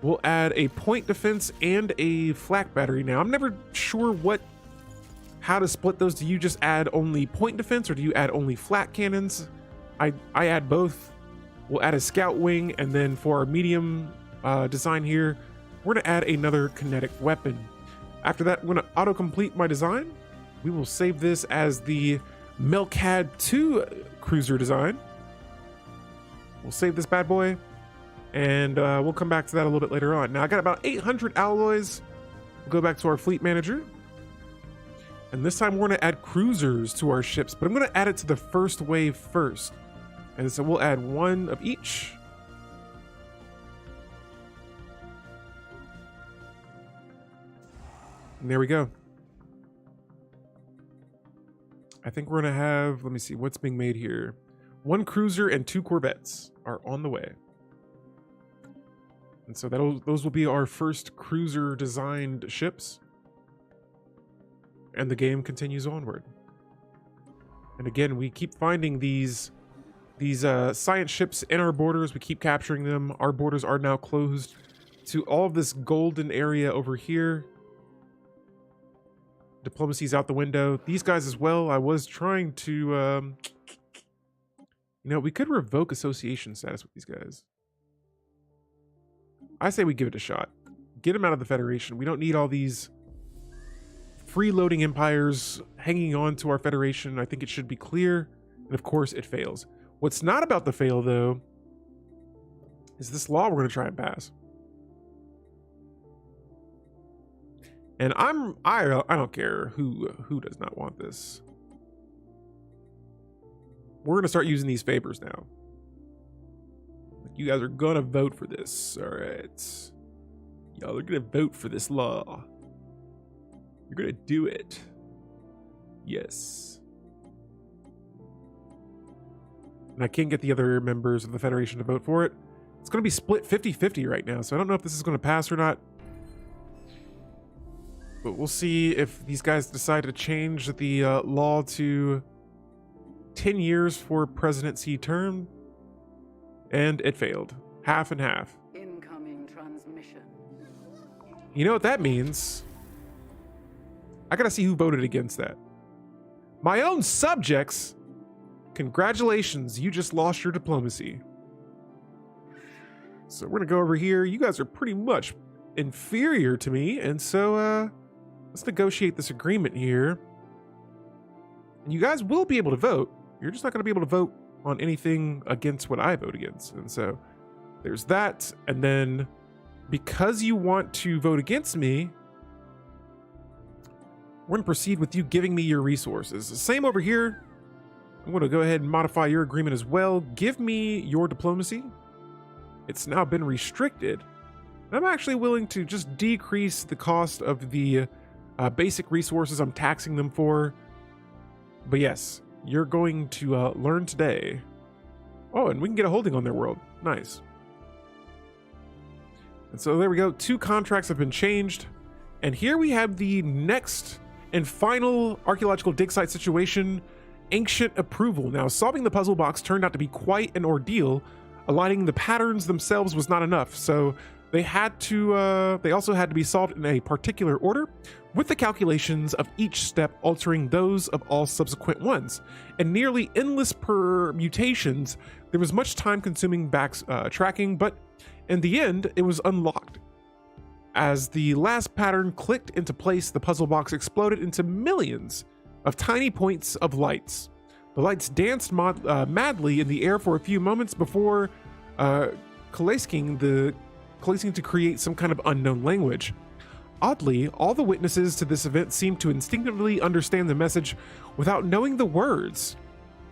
We'll add a point defense and a flak battery. Now, I'm never sure how to split those. Do you just add only point defense, or do you add only flak cannons? I add both. We'll add a scout wing, and then for our medium design here, we're going to add another kinetic weapon. After that, I'm going to auto-complete my design. We will save this as the Melcad 2 cruiser design. We'll save this bad boy, and we'll come back to that a little bit later on. Now, I got about 800 alloys. We'll go back to our fleet manager. And this time, we're going to add cruisers to our ships, but I'm going to add it to the first wave first. And so we'll add one of each. And there we go. I think we're going to have, let me see, what's being made here. 1 cruiser and 2 corvettes are on the way. And so those will be our first cruiser designed ships. And the game continues onward. And again, we keep finding these science ships in our borders. We keep capturing them. Our borders are now closed to all of this golden area over here. Diplomacy's out the window. These guys as well. I was trying to, we could revoke association status with these guys. I say we give it a shot. Get them out of the Federation. We don't need all these freeloading empires hanging on to our Federation. I think it should be clear. And of course, it fails. What's not about to fail, though, is this law we're going to try and pass. And I don't care who does not want this. We're going to start using these favors now. You guys are going to vote for this. All right. Y'all are going to vote for this law. You're going to do it. Yes. And I can't get the other members of the Federation to vote for it. It's going to be split 50-50 right now, so I don't know if this is going to pass or not. But we'll see if these guys decide to change the law to 10 years for presidency term. And it failed. Half and half. Incoming transmission. You know what that means? I gotta see who voted against that. My own subjects? Congratulations, you just lost your diplomacy. So we're gonna go over here. You guys are pretty much inferior to me, and so let's negotiate this agreement here. And you guys will be able to vote. You're just not gonna be able to vote on anything against what I vote against. And so there's that. And then because you want to vote against me, we're going to proceed with you giving me your resources. The same over here. I'm going to go ahead and modify your agreement as well. Give me your diplomacy. It's now been restricted. And I'm actually willing to just decrease the cost of the basic resources I'm taxing them for. But yes, you're going to learn today. Oh, and we can get a holding on their world. Nice. And so there we go. 2 contracts have been changed. And here we have the next and final archaeological dig site situation, ancient approval. Now, solving the puzzle box turned out to be quite an ordeal. Aligning the patterns themselves was not enough, so they also had to be solved in a particular order, with the calculations of each step altering those of all subsequent ones. And nearly endless permutations, there was much time-consuming tracking, but in the end, it was unlocked. As the last pattern clicked into place, the puzzle box exploded into millions of tiny points of lights. The lights danced madly in the air for a few moments before coalescing to create some kind of unknown language. Oddly, all the witnesses to this event seemed to instinctively understand the message without knowing the words.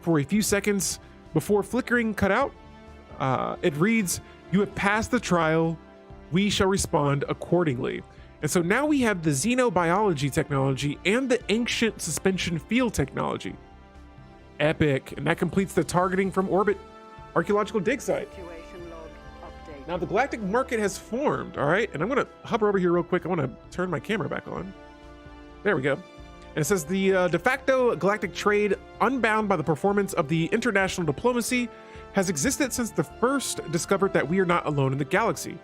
For a few seconds before flickering cut out, it reads, "You have passed the trial. We shall respond accordingly." And so now we have the xenobiology technology and the ancient suspension field technology. Epic. And that completes the targeting from orbit archaeological dig site. Situation log update. Now the galactic market has formed, all right? And I'm going to hover over here real quick. I want to turn my camera back on. There we go. And it says the de facto galactic trade, unbound by the performance of the international diplomacy, has existed since the first discovered that we are not alone in the galaxy.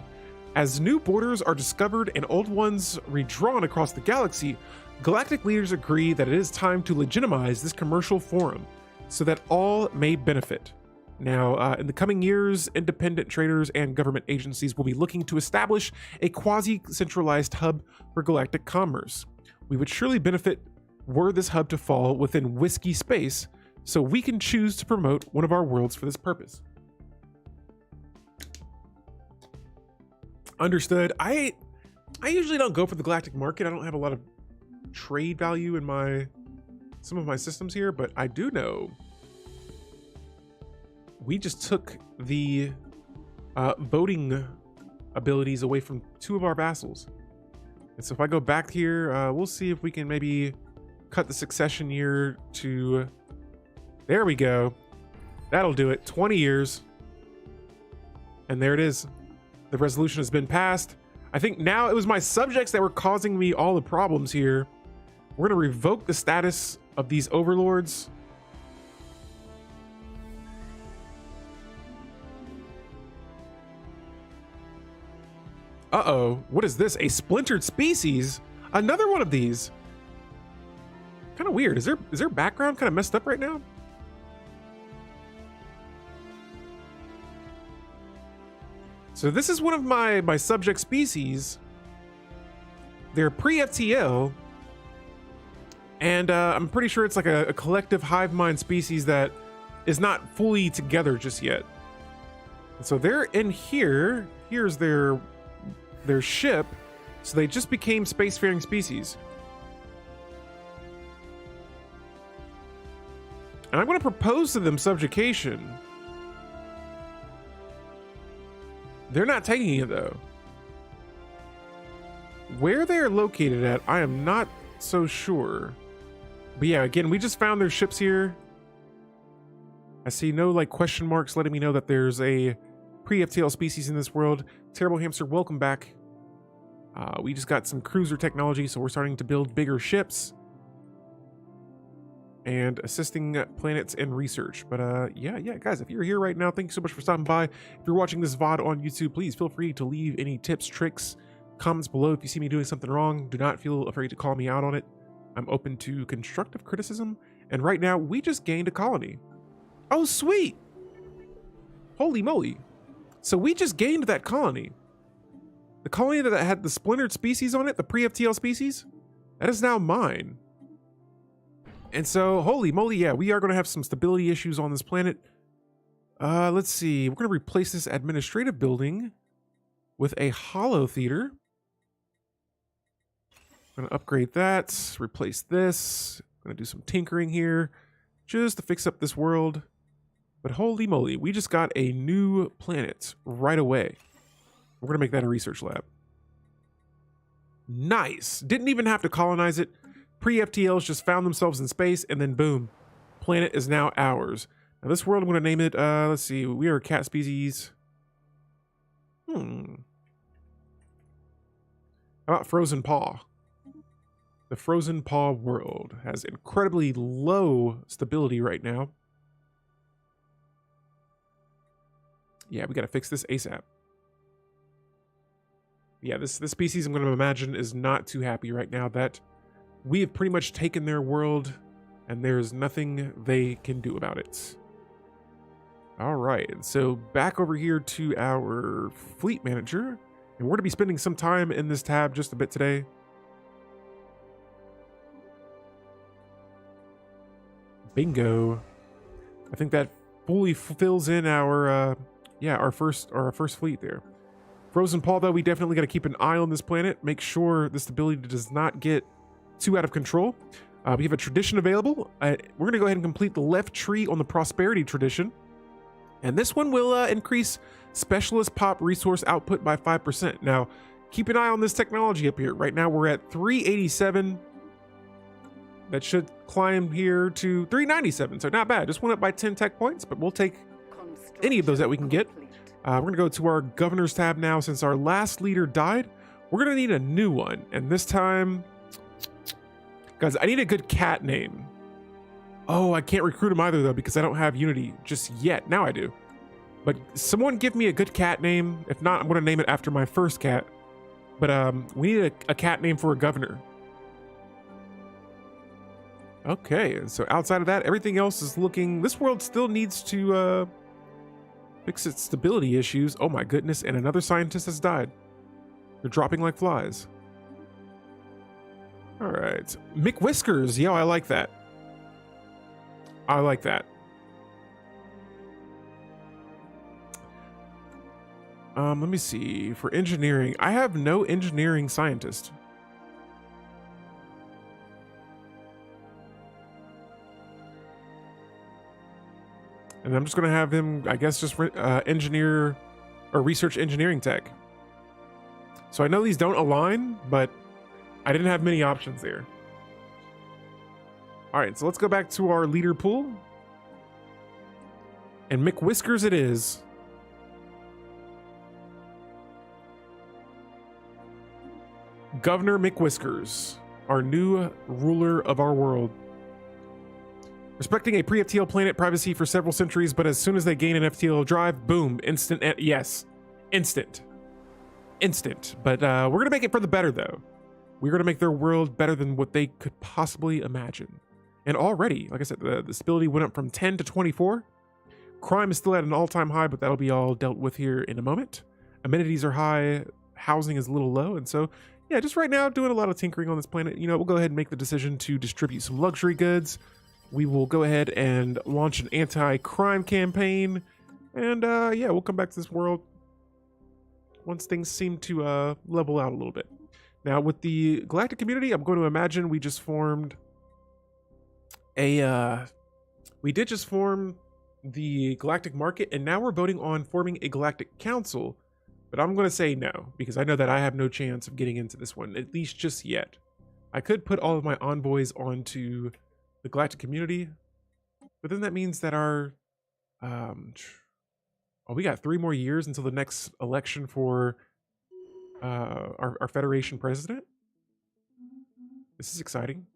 As new borders are discovered and old ones redrawn across the galaxy, galactic leaders agree that it is time to legitimize this commercial forum so that all may benefit. Now, in the coming years, independent traders and government agencies will be looking to establish a quasi-centralized hub for galactic commerce. We would surely benefit were this hub to fall within whiskey space, so we can choose to promote one of our worlds for this purpose. Understood. I usually don't go for the galactic market. I don't have a lot of trade value in some of my systems here, but I do know we just took the voting abilities away from 2 of our vassals. And so if I go back here, we'll see if we can maybe cut the succession year to, there we go. That'll do it. 20 years. And there it is. The resolution has been passed. I think now it was my subjects that were causing me all the problems here. We're going to revoke the status of these overlords. Uh-oh. What is this? A splintered species? Another one of these. Kind of weird. Is their background kind of messed up right now? So this is one of my subject species. They're pre-FTL. And I'm pretty sure it's like a collective hive mind species that is not fully together just yet. So they're in here. Here's their ship. So they just became spacefaring species. And I'm going to propose to them subjugation. They're not taking it though. Where they're located at, I am not so sure. But yeah, again, we just found their ships here. I see no like question marks letting me know that there's a pre-FTL species in this world. Terrible Hamster, welcome back. We just got some cruiser technology, so we're starting to build bigger ships and assisting planets in research. But yeah, guys, if you're here right now, thank you so much for stopping by. If you're watching this VOD on YouTube, please feel free to leave any tips, tricks, comments below. If you see me doing something wrong, do not feel afraid to call me out on it. I'm open to constructive criticism. And right now, we just gained a colony. Oh, sweet. Holy moly. So we just gained that colony. The colony that had the splintered species on it, the pre-FTL species, that is now mine. And so, holy moly, yeah, we are going to have some stability issues on this planet. Let's see. We're going to replace this administrative building with a holo theater. I'm going to upgrade that, replace this. I'm going to do some tinkering here just to fix up this world. But holy moly, we just got a new planet right away. We're going to make that a research lab. Nice. Didn't even have to colonize it. Pre-FTLs just found themselves in space, and then boom. Planet is now ours. Now this world, I'm going to name it, let's see, we are a cat species. How about Frozen Paw? The Frozen Paw world has incredibly low stability right now. Yeah, we got to fix this ASAP. Yeah, this species, I'm going to imagine, is not too happy right now that we have pretty much taken their world and there's nothing they can do about it. All right, so back over here to our fleet manager, and we're going to be spending some time in this tab just a bit today. Bingo. I think that fully fills in our our first fleet there. Frozen Paw, though, we definitely got to keep an eye on this planet, make sure the stability does not get too out of control. We have a tradition available. We're going to go ahead and complete the left tree on the prosperity tradition. And this one will increase specialist pop resource output by 5%. Now, keep an eye on this technology up here. Right now, we're at 387. That should climb here to 397. So not bad. Just went up by 10 tech points, but we'll take any of those that we can get. We're going to go to our governors tab now. Since our last leader died, we're going to need a new one. And this time, guys, I need a good cat name. Oh, I can't recruit him either, though, because I don't have Unity just yet. Now I do. But someone give me a good cat name. If not, I'm going to name it after my first cat. But we need a cat name for a governor. Okay, and so outside of that, everything else is looking... This world still needs to fix its stability issues. Oh my goodness, and another scientist has died. They're dropping like flies. All right. McWhiskers. Yo, I like that. I like that. Let me see. For engineering, I have no engineering scientist. And I'm just going to have him, I guess, just engineer or research engineering tech. So I know these don't align, but I didn't have many options there. All right, so let's go back to our leader pool. And McWhiskers it is. Governor McWhiskers, our new ruler of our world. Respecting a pre-FTL planet privacy for several centuries, but as soon as they gain an FTL drive, boom, instant, yes, instant. But we're going to make it for the better, though. We're going to make their world better than what they could possibly imagine. And already, like I said, the stability went up from 10 to 24. Crime is still at an all-time high, but that'll be all dealt with here in a moment. Amenities are high, housing is a little low, and so, yeah, just right now, doing a lot of tinkering on this planet. You know, we'll go ahead and make the decision to distribute some luxury goods. We will go ahead and launch an anti-crime campaign. And yeah, we'll come back to this world once things seem to level out a little bit. Now, with the galactic community, I'm going to imagine we just formed a... we did just form the galactic market, and now we're voting on forming a galactic council. But I'm going to say no, because I know that I have no chance of getting into this one, at least just yet. I could put all of my envoys onto the galactic community, but then that means that our we got 3 more years until the next election for our Federation president. This is exciting.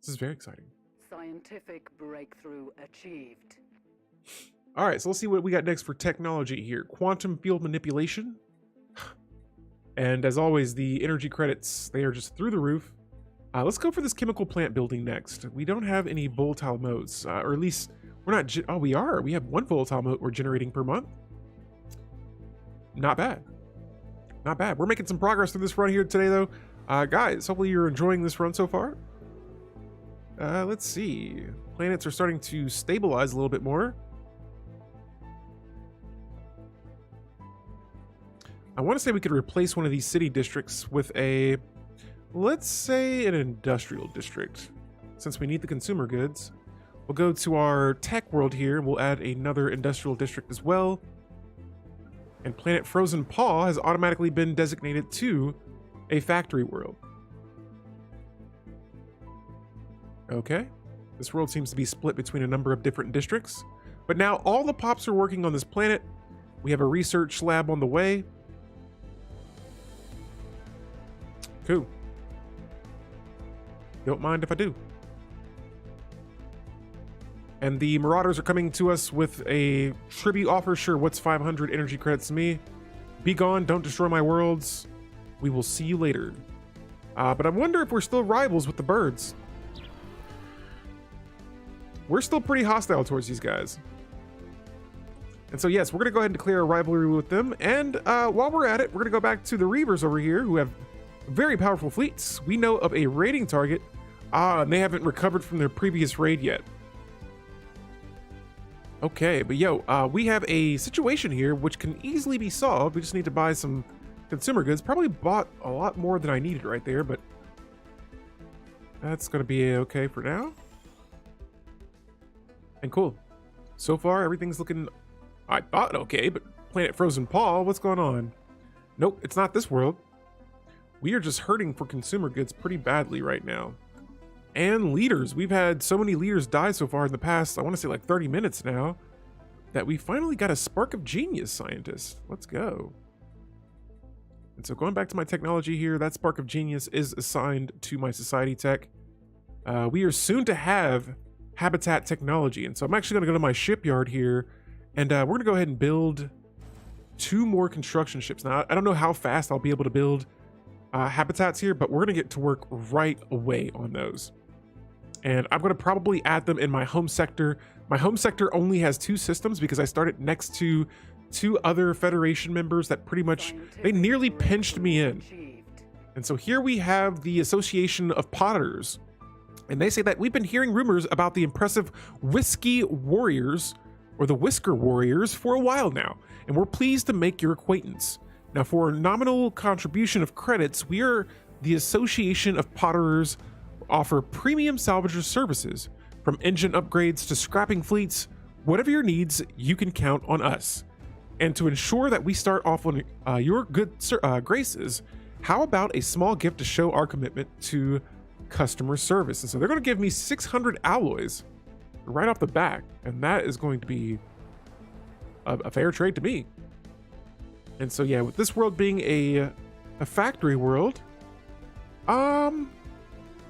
This is very exciting. Scientific breakthrough achieved. All right, so let's see what we got next for technology here. Quantum field manipulation. And as always, the energy credits, they are just through the roof. Let's go for this chemical plant building next. We don't have any volatile modes, or at least we're not. Oh, we are. We have 1 volatile mode we're generating per month. Not bad. Not bad. We're making some progress through this run here today, though. Guys, hopefully you're enjoying this run so far. Let's see. Planets are starting to stabilize a little bit more. I want to say we could replace one of these city districts with a, let's say, an industrial district. Since we need the consumer goods, we'll go to our tech world here. We'll add another industrial district as well. And Planet Frozen Paw has automatically been designated to a factory world. Okay. This world seems to be split between a number of different districts. But now all the pops are working on this planet. We have a research lab on the way. Cool. Don't mind if I do. And the Marauders are coming to us with a tribute offer. Sure, what's 500 energy credits to me? Be gone, don't destroy my worlds. We will see you later. But I wonder if we're still rivals with the birds. We're still pretty hostile towards these guys. And so yes, we're gonna go ahead and declare a rivalry with them. And while we're at it, we're gonna go back to the Reavers over here who have very powerful fleets. We know of a raiding target. And they haven't recovered from their previous raid yet. Okay, but yo, we have a situation here which can easily be solved. We just need to buy some consumer goods. Probably bought a lot more than I needed right there, but that's gonna be okay for now. And cool. So far, everything's looking, I thought okay, but Planet Frozen Paw, what's going on? Nope, it's not this world. We are just hurting for consumer goods pretty badly right now. And leaders. We've had so many leaders die so far in the past, I want to say like 30 minutes now, that we finally got a spark of genius scientist. Let's go. And so going back to my technology here, that spark of genius is assigned to my society tech. We are soon to have habitat technology. And so I'm actually going to go to my shipyard here, and we're going to go ahead and build 2 more construction ships. Now, I don't know how fast I'll be able to build habitats here, but we're going to get to work right away on those. And I'm going to probably add them in my home sector. My home sector only has 2 systems because I started next to 2 other Federation members that pretty much, they nearly pinched me in. And so here we have the Association of Potters. And they say that we've been hearing rumors about the impressive Whiskey Warriors, or the Whisker Warriors, for a while now. And we're pleased to make your acquaintance. Now, for a nominal contribution of credits, we are the Association of Potterers, offer premium salvage services. From engine upgrades to scrapping fleets, whatever your needs, you can count on us. And to ensure that we start off on your good graces, how about a small gift to show our commitment to customer service? And so they're going to give me 600 alloys right off the bat, and that is going to be a fair trade to me. And so yeah, with this world being a factory world,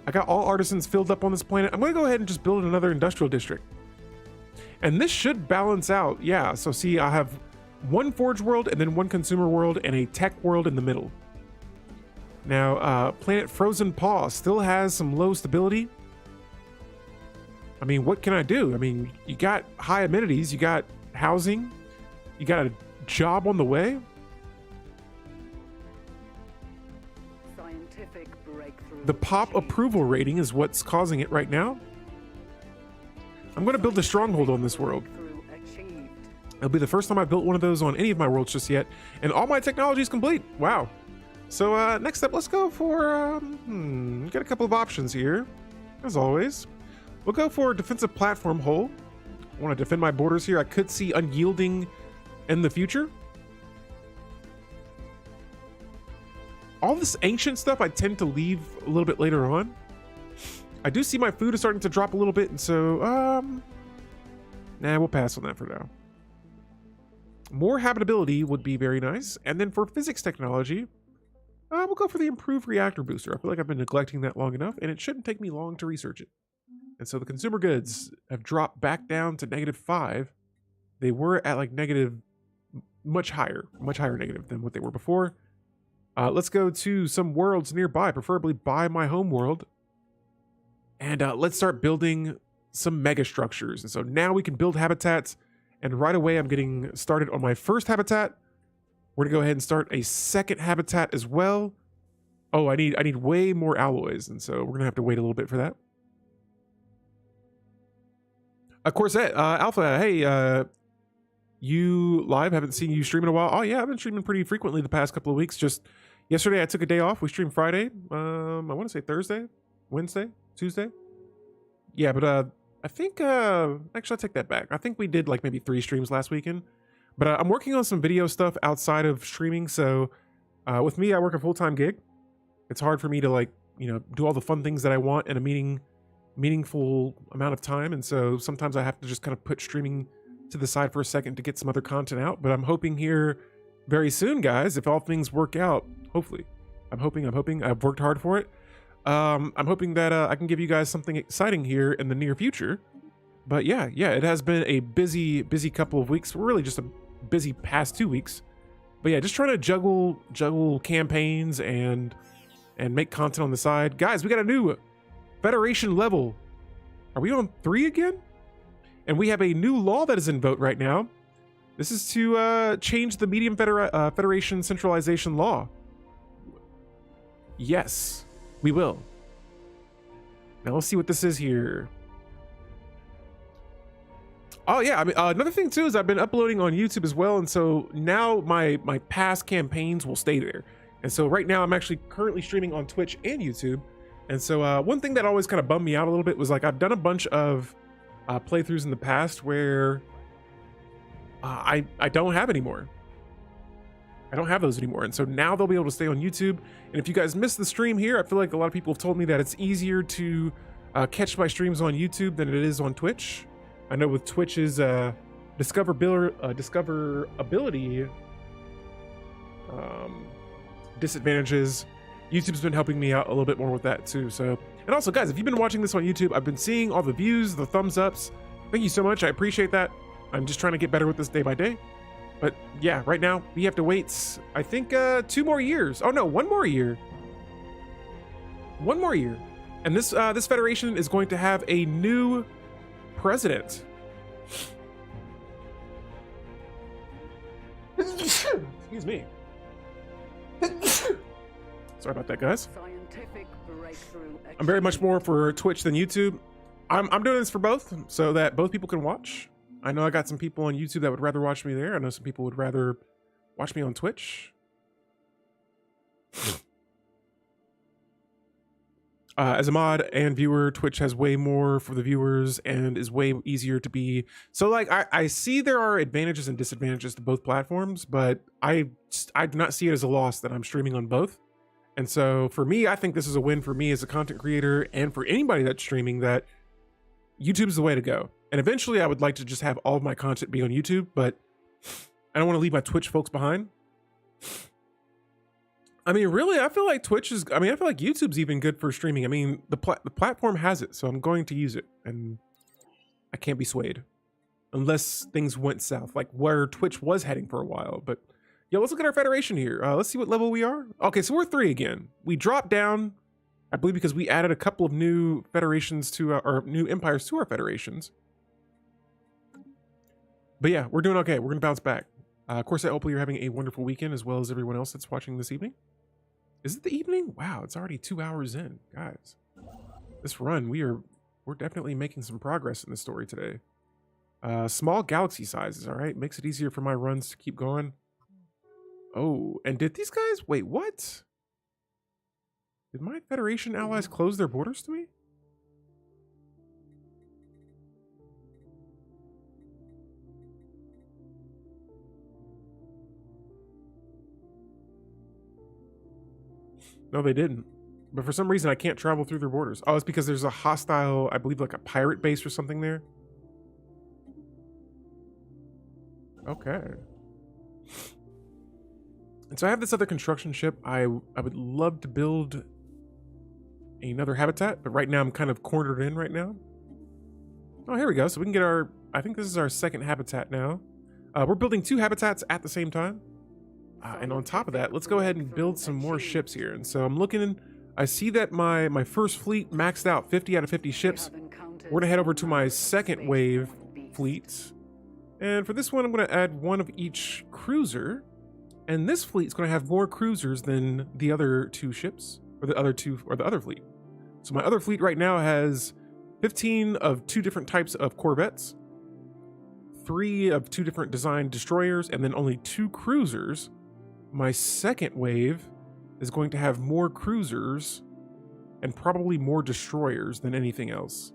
I got all artisans filled up on this planet. I'm going to go ahead and just build another industrial district. And this should balance out. Yeah, so see, I have 1 forge world and then 1 consumer world and a tech world in the middle. Now, Planet Frozen Paw still has some low stability. I mean, what can I do? I mean, you got high amenities, you got housing, you got a job on the way. The pop approval rating is what's causing it right now. I'm going to build a stronghold on this world. It'll be the first time I've built one of those on any of my worlds just yet, and all my technology is complete. Wow. So next up, let's go for, got a couple of options here, as always. We'll go for defensive platform hull. I want to defend my borders here. I could see unyielding in the future. All this ancient stuff I tend to leave a little bit later on. I do see my food is starting to drop a little bit, and so, nah, we'll pass on that for now. More habitability would be very nice. And then for physics technology, we'll go for the improved reactor booster. I feel like I've been neglecting that long enough, and it shouldn't take me long to research it. And so the consumer goods have dropped back down to -5. They were at like negative, much higher negative than what they were before. Let's go to some worlds nearby, preferably by my home world. And let's start building some mega structures. And so now we can build habitats. And right away, I'm getting started on my first habitat. We're gonna go ahead and start a second habitat as well. Oh, I need way more alloys. And so we're gonna have to wait a little bit for that. Of course, Alpha, hey, you live. Haven't seen you stream in a while. Oh yeah, I've been streaming pretty frequently the past couple of weeks. Just yesterday I took a day off. We streamed Friday. I want to say Thursday, Wednesday, Tuesday. Yeah, but I think actually I take that back. I think we did like maybe 3 streams last weekend. But I'm working on some video stuff outside of streaming. So with me, I work a full-time gig. It's hard for me to like, do all the fun things that I want in a meaningful amount of time. And so sometimes I have to just kind of put streaming to the side for a second to get some other content out. But I'm hoping here very soon, guys, if all things work out, hopefully. I'm hoping. I've worked hard for it. I'm hoping that I can give you guys something exciting here in the near future. But yeah, it has been a busy couple of weeks. We're really just a busy past 2 weeks. But yeah, just trying to juggle campaigns and make content on the side. Guys, we got a new Federation level. Are we on 3 again? And we have a new law that is in vote right now. This is to change the medium Federation centralization law. Yes, we will. Now let's see what this is here. Oh yeah, I mean, another thing too is I've been uploading on YouTube as well, and so now my past campaigns will stay there. And so right now I'm actually currently streaming on Twitch and YouTube. And so one thing that always kind of bummed me out a little bit was like I've done a bunch of playthroughs in the past where I don't have anymore. I don't have those anymore. And so now they'll be able to stay on YouTube. And if you guys missed the stream here, I feel like a lot of people have told me that it's easier to catch my streams on YouTube than it is on Twitch. I know with Twitch's discoverability disadvantages, YouTube's been helping me out a little bit more with that too. So, and also guys, if you've been watching this on YouTube, I've been seeing all the views, the thumbs ups. Thank you so much. I appreciate that. I'm just trying to get better with this day by day. But yeah, right now we have to wait, I think 2 more years. Oh no, 1 more year. 1 more year. And this Federation is going to have a new president. Excuse me. Sorry about that, guys. I'm very much more for Twitch than YouTube. I'm doing this for both so that both people can watch. I know I got some people on YouTube that would rather watch me there. I know some people would rather watch me on Twitch. As a mod and viewer, Twitch has way more for the viewers and is way easier to be. So like, I see there are advantages and disadvantages to both platforms, but I do not see it as a loss that I'm streaming on both. And so for me, I think this is a win for me as a content creator and for anybody that's streaming, that YouTube is the way to go. And eventually I would like to just have all of my content be on YouTube, but I don't want to leave my Twitch folks behind. I mean, really, I feel like I feel like YouTube's even good for streaming. I mean, the platform has it, so I'm going to use it, and I can't be swayed unless things went south, like where Twitch was heading for a while. But yeah, let's look at our Federation here. Let's see what level we are. Okay, so we're 3 again. We dropped down, I believe, because we added a couple of new federations to our new empires to our federations. But yeah, we're doing okay. We're gonna bounce back. Of course, hopefully you're having a wonderful weekend as well as everyone else that's watching this evening. Is it the evening? Wow, it's already 2 hours in, guys. This run, we're definitely making some progress in the story today. Small galaxy sizes, all right, makes it easier for my runs to keep going. Oh, and did these guys? Wait, what? Did my Federation allies close their borders to me? No, they didn't. But for some reason, I can't travel through their borders. Oh, it's because there's a hostile, I believe, like a pirate base or something there. Okay. And so I have this other construction ship. I would love to build another habitat, but right now I'm kind of cornered in right now. Oh, here we go. So we can get our, I think this is our 2nd habitat now. We're building 2 habitats at the same time. And on top of that, let's go ahead and build some more ships here. And so I'm looking, I see that my first fleet maxed out 50 out of 50 ships. We're gonna head over to my 2nd wave fleet. And for this one, I'm gonna add 1 of each cruiser. And this fleet is gonna have more cruisers than the other 2 ships, or the other fleet. So my other fleet right now has 15 of 2 different types of corvettes, 3 of 2 different design destroyers and then only 2 cruisers. My second wave is going to have more cruisers and probably more destroyers than anything else.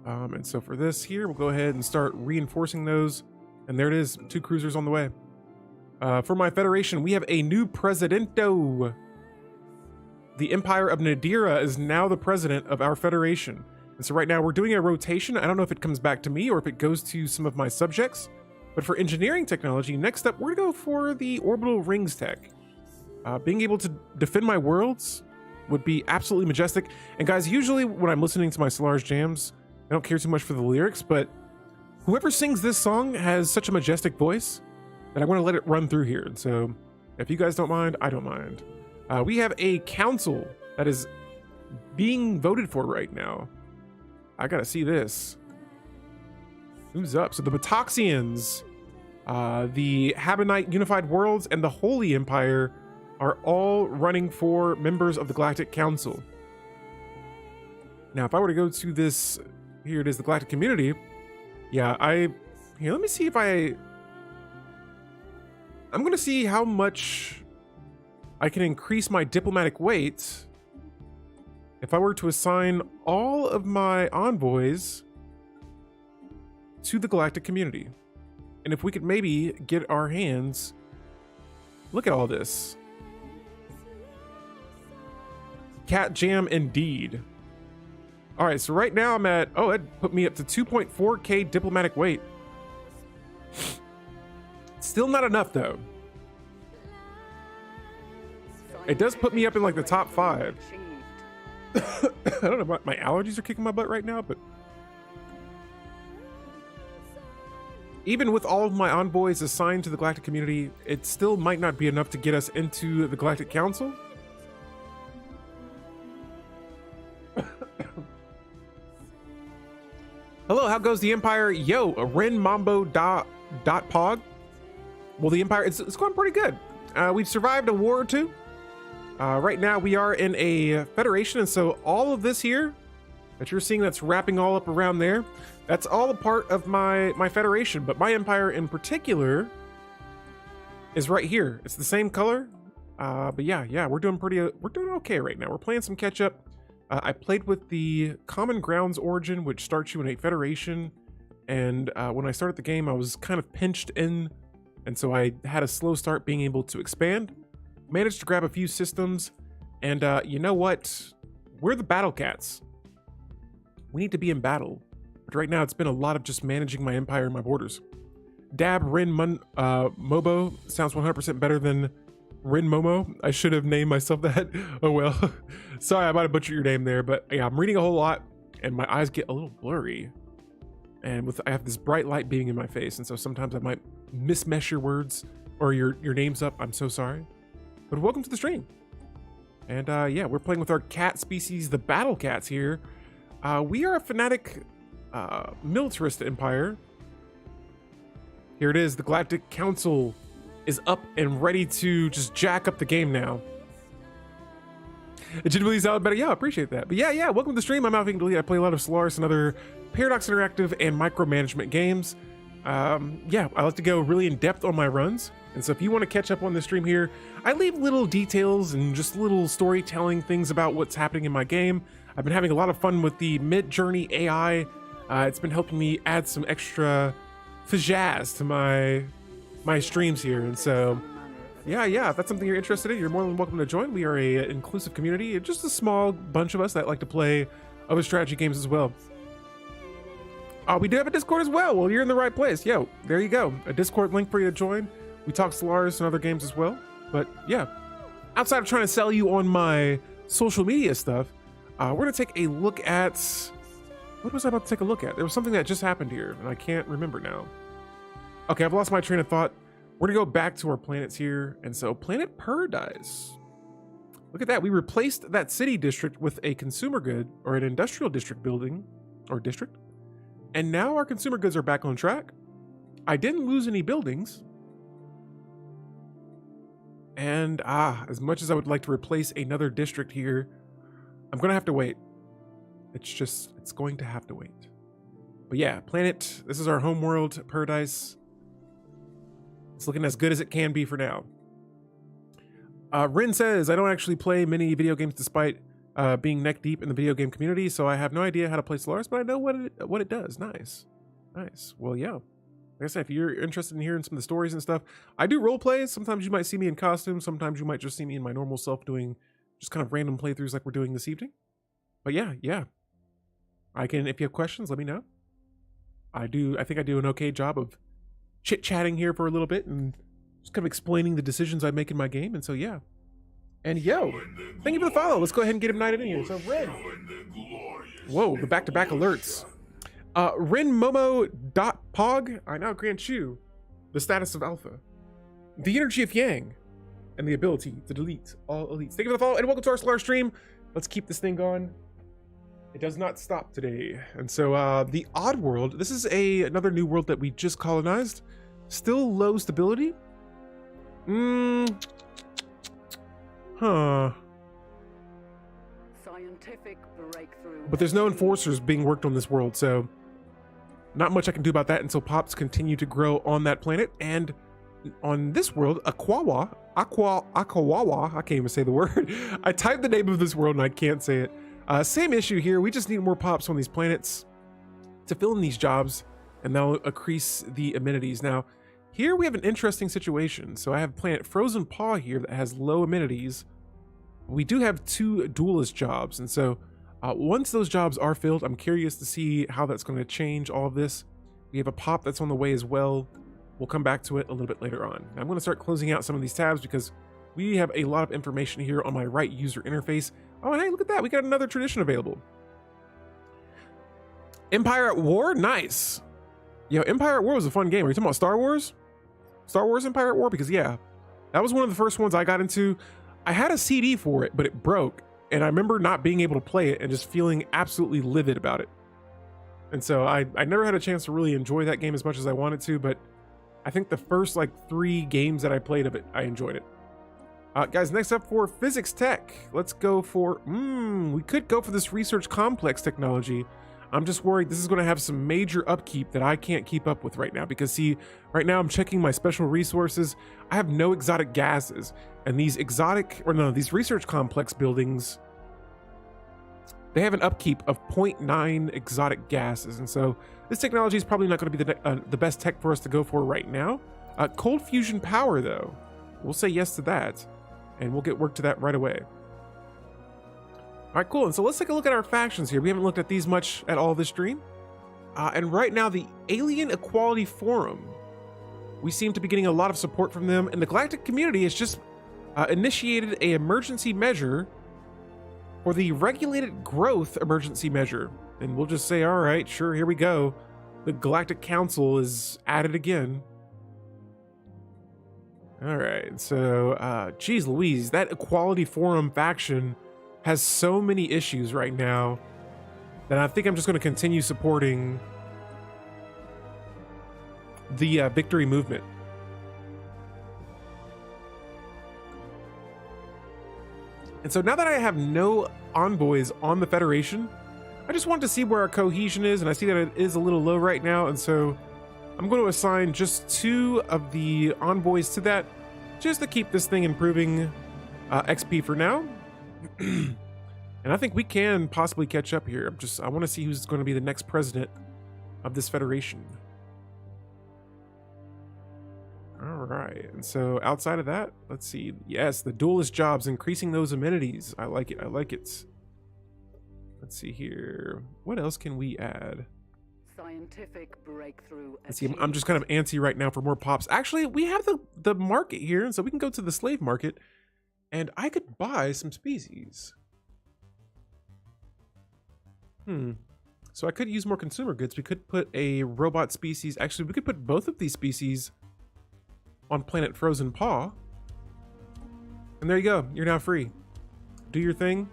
And so for this here, we'll go ahead and start reinforcing those. And there it is, 2 cruisers on the way. For my Federation, we have a new Presidento. The Empire of Nadira is now the president of our Federation. And so right now we're doing a rotation. I don't know if it comes back to me or if it goes to some of my subjects. But for engineering technology, next up, we're gonna go for the orbital rings tech. Being able to defend my worlds would be absolutely majestic. And guys, usually when I'm listening to my Stellaris jams, I don't care too much for the lyrics, but whoever sings this song has such a majestic voice that I want to let it run through here. And so if you guys don't mind, I don't mind. We have a council that is being voted for right now. I gotta see this. Who's up? So the Batoxians, the Habonite Unified Worlds, and the Holy Empire are all running for members of the Galactic Council. Now, if I were to go to this, here it is, the Galactic Community. Yeah, here, let me see if I'm gonna see how much I can increase my diplomatic weight if I were to assign all of my envoys to the Galactic Community. And if we could maybe get our hands, look at all this. Cat jam indeed. All right, so right now I'm at, oh, it put me up to 2.4k diplomatic weight. Still not enough though. It does put me up in like the top 5. I don't know, my allergies are kicking my butt right now, but even with all of my envoys assigned to the Galactic Community, it still might not be enough to get us into the Galactic Council. Hello, how goes the Empire? Yo, Ren Mambo dot Pog. Well, the Empire, it's going pretty good. We've survived a war or 2. Right now we are in a Federation, and so all of this here that you're seeing that's wrapping all up around there, that's all a part of my Federation, but my Empire in particular is right here. It's the same color, but yeah, we're doing okay right now. We're playing some catch up. I played with the Common Grounds Origin, which starts you in a Federation, and when I started the game, I was kind of pinched in, and so I had a slow start being able to expand. Managed to grab a few systems, and you know what? We're the Battle Cats. We need to be in battle, but right now it's been a lot of just managing my empire and my borders. Dab Rin Mobo sounds 100% better than Rin Momo. I should have named myself that. Oh well. Sorry, I might have butchered your name there, but yeah, I'm reading a whole lot and my eyes get a little blurry. And I have this bright light beaming in my face, and so sometimes I might mismesh your words or your names up. I'm so sorry. But welcome to the stream. And yeah, we're playing with our cat species, the Battle Cats here. We are a fanatic militarist empire. Here it is, the Galactic Council is up and ready to just jack up the game now. It should really sound better. Yeah, I appreciate that. But yeah, welcome to the stream. I'm Alvin Delete. I play a lot of Stellaris and other Paradox Interactive and micromanagement games. Yeah, I like to go really in depth on my runs. And so if you want to catch up on the stream here, I leave little details and just little storytelling things about what's happening in my game. I've been having a lot of fun with the Mid-Journey AI. It's been helping me add some extra pizzazz to my streams here. And so yeah, if that's something you're interested in, you're more than welcome to join. We are a inclusive community, just a small bunch of us that like to play other strategy games as well. We do have a Discord as well. Well, you're in the right place. Yo, there you go, a Discord link for you to join. We talk Stellaris and other games as well. But yeah, outside of trying to sell you on my social media stuff, we're gonna take a look at, what was I about to take a look at? There was something that just happened here and I can't remember now. Okay, I've lost my train of thought. We're gonna go back to our planets here. And so Planet Paradise. Look at that, we replaced that city district with a consumer good or an industrial district building or district. And now our consumer goods are back on track. I didn't lose any buildings. And as much as I would like to replace another district here, I'm gonna have to wait. It's going to have to wait. But yeah, planet, this is our home world, paradise. It's looking as good as it can be for now. Rin says, I don't actually play many video games despite being neck deep in the video game community, so I have no idea how to play Stellaris, but I know what it does. Nice. Nice. Well, yeah. Like I said, if you're interested in hearing some of the stories and stuff, I do role plays. Sometimes you might see me in costume. Sometimes you might just see me in my normal self doing just kind of random playthroughs like we're doing this evening. But yeah. I can, if you have questions, let me know. I think I do an okay job of chit-chatting here for a little bit and just kind of explaining the decisions I make in my game. And so, yeah. And yo, thank you for the follow. Let's go ahead and get him knighted in here. So, Ren. Whoa, the back-to-back alerts. Renmomo.pog, I now grant you the status of Alpha, the energy of Yang, and the ability to delete all elites. Thank you for the follow, and welcome to our Stellaris stream. Let's keep this thing going. It does not stop today. And so the Odd World, this is another new world that we just colonized. Still low stability. Huh. Scientific breakthrough. But there's no enforcers being worked on this world, so not much I can do about that until pops continue to grow on that planet. And on this world, Akawawa, I can't even say the word. I typed the name of this world and I can't say it. Same issue here. We just need more pops on these planets to fill in these jobs, and that'll increase the amenities. Now, here we have an interesting situation. So I have planet Frozen Paw here that has low amenities. We do have 2 duelist jobs, and so once those jobs are filled, I'm curious to see how that's going to change all of this. We have a pop that's on the way as well. We'll come back to it a little bit later on. Now, I'm going to start closing out some of these tabs because we have a lot of information here on my right user interface. Oh, and hey, look at that. We got another tradition available. Empire at War? Nice. Yo, Empire at War was a fun game. Are you talking about Star Wars? Star Wars Empire at War? Because yeah, that was one of the first ones I got into. I had a CD for it, but it broke. And I remember not being able to play it and just feeling absolutely livid about it. And so I never had a chance to really enjoy that game as much as I wanted to, but I think the first like 3 games that I played of it, I enjoyed it. Guys, next up for physics tech, let's go for, we could go for this research complex technology. I'm just worried this is going to have some major upkeep that I can't keep up with right now, because see, right now I'm checking my special resources. I have no exotic gases, and these these research complex buildings, they have an upkeep of 0.9 exotic gases. And so this technology is probably not going to be the best tech for us to go for right now. Cold fusion power though, we'll say yes to that, and we'll get work to that right away. All right, cool. And so let's take a look at our factions here. We haven't looked at these much at all this stream. And right now, the Alien Equality Forum, we seem to be getting a lot of support from them. And the galactic community has just initiated an emergency measure for the regulated growth emergency measure. And we'll just say, all right, sure, here we go. The Galactic Council is at it again. All right, so, geez Louise, that Equality Forum faction has so many issues right now that I think I'm just going to continue supporting the victory movement. And so now that I have no envoys on the Federation, I just want to see where our cohesion is, and I see that it is a little low right now, and so I'm going to assign just 2 of the envoys to that, just to keep this thing improving XP for now. And I think we can possibly catch up here. I want to see who's going to be the next president of this federation. All right, and so outside of that, let's see. Yes, the duelist jobs, increasing those amenities. I like it. I like it. Let's see here. What else can we add? Scientific breakthrough. Let's see. I'm just kind of antsy right now for more pops. Actually, we have the market here, and so we can go to the slave market, and I could buy some species. So I could use more consumer goods. We could put a robot species. Actually, we could put both of these species on planet Frozen Paw. And there you go. You're now free. Do your thing.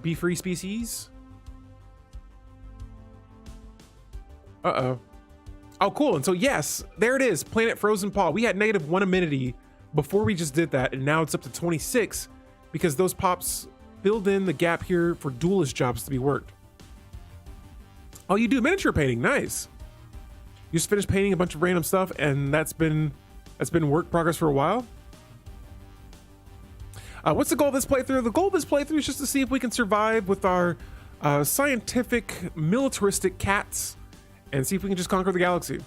Be free, species. Uh-oh. Oh, cool. And so, yes, there it is. Planet Frozen Paw. We had -1 amenity before we just did that, and now it's up to 26 because those pops filled in the gap here for duelist jobs to be worked. Oh, you do miniature painting. Nice. You just finished painting a bunch of random stuff, and that's been work progress for a while. What's the goal of this playthrough? The goal of this playthrough is just to see if we can survive with our scientific, militaristic cats, and see if we can just conquer the galaxy.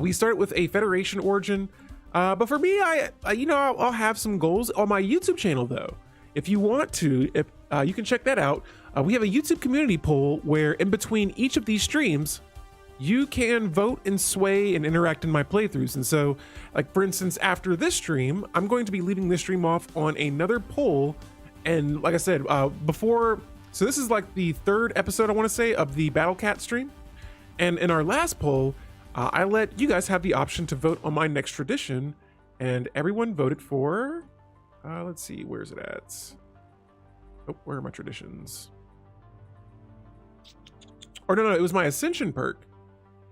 We started with a Federation origin, but for me, I'll have some goals on my YouTube channel though. If you want to, you can check that out. We have a YouTube community poll where in between each of these streams, you can vote and sway and interact in my playthroughs. And so, like for instance, after this stream, I'm going to be leaving this stream off on another poll. And like I said, so this is like the third episode, I want to say, of the Battle Cat stream. And in our last poll, I let you guys have the option to vote on my next tradition, and everyone voted for, let's see, where's it at? Oh, where are my traditions? Or no, it was my Ascension perk.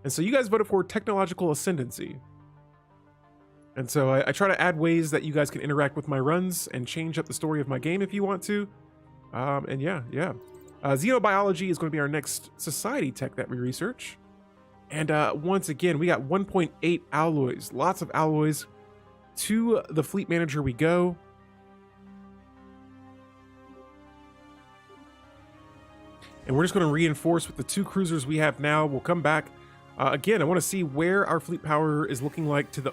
And so you guys voted for Technological Ascendancy. And so I try to add ways that you guys can interact with my runs and change up the story of my game if you want to. And yeah. Xenobiology is going to be our next society tech that we research. And once again, we got 1.8 alloys, lots of alloys. To the fleet manager we go. And we're just going to reinforce with the 2 cruisers we have now. We'll come back. Again, I want to see where our fleet power is looking like to the...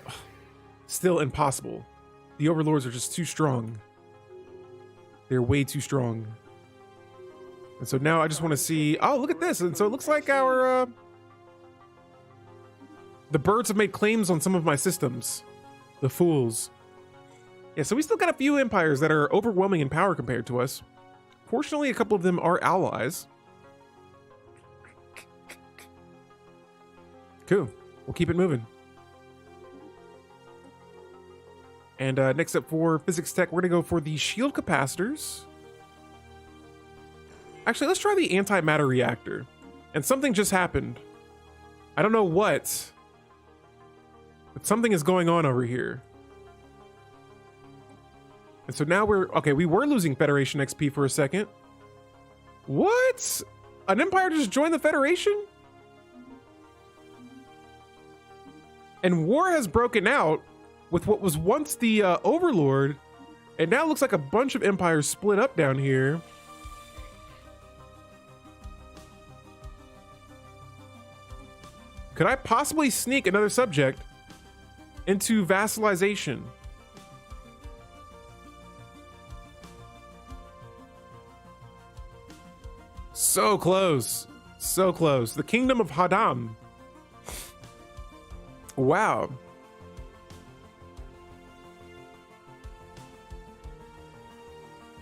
Still impossible. The overlords are just too strong. They're way too strong. And so now I just want to see... Oh, look at this. And so it looks like our... The birds have made claims on some of my systems. The fools. Yeah, so we still got a few empires that are overwhelming in power compared to us. Fortunately, a couple of them are allies. Cool. We'll keep it moving. And next up for physics tech, we're going to go for the shield capacitors. Actually, let's try the antimatter reactor. And something just happened. I don't know what, but something is going on over here. And so now we were losing Federation XP for a second. What? An empire just joined the Federation? And war has broken out with what was once the Overlord. And now it looks like a bunch of empires split up down here. Could I possibly sneak another subject into vassalization? So close. So close. The Kingdom of Hadam. Wow.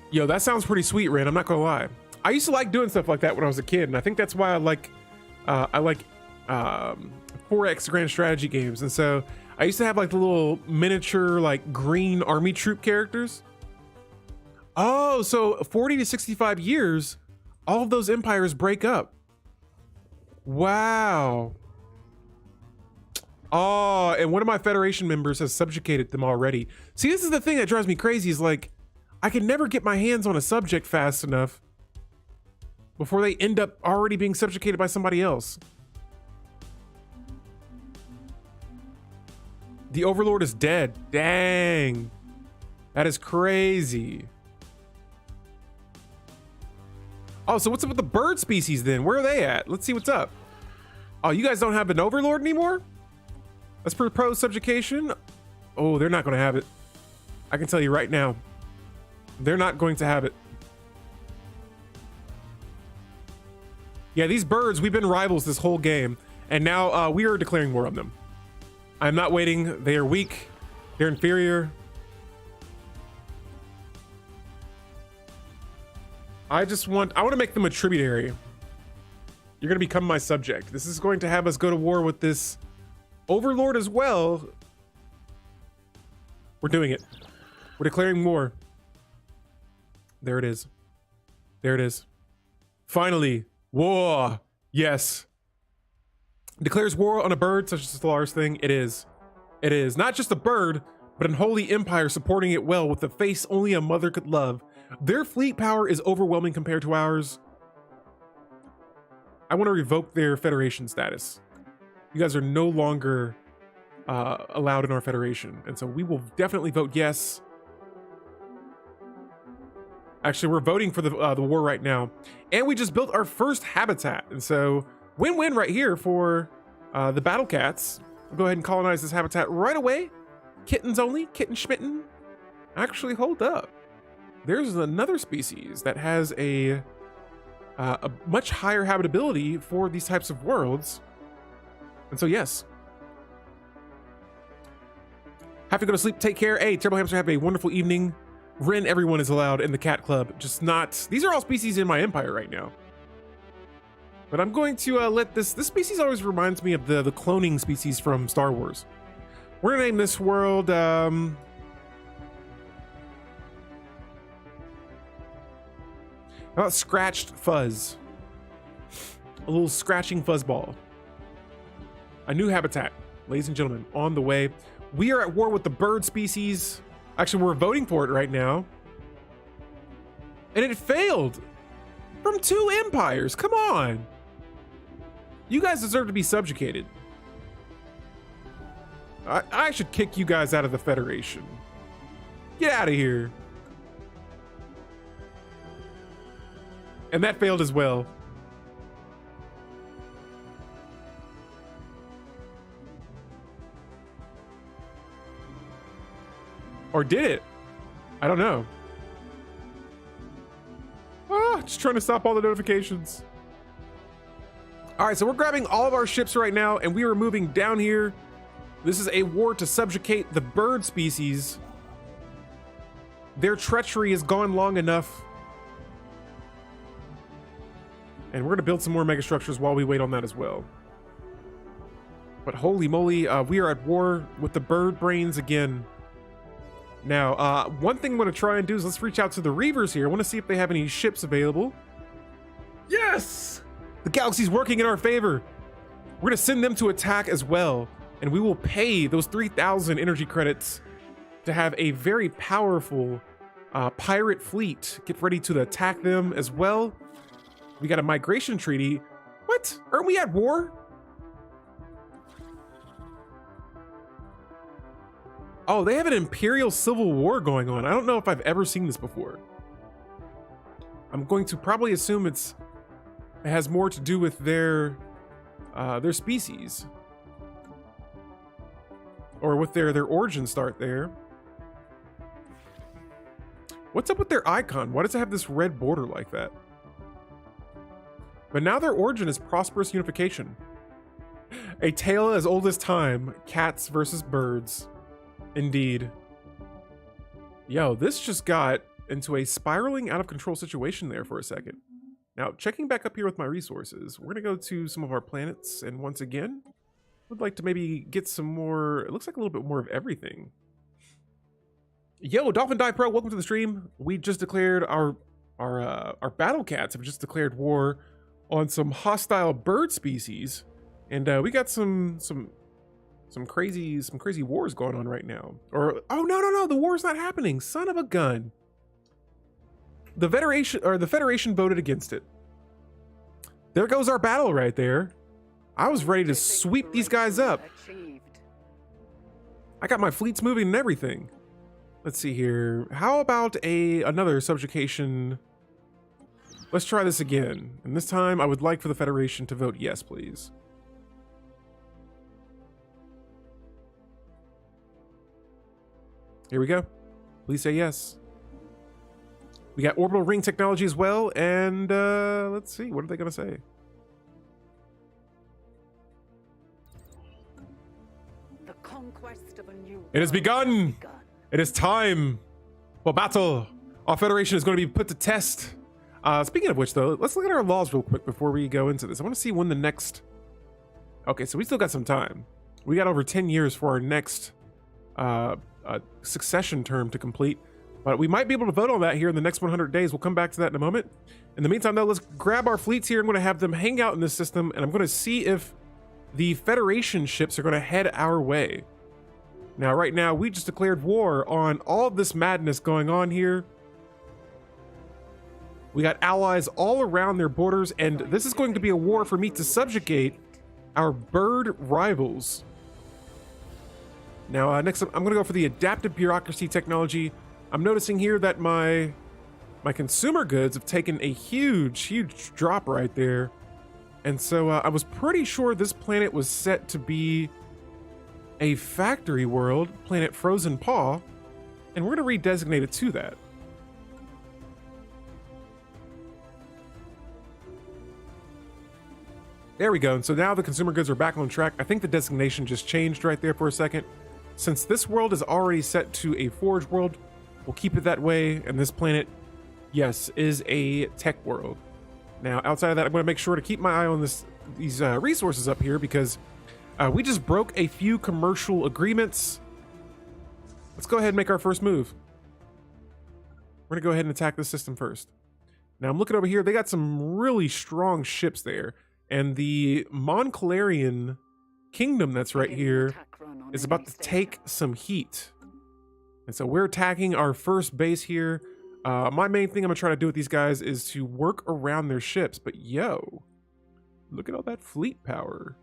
Yo, that sounds pretty sweet, Ren. I'm not gonna lie. I used to like doing stuff like that when I was a kid, and I think that's why I like 4X grand strategy games. And so I used to have like the little miniature like green army troop characters. Oh, so 40 to 65 years, all of those empires break up. Wow. Oh, and one of my Federation members has subjugated them already. See, this is the thing that drives me crazy, is like, I can never get my hands on a subject fast enough before they end up already being subjugated by somebody else. The Overlord is dead. Dang. That is crazy. Oh, so what's up with the bird species then? Where are they at? Let's see what's up. Oh, you guys don't have an Overlord anymore? Let's propose subjugation. Oh, they're not going to have it. I can tell you right now. They're not going to have it. Yeah, these birds, we've been rivals this whole game. And now we are declaring war on them. I'm not waiting. They are weak. They're inferior. I want to make them a tributary. You're going to become my subject. This is going to have us go to war with this Overlord as well. We're doing it. We're declaring war. There it is. There it is. Finally, war. Yes. Declares war on a bird such as the Stellaris thing. It is. It is. Not just a bird, but an holy empire supporting it well with a face only a mother could love. Their fleet power is overwhelming compared to ours. I want to revoke their Federation status. You guys are no longer allowed in our Federation. And so we will definitely vote yes. Actually, we're voting for the war right now. And we just built our first habitat. And so win-win right here for the Battle Cats. We'll go ahead and colonize this habitat right away. Kittens only, kitten schmitten. Actually, hold up. There's another species that has a much higher habitability for these types of worlds. And so, yes. Have to go to sleep. Take care. Hey, Turbo Hamster, have a wonderful evening. Ren, everyone is allowed in the cat club. Just not... These are all species in my empire right now. But I'm going to let this... This species always reminds me of the cloning species from Star Wars. We're going to name this world... How about Scratched Fuzz? A little scratching fuzzball. A new habitat, ladies and gentlemen, on the way. We are at war with the bird species. Actually, we're voting for it right now. And it failed from 2 empires. Come on. You guys deserve to be subjugated. I should kick you guys out of the Federation. Get out of here. And that failed as well. Or did it? I don't know. Just trying to stop all the notifications. All right, so we're grabbing all of our ships right now, and we are moving down here. This is a war to subjugate the bird species. Their treachery has gone long enough. And we're going to build some more megastructures while we wait on that as well. But holy moly, we are at war with the bird brains again. Now, one thing I'm going to try and do is let's reach out to the Reavers here. I want to see if they have any ships available. Yes! The galaxy's working in our favor. We're going to send them to attack as well. And we will pay those 3,000 energy credits to have a very powerful pirate fleet. Get ready to attack them as well. We got a migration treaty. What? Aren't we at war? Oh, they have an imperial civil war going on. I don't know if I've ever seen this before. I'm going to probably assume it has more to do with their species. Or with their origin start there. What's up with their icon? Why does it have this red border like that? But now their origin is prosperous unification. A tale as old as time. Cats versus birds. Indeed. Yo, this just got into a spiraling out of control situation there for a second. Now, checking back up here with my resources, we're gonna go to some of our planets, and once again, would like to maybe get some more, it looks like a little bit more of everything. Yo, Dolphin Die Pro, welcome to the stream. We just declared our battle cats have just declared war on some hostile bird species, and we got some crazy wars going on right now. Or oh no, the war's not happening. Son of a gun. The Federation voted against it. There goes our battle right there. I was ready to sweep these guys up. I got my fleets moving and everything. Let's see here. How about another subjugation? Let's try this again. And this time I would like for the Federation to vote yes, please. Here we go. Please say yes. We got orbital ring technology as well, and let's see, what are they gonna say? The conquest of a new It has begun! It is time for battle. Our Federation is going to be put to test. Speaking of which, though, let's look at our laws real quick before we go into this. I want to see when the next... Okay, so we still got some time. We got over 10 years for our next succession term to complete. But we might be able to vote on that here in the next 100 days. We'll come back to that in a moment. In the meantime, though, let's grab our fleets here. I'm going to have them hang out in this system, and I'm going to see if the Federation ships are going to head our way. Now, right now, we just declared war on all of this madness going on here. We got allies all around their borders, and this is going to be a war for me to subjugate our bird rivals. Now, next up, I'm going to go for the adaptive bureaucracy technology. I'm noticing here that my consumer goods have taken a huge drop right there. And so I was pretty sure this planet was set to be a factory world, planet Frozen Paw, and we're going to redesignate it to that. There we go. And so now the consumer goods are back on track. I think the designation just changed right there for a second. Since this world is already set to a forge world, we'll keep it that way. And this planet, yes, is a tech world. Now, outside of that, I'm going to make sure to keep my eye on these resources up here, because we just broke a few commercial agreements. Let's go ahead and make our first move. We're going to go ahead and attack this system first. Now, I'm looking over here. They got some really strong ships there. And the Monclarian kingdom that's right here is about to take some heat. And so we're attacking our first base here. My main thing I'm gonna try to do with these guys is to work around their ships. But yo, look at all that fleet power.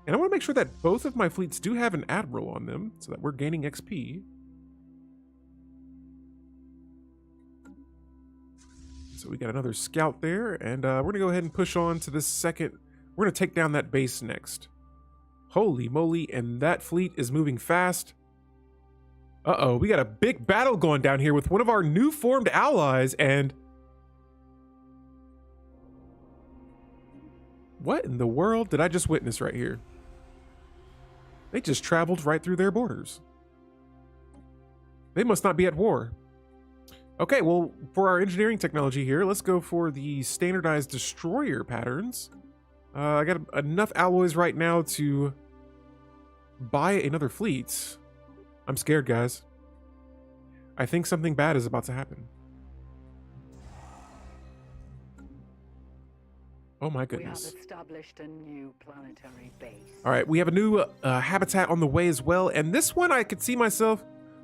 And I want to make sure that both of my fleets do have an admiral on them so that we're gaining XP. So we got another scout there, and we're gonna go ahead and push on to this second. We're gonna take down that base next. Holy moly, and that fleet is moving fast. Uh-oh, we got a big battle going down here with one of our new formed allies, and what in the world did I just witness right here? They just traveled right through their borders. They must not be at war. Okay, well, for our engineering technology here, let's go for the standardized destroyer patterns. I got enough alloys right now to buy another fleet. I'm scared, guys. I think something bad is about to happen. Oh my goodness. We have established a new planetary base. All right, we have a new habitat on the way as well. And this one, I could see myself.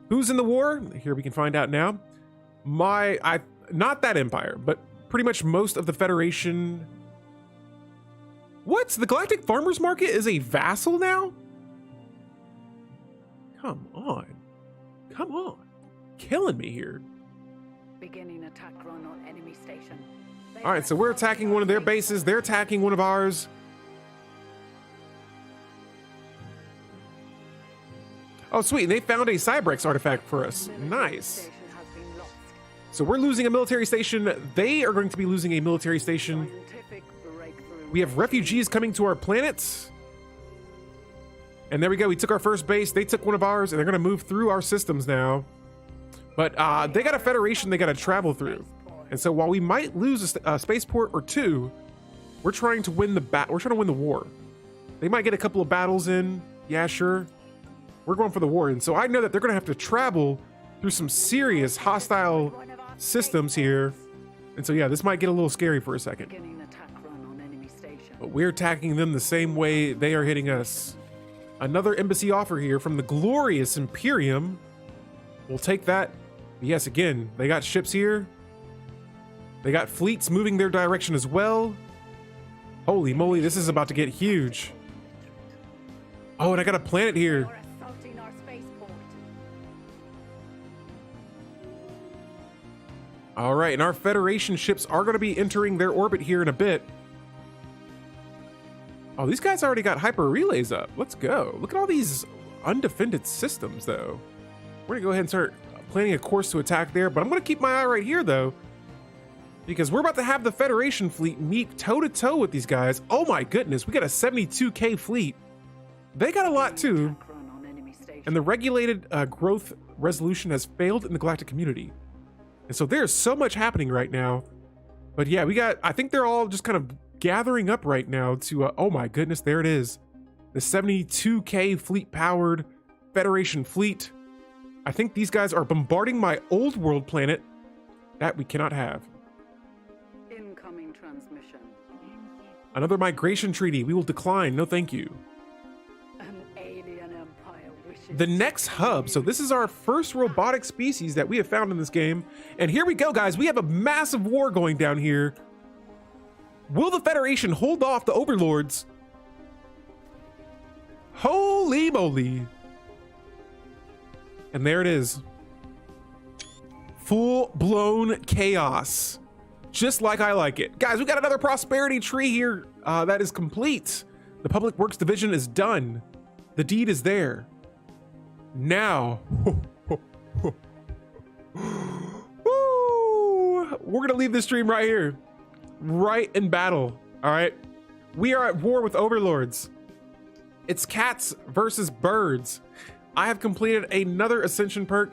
Who's in the war? Here we can find out now. Not that empire, but pretty much most of the Federation. What? The Galactic Farmers Market is a vassal now? Come on. Come on. Killing me here. Beginning attack run on enemy station. All right, so we're attacking one of their bases. They're attacking one of ours. Oh, sweet. They found a Cybrex artifact for us. Nice. So we're losing a military station. They are going to be losing a military station. We have refugees coming to our planet. And there we go. We took our first base. They took one of ours, and they're going to move through our systems now. But they got a Federation they got to travel through. And so while we might lose a spaceport or two, we're trying to win the war. They might get a couple of battles in. Yeah, sure. We're going for the war. And so I know that they're going to have to travel through some serious hostile systems here. And so yeah, this might get a little scary for a second. But we're attacking them the same way they are hitting us. Another embassy offer here from the glorious Imperium. We'll take that. Yes, again, they got ships here. They got fleets moving their direction as well. Holy moly, this is about to get huge. Oh, and I got a planet here. All right, and our Federation ships are going to be entering their orbit here in a bit. Oh, these guys already got hyper relays up. Let's go. Look at all these undefended systems, though. We're going to go ahead and start planning a course to attack there, but I'm going to keep my eye right here, though, because we're about to have the Federation fleet meet toe-to-toe with these guys. Oh my goodness, we got a 72K fleet. They got a lot, too. And the regulated growth resolution has failed in the galactic community. And so there's so much happening right now. But yeah, I think they're all just kind of gathering up right now to, oh my goodness, there it is. The 72K fleet-powered Federation fleet. I think these guys are bombarding my old world planet. That we cannot have. Incoming transmission. Another migration treaty. We will decline. No, thank you. An alien empire wishes the next hub. So this is our first robotic species that we have found in this game. And here we go, guys. We have a massive war going down here. Will the Federation hold off the overlords? Holy moly. And there it is. Full-blown chaos. Just like I like it. Guys, we got another prosperity tree here that is complete. The Public Works Division is done. The deed is there. Now, we're gonna leave this stream right here, right in battle. All right, we are at war with overlords. It's cats versus birds. I have completed another ascension perk,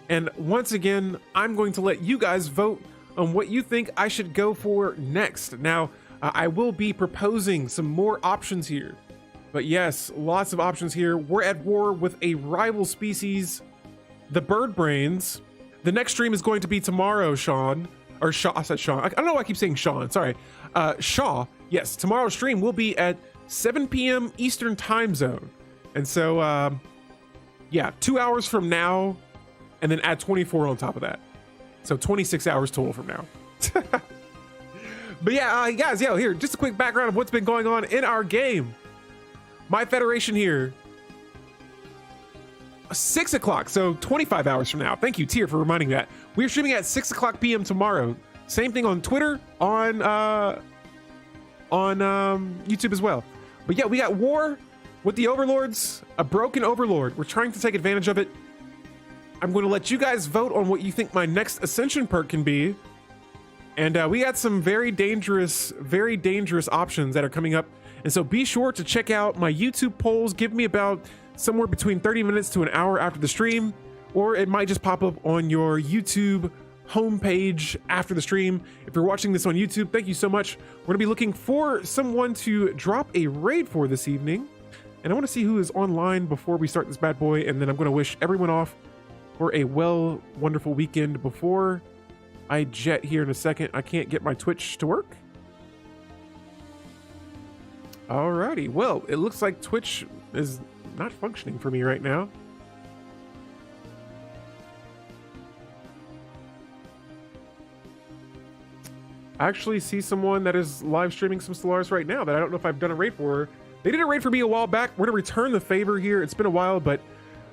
and once again, I'm going to let you guys vote on what you think I should go for next. Now, I will be proposing some more options here. But yes, lots of options here. We're at war with a rival species, the bird brains. The next stream is going to be tomorrow, Sean. Or Shaw, I said Sean. I don't know why I keep saying Sean, sorry. Shaw, yes, tomorrow's stream will be at 7 p.m. Eastern time zone. And so, yeah, 2 hours from now, and then add 24 on top of that. So 26 hours total from now. But yeah, guys, here, just a quick background of what's been going on in our game. My Federation here, 6 o'clock, so 25 hours from now. Thank you, Tier, for reminding that. We're streaming at 6 o'clock p.m. tomorrow. Same thing on Twitter, on YouTube as well. But yeah, we got war with the overlords, a broken overlord. We're trying to take advantage of it. I'm going to let you guys vote on what you think my next ascension perk can be. And we got some very dangerous options that are coming up. And so be sure to check out my YouTube polls. Give me about somewhere between 30 minutes to an hour after the stream, or it might just pop up on your YouTube homepage after the stream. If you're watching this on YouTube, thank you so much. We're gonna be looking for someone to drop a raid for this evening. And I wanna see who is online before we start this bad boy. And then I'm gonna wish everyone off for a wonderful weekend before I jet here in a second. I can't get my Twitch to work. Alrighty, well, it looks like Twitch is not functioning for me right now. I actually see someone that is live streaming some Stellaris right now that I don't know if I've done a raid for. They did a raid for me a while back. We're gonna return the favor here. It's been a while, but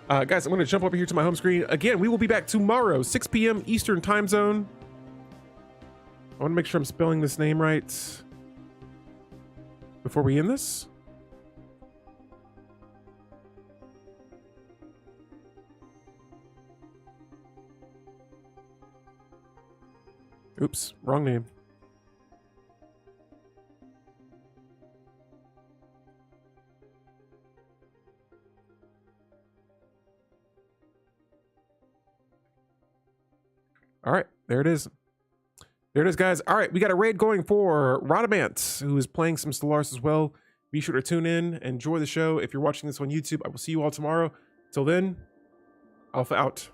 guys, I'm gonna jump over here to my home screen. Again, we will be back tomorrow, 6 p.m. Eastern time zone. I wanna make sure I'm spelling this name right before we end this. Oops, wrong name. All right, there it is. There it is, guys. All right, we got a raid going for Rodamant, who is playing some Stellaris as well. Be sure to tune in, enjoy the show. If you're watching this on YouTube, I will see you all tomorrow. Till then, Alpha out.